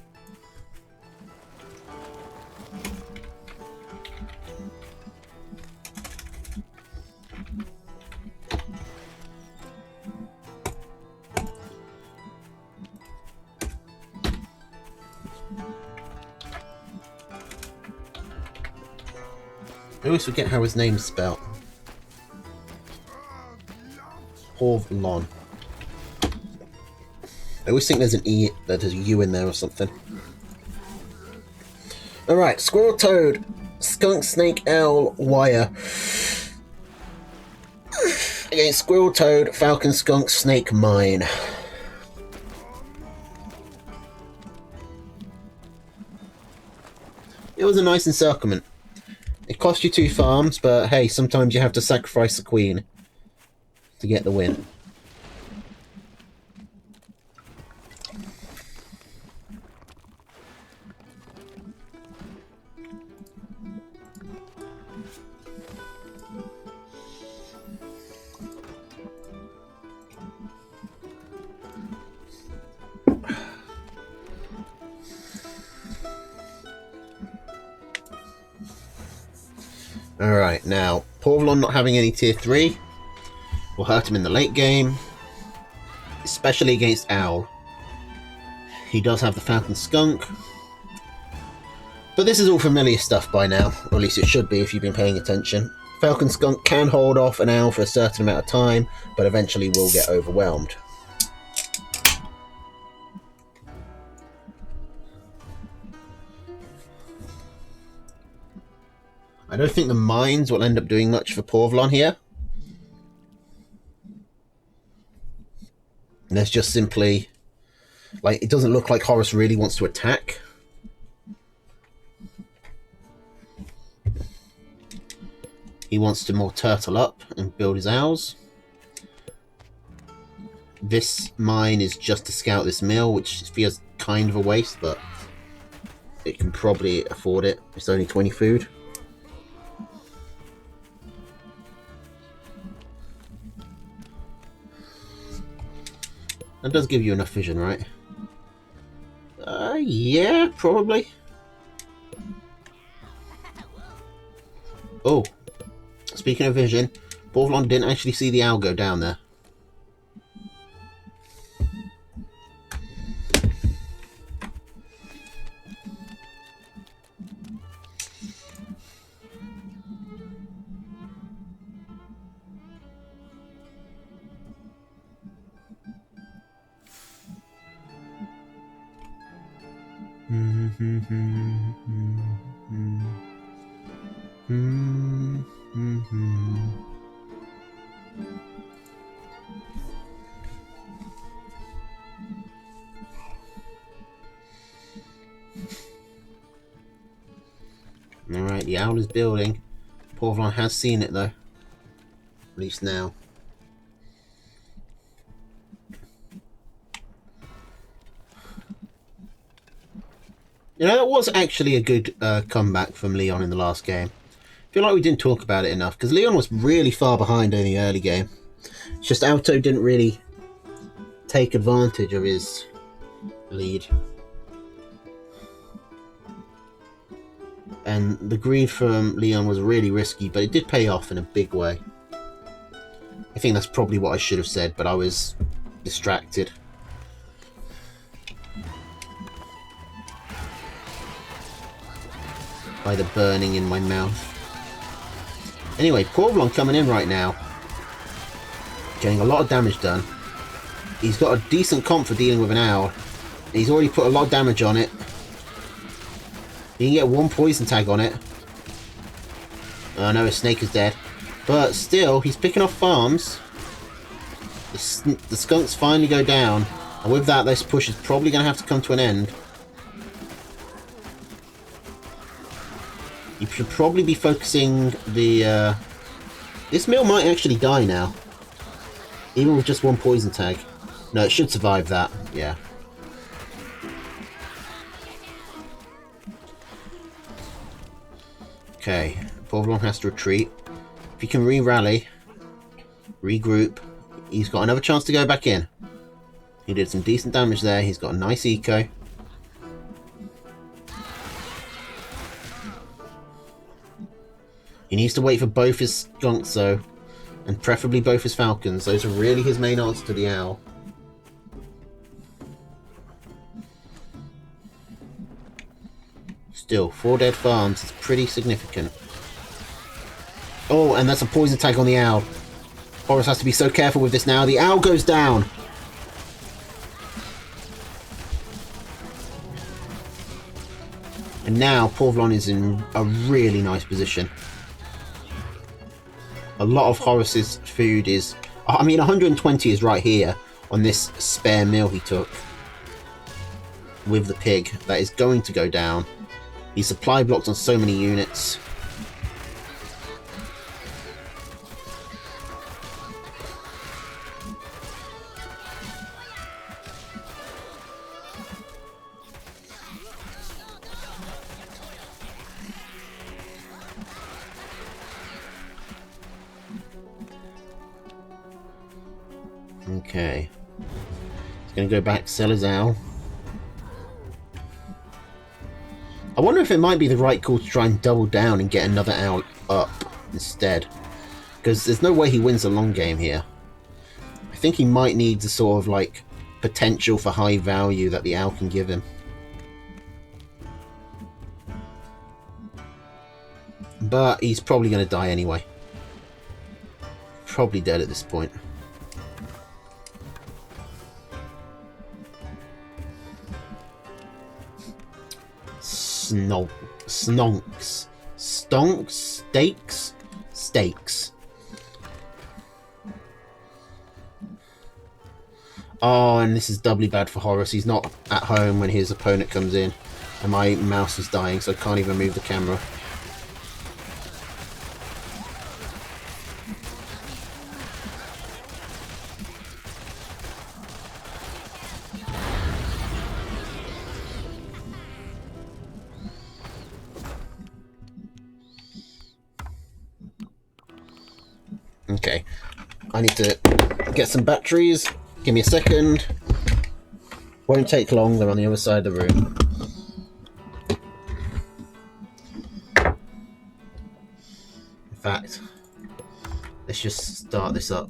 I always forget how his name's spelled. Porvlon. I always think there's an E, that there's a U in there or something. Alright, Squirrel Toad, Skunk Snake Owl Wire. Against Squirrel Toad, Falcon Skunk Snake Mine. It was a nice encirclement. It cost you 2 farms, but hey, sometimes you have to sacrifice the queen to get the win. Alright, now, Porvlon not having any tier 3 will hurt him in the late game, especially against Owl. He does have the Falcon Skunk, but this is all familiar stuff by now, or at least it should be if you've been paying attention. Falcon Skunk can hold off an Owl for a certain amount of time, but eventually will get overwhelmed. I don't think the mines will end up doing much for Porvlon here. And there's just simply... like, it doesn't look like Horace really wants to attack. He wants to more turtle up and build his owls. This mine is just to scout this mill, which feels kind of a waste, but it can probably afford it. It's only 20 food. That does give you enough vision, right? Yeah, probably. Oh, speaking of vision, Porvlon didn't actually see the owl go down there. Alright, the owl is building. Porvalon has seen it though. At least now. You know, that was actually a good comeback from Leon in the last game. I feel like we didn't talk about it enough, because Leon was really far behind in the early game. It's just Alto didn't really take advantage of his lead. And the greed from Leon was really risky, but it did pay off in a big way. I think that's probably what I should have said, but I was distracted. By the burning in my mouth. Anyway, Porvalon coming in right now. Getting a lot of damage done. He's got a decent comp for dealing with an owl. He's already put a lot of damage on it. He can get one poison tag on it. Oh no, his snake is dead. But still, he's picking off farms. The skunks finally go down. And with that, this push is probably going to have to come to an end. You should probably be focusing the... This mill might actually die now. Even with just one poison tag. No, it should survive that. Yeah. Okay. Porvalon has to retreat. If he can re-rally, regroup, he's got another chance to go back in. He did some decent damage there. He's got a nice eco. He needs to wait for both his skunks though, and preferably both his falcons. Those are really his main answer to the owl. Still, 4 dead farms is pretty significant. Oh, and that's a poison tag on the owl. Horus has to be so careful with this now. The owl goes down. And now Porvalon is in a really nice position. A lot of Horus's food is... I mean, 120 is right here on this spare meal he took. With the pig. That is going to go down. He supply blocks on so many units. Okay. He's going to go back, sell his owl. I wonder if it might be the right call to try and double down and get another owl up instead. Because there's no way he wins the long game here. I think he might need the sort of like potential for high value that the owl can give him. But he's probably going to die anyway. Probably dead at this point. Snonks. Stonks? Steaks? Steaks. Oh, and this is doubly bad for Horus. He's not at home when his opponent comes in. And my mouse is dying, so I can't even move the camera. Okay, I need to get some batteries. Give me a second. Won't take long, they're on the other side of the room. In fact, let's just start this up.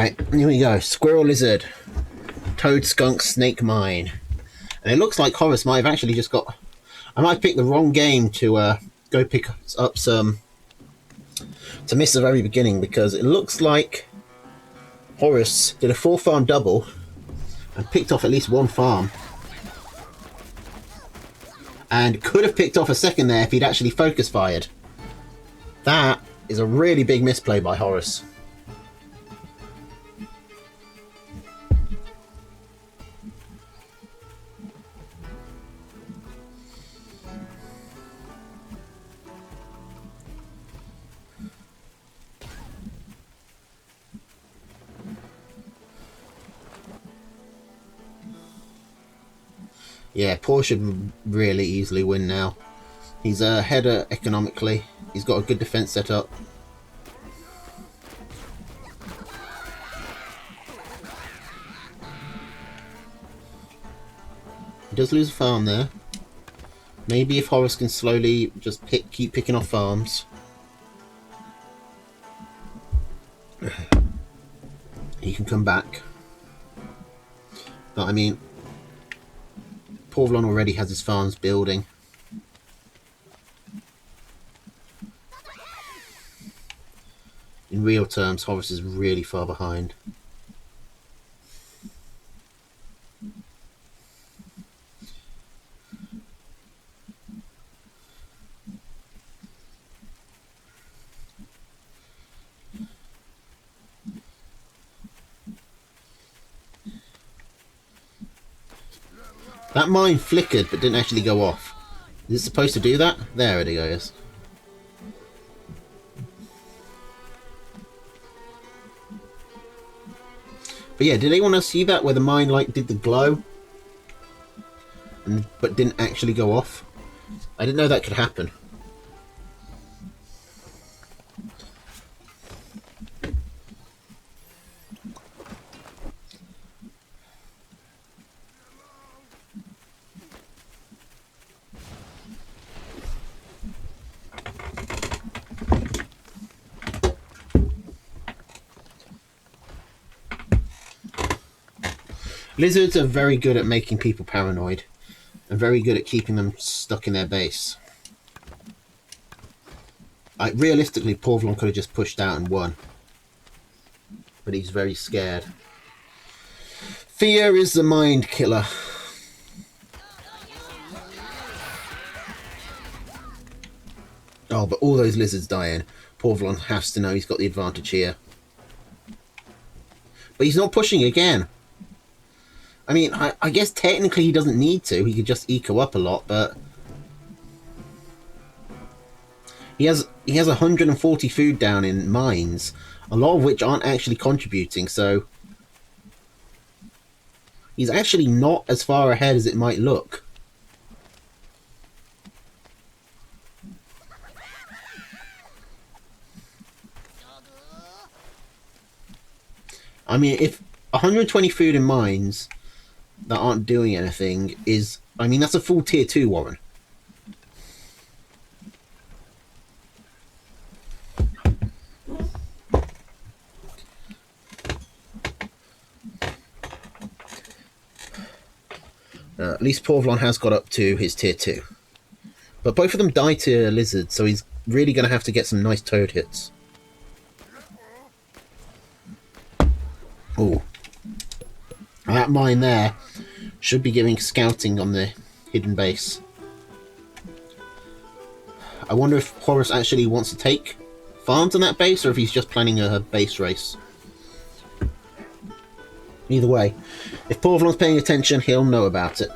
Right, here we go. Squirrel, lizard, toad, skunk, snake, mine. And it looks like Horace might have actually just got... I might have picked the wrong game to go pick up some... to miss the very beginning, because it looks like Horace did a 4-farm double and picked off at least one farm. And could have picked off a second there if he'd actually focus fired. That is a really big misplay by Horace. Yeah, Paul should really easily win now. He's ahead economically. He's got a good defense set up. He does lose a farm there. Maybe if Horace can slowly just keep picking off farms. He can come back. But I mean, Porvalon already has his farms building. In real terms, Horace is really far behind. That mine flickered but didn't actually go off. Is it supposed to do that? There it goes. But yeah, did anyone else see that where the mine like did the glow but didn't actually go off? I didn't know that could happen. Lizards are very good at making people paranoid and very good at keeping them stuck in their base. Like, realistically, Porvalon could have just pushed out and won. But he's very scared. Fear is the mind killer. Oh, but all those lizards dying. Porvalon has to know he's got the advantage here. But he's not pushing again. I mean, I guess technically he doesn't need to. He could just eco up a lot, but he has 140 food down in mines, a lot of which aren't actually contributing, so he's actually not as far ahead as it might look. I mean, if 120 food in mines that aren't doing anything is... I mean, that's a full tier 2, Warren. At least Porvalon has got up to his tier 2. But both of them die to lizards, so he's really going to have to get some nice toad hits. Oh. That mine there should be giving scouting on the hidden base. I wonder if Horace actually wants to take farms on that base, or if he's just planning a base race. Either way, if Porvalon's paying attention, he'll know about it.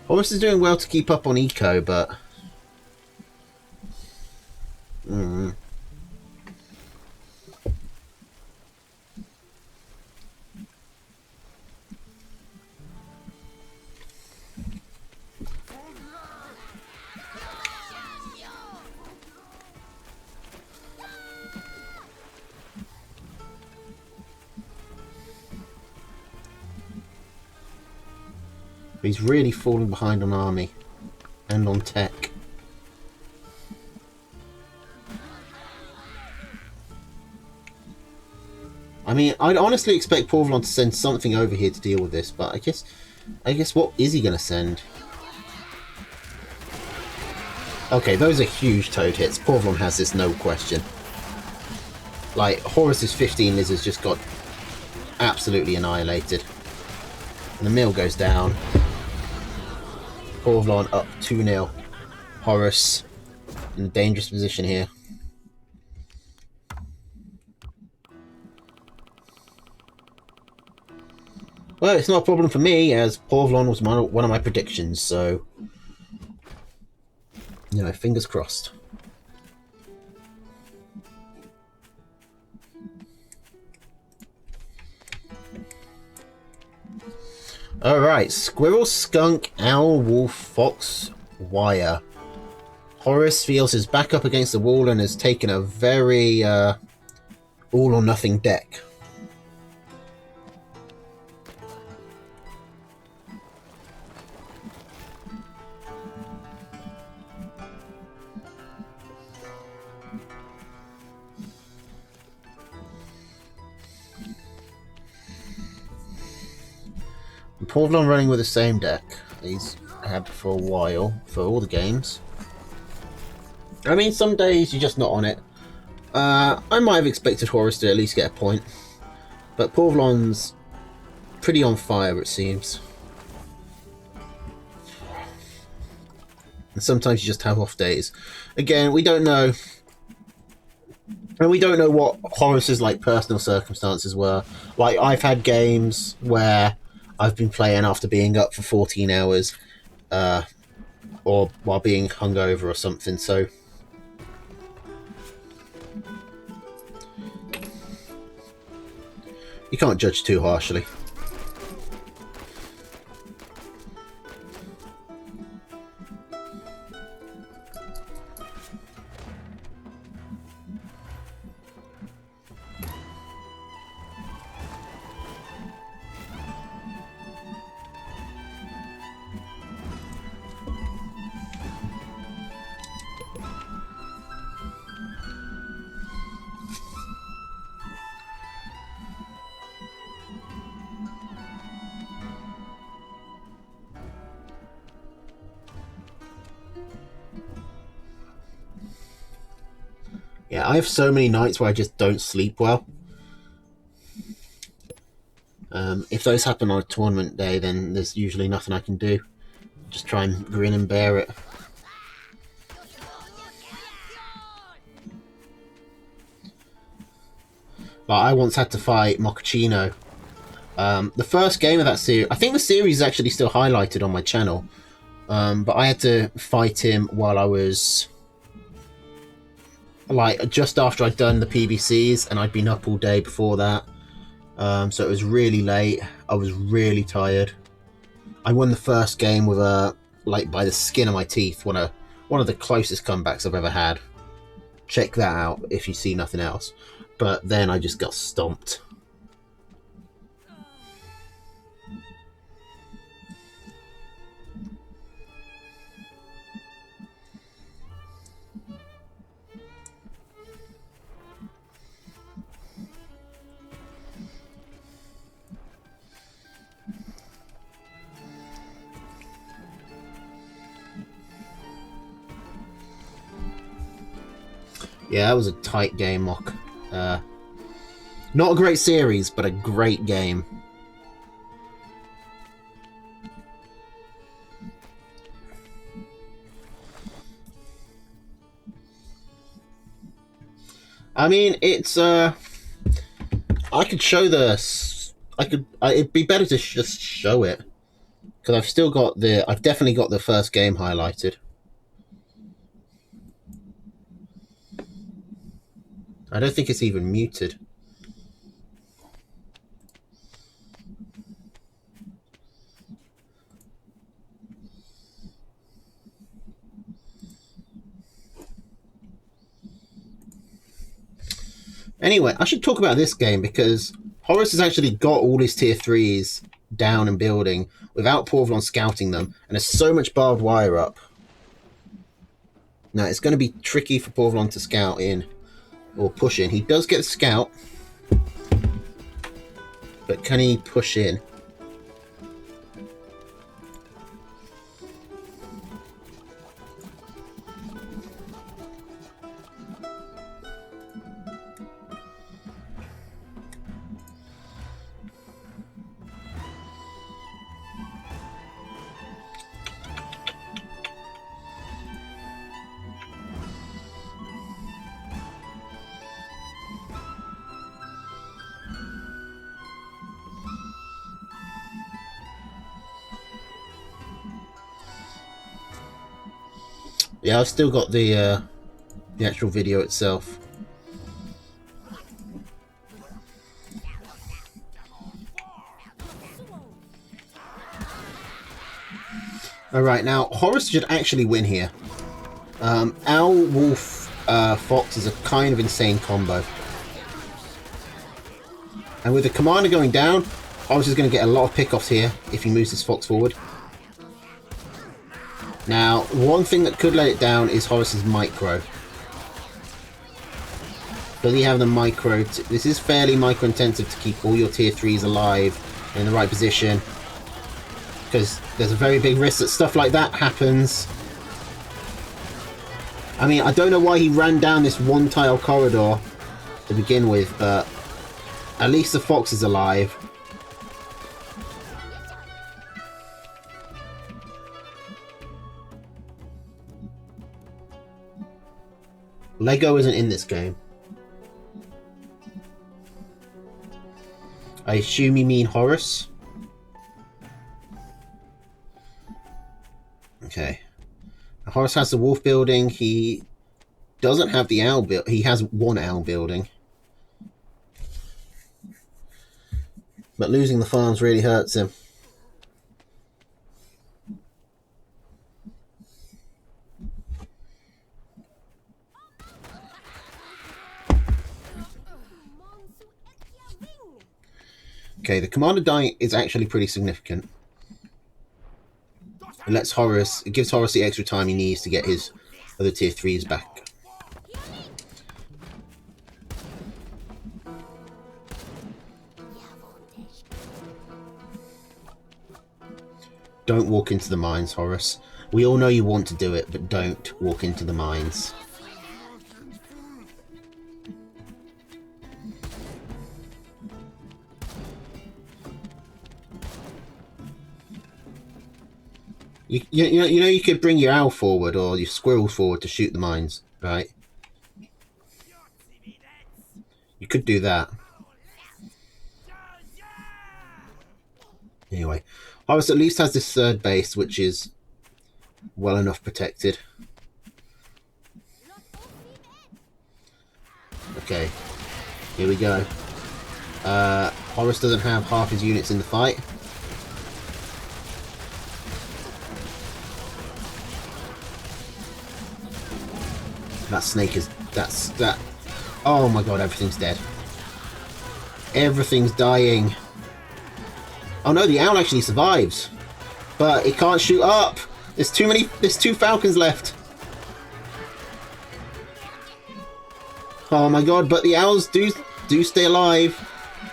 Horace is doing well to keep up on eco, but... he's really falling behind on army and on tech. I mean, I'd honestly expect Porvalon to send something over here to deal with this, but I guess what is he going to send? Okay, those are huge toad hits. Porvalon has this, no question. Like, Horus's 15 lizards just got absolutely annihilated. And the mill goes down. Porvalon up 2-0. Horus in a dangerous position here. Well, it's not a problem for me, as Porvalon was one of my predictions, so... You know, fingers crossed. Alright, Squirrel, Skunk, Owl, Wolf, Fox, Wire. Horus feels his back up against the wall and has taken a very all-or-nothing deck. Porvalon running with the same deck he's had for a while, for all the games. I mean, some days you're just not on it. I might have expected Horus to at least get a point, but Porvalon's pretty on fire, it seems. And sometimes you just have off days. Again, we don't know. And we don't know what Horus's like personal circumstances were. Like, I've had games where I've been playing after being up for 14 hours, or while being hungover or something, so... You can't judge too harshly. Yeah, I have so many nights where I just don't sleep well. If those happen on a tournament day, then there's usually nothing I can do. Just try and grin and bear it. Like, I once had to fight Mochaccino. The first game of that series... I think the series is actually still highlighted on my channel. But I had to fight him while I was... like, just after I'd done the PBCs, and I'd been up all day before that. So it was really late. I was really tired. I won the first game with like, by the skin of my teeth. One of the closest comebacks I've ever had. Check that out if you see nothing else. But then I just got stomped. Yeah, that was a tight game, Mock. Not a great series, but a great game. I mean, it's I could show this. It'd be better to just show it, because I've definitely got the first game highlighted. I don't think it's even muted. Anyway, I should talk about this game because Horus has actually got all his tier 3s down and building without Porvalon scouting them, and there's so much barbed wire up. Now, it's going to be tricky for Porvalon to scout in or push in. He does get a scout, but can he push in? Yeah, I've still got the actual video itself. Alright, now, Horus should actually win here. Owl, Wolf, Fox is a kind of insane combo. And with the commander going down, Horus is going to get a lot of pickoffs here if he moves his Fox forward. Now, one thing that could let it down is Horus's micro. Does he have the micro? This is fairly micro intensive to keep all your tier 3s alive and in the right position. Because there's a very big risk that stuff like that happens. I mean, I don't know why he ran down this one tile corridor to begin with, but at least the Fox is alive. Lego isn't in this game. I assume you mean Horus? Okay. Horus has the wolf building. He doesn't have the owl build. He has one owl building. But losing the farms really hurts him. Okay, the commander dying is actually pretty significant. It lets Horus, it gives Horus the extra time he needs to get his other tier 3s back. Don't walk into the mines, Horus. We all know you want to do it, but don't walk into the mines. You know you could bring your owl forward or your squirrel forward to shoot the mines, right? You could do that. Anyway, Horus at least has this third base, which is well enough protected. Okay, here we go. Horus doesn't have half his units in the fight. That snake is... that... Oh my god, everything's dead. Everything's dying. Oh no, the owl actually survives. But it can't shoot up. There's too many... There's 2 falcons left. Oh my god, but the owls do stay alive.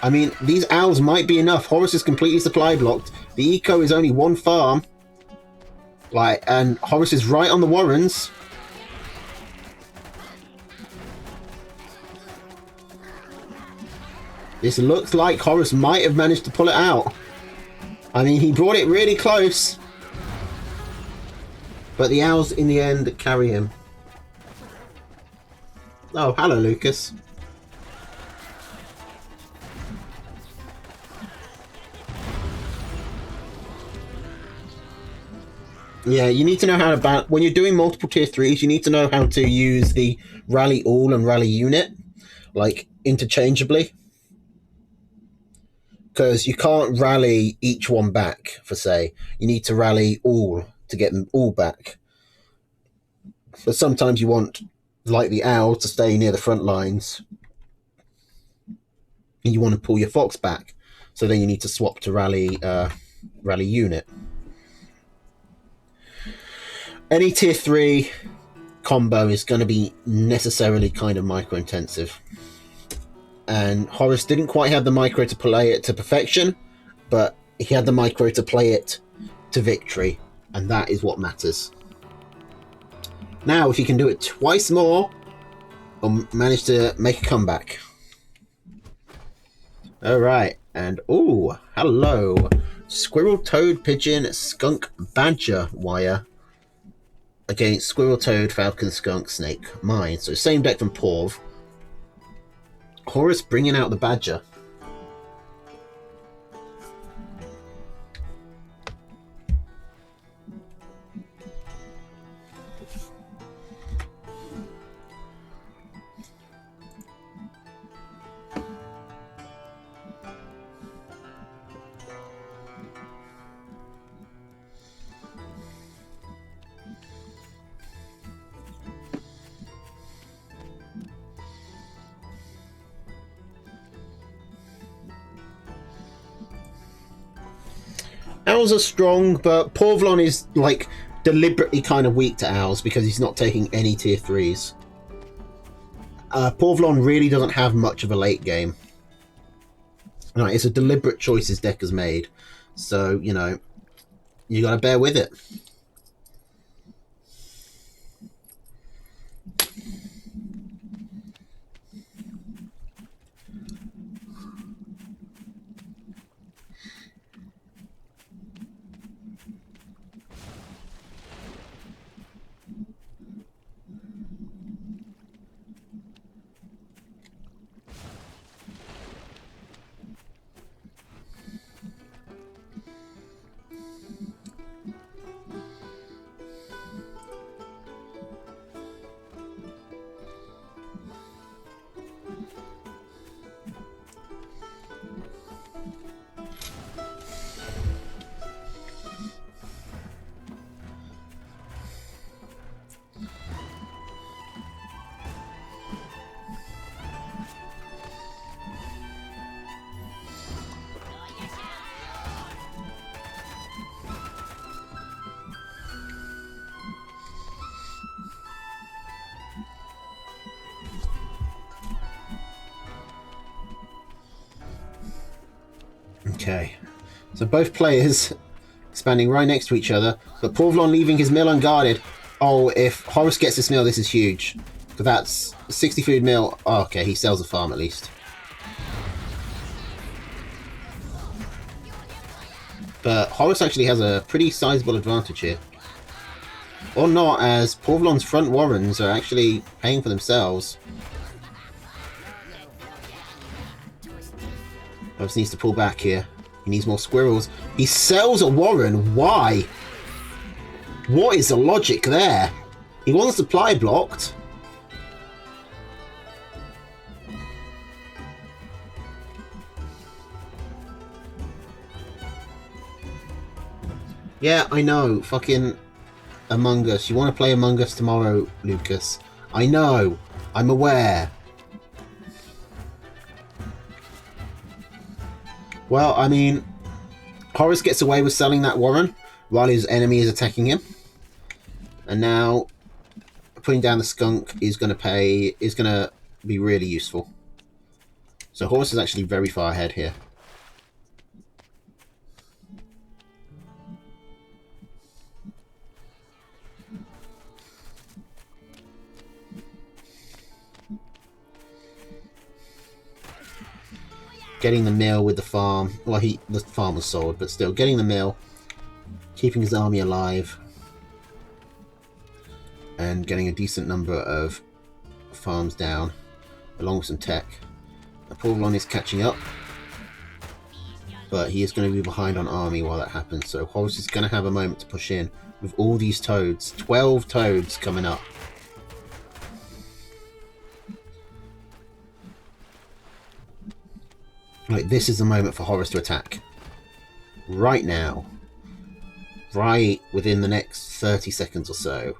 I mean, these owls might be enough. Horus is completely supply blocked. The eco is only 1 farm. Like, and Horus is right on the warrens. This looks like Horus might have managed to pull it out. I mean, he brought it really close. But the owls, in the end, carry him. Oh, hello, Lucas. Yeah, you need to know how to when you're doing multiple tier 3s, you need to know how to use the rally all and rally unit, like, interchangeably. Because you can't rally each one back, for say. You need to rally all to get them all back. But sometimes you want, like the owl, to stay near the front lines. And you want to pull your fox back. So then you need to swap to rally unit. Any tier 3 combo is going to be necessarily kind of micro intensive. And Horace didn't quite have the micro to play it to perfection, but he had the micro to play it to victory, and that is what matters. Now, if he can do it twice more, or manage to make a comeback. Alright, and oh, hello. Squirrel, toad, pigeon, skunk, badger wire against squirrel, toad, falcon, skunk, snake, mine. So same deck from Porv. Horace bringing out the badger. Owls are strong, but Porvlon is like deliberately kind of weak to owls because he's not taking any tier 3s. Porvlon really doesn't have much of a late game. Right, it's a deliberate choice his deck has made. So, you know, you gotta bear with it. Okay, so both players expanding right next to each other, but Porvlon leaving his mill unguarded. Oh, if Horace gets this mill, this is huge. But that's 60 food mill. Oh, okay, he sells a farm at least. But Horace actually has a pretty sizable advantage here. Or not, as Porvlon's front warrens are actually paying for themselves. Horace needs to pull back here. He needs more squirrels. He sells a warren. Why? What is the logic there? He wants supply blocked. Yeah, I know. Fucking Among Us. You want to play Among Us tomorrow, Lucas? I know. I'm aware. Well, I mean, Horace gets away with selling that warren while his enemy is attacking him. And now putting down the skunk is going to be really useful. So Horace is actually very far ahead here. Getting the mill with the farm. Well, the farm was sold, but still getting the mill, keeping his army alive, and getting a decent number of farms down, along with some tech. Porvlon is catching up, but he is going to be behind on army while that happens. So Horace is going to have a moment to push in with all these toads. 12 toads coming up. Like, this is the moment for Horace to attack. Right now. Right within the next 30 seconds or so.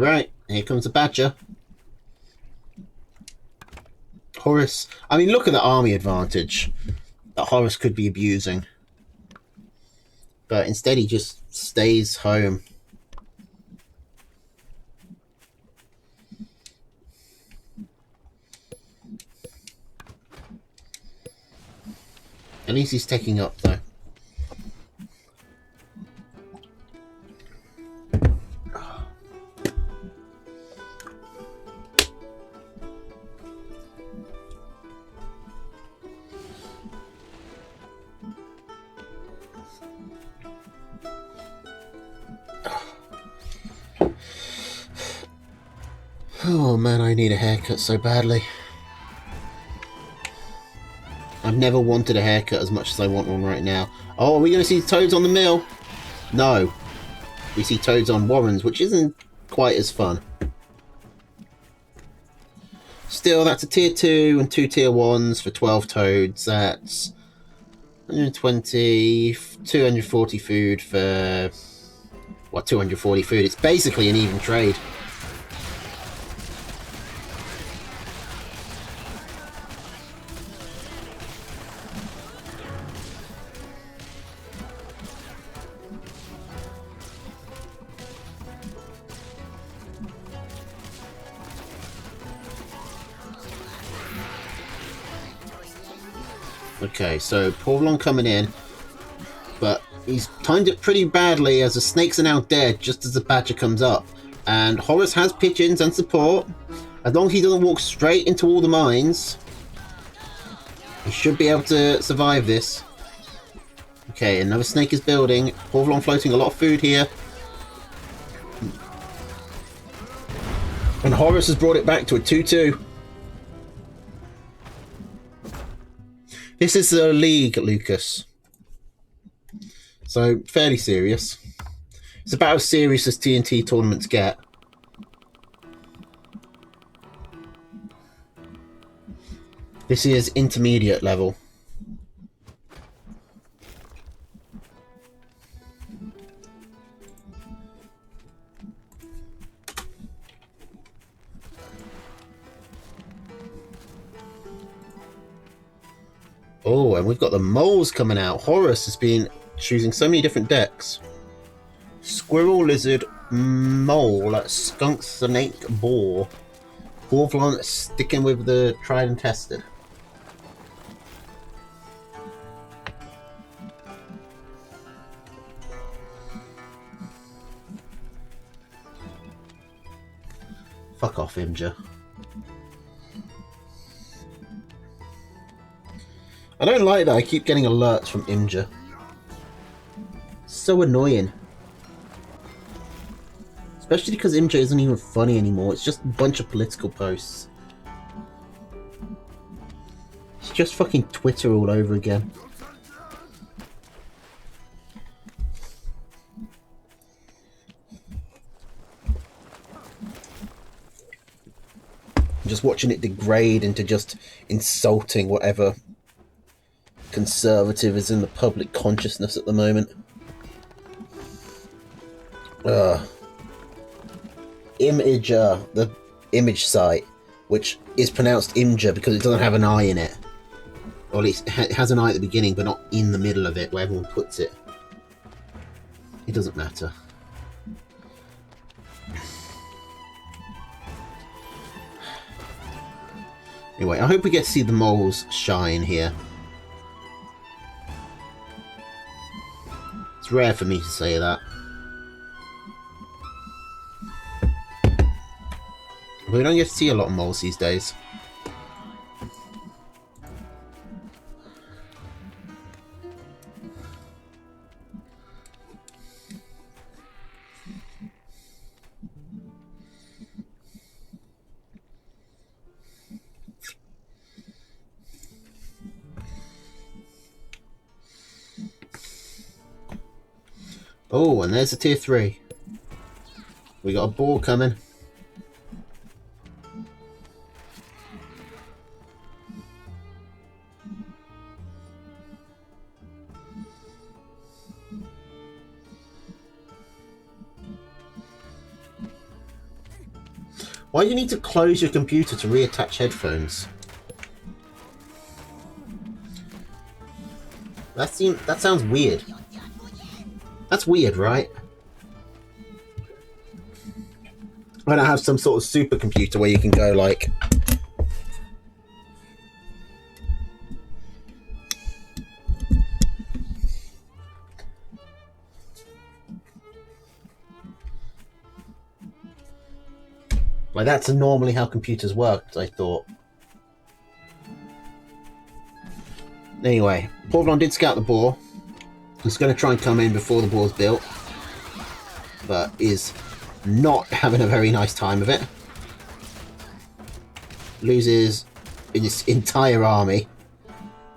Alright, here comes the badger. Horace, I mean, look at the army advantage that Horace could be abusing. But instead he just stays home. At least he's taking up, though. Oh man, I need a haircut so badly. I've never wanted a haircut as much as I want one right now. Oh, are we going to see toads on the mill? No. We see toads on Warrens, which isn't quite as fun. Still, that's a tier 2 and 2 tier 1s for 12 toads. That's 120, 240 food for... What, 240 food? It's basically an even trade. Okay, so Paulon coming in, but he's timed it pretty badly as the snakes are now dead just as the badger comes up. And Horace has pigeons and support. As long as he doesn't walk straight into all the mines, he should be able to survive this. Okay, another snake is building. Paulon floating a lot of food here. And Horace has brought it back to a 2-2. This is a league, Lucas. So, fairly serious. It's about as serious as TNT tournaments get. This is intermediate level. Oh, and we've got the moles coming out. Horace has been choosing so many different decks. Squirrel, lizard, mole, skunk, snake, boar. Paulon sticking with the tried and tested. Fuck off, Imgur. I don't like that. I keep getting alerts from Imgur. So annoying. Especially because Imgur isn't even funny anymore. It's just a bunch of political posts. It's just fucking Twitter all over again. I'm just watching it degrade into just insulting whatever conservative is in the public consciousness at the moment. Imgur, the image site, which is pronounced Imgur because it doesn't have an I in it. Or at least it has an I at the beginning, but not in the middle of it, where everyone puts it. It doesn't matter. Anyway, I hope we get to see the moles shine here. It's rare for me to say that. But we don't get to see a lot of moles these days. Oh, and there's a tier 3. We got a boar coming. Why do you need to close your computer to reattach headphones? That sounds weird. That's weird, right? I don't have some sort of supercomputer where you can go like... Like, that's normally how computers worked, I thought. Anyway, Porvalon did scout the boar. He's going to try and come in before the boar's built. But is not having a very nice time of it. Loses his entire army.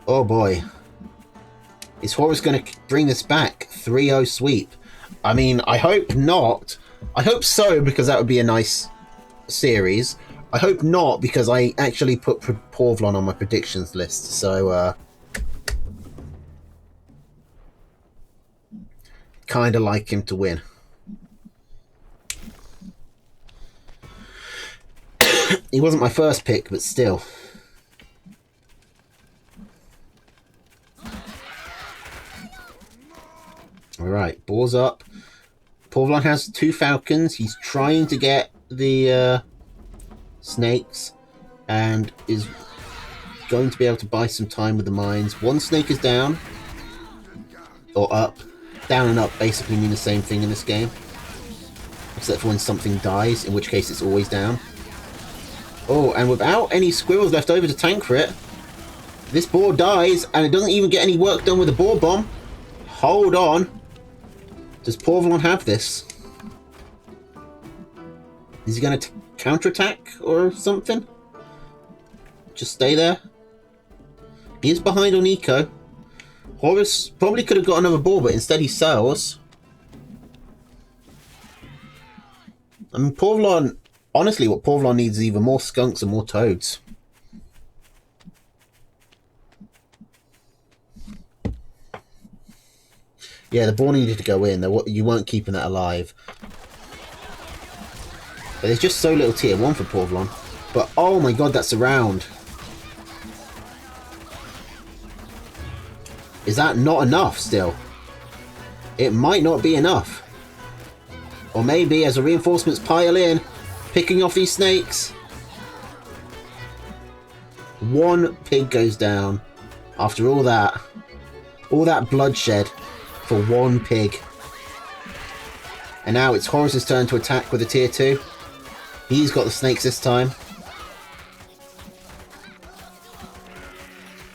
Oh boy. Is Horus going to bring this back? 3-0 sweep. I mean, I hope not. I hope so, because that would be a nice series. I hope not, because I actually put Porvalon on my predictions list. So, kind of like him to win. He wasn't my first pick, but still. Alright, boar's up. Porvalon has 2 falcons. He's trying to get the snakes and is going to be able to buy some time with the mines. 1 snake is down. Or up. Down and up basically mean the same thing in this game. Except for when something dies, in which case it's always down. Oh, and without any squirrels left over to tank for it, this boar dies, and it doesn't even get any work done with the boar bomb. Hold on. Does Porvalon have this? Is he going to counterattack or something? Just stay there? He is behind on eco. Horus probably could have got another boar, but instead he sells. I mean, Porvalon... Honestly, what Porvalon needs is either more skunks and more toads. Yeah, the boar needed to go in. You weren't keeping that alive. But there's just so little tier 1 for Porvalon. But, oh my god, that's a round. Is that not enough still? It might not be enough. Or maybe as the reinforcements pile in, picking off these snakes. 1 pig goes down after all that bloodshed for 1 pig. And now it's Horus's turn to attack with a tier 2. He's got the snakes this time.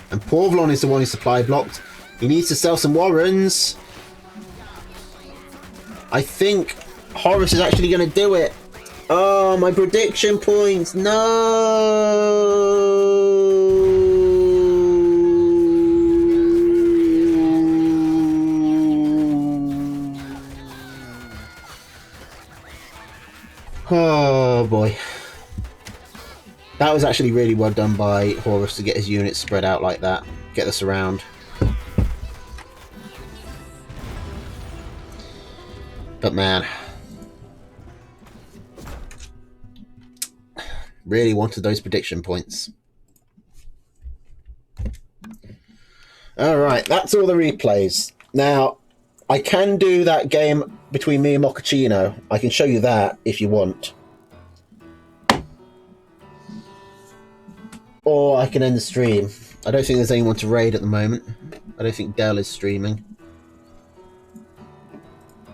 And Porvalon is the one who's supply blocked. He needs to sell some warrens. I think Horus is actually going to do it. Oh, my prediction points. No. Oh, boy. That was actually really well done by Horus to get his units spread out like that. Get this around. But man, really wanted those prediction points. Alright, that's all the replays. Now, I can do that game between me and Mochaccino. I can show you that if you want. Or I can end the stream. I don't think there's anyone to raid at the moment. I don't think Dell is streaming.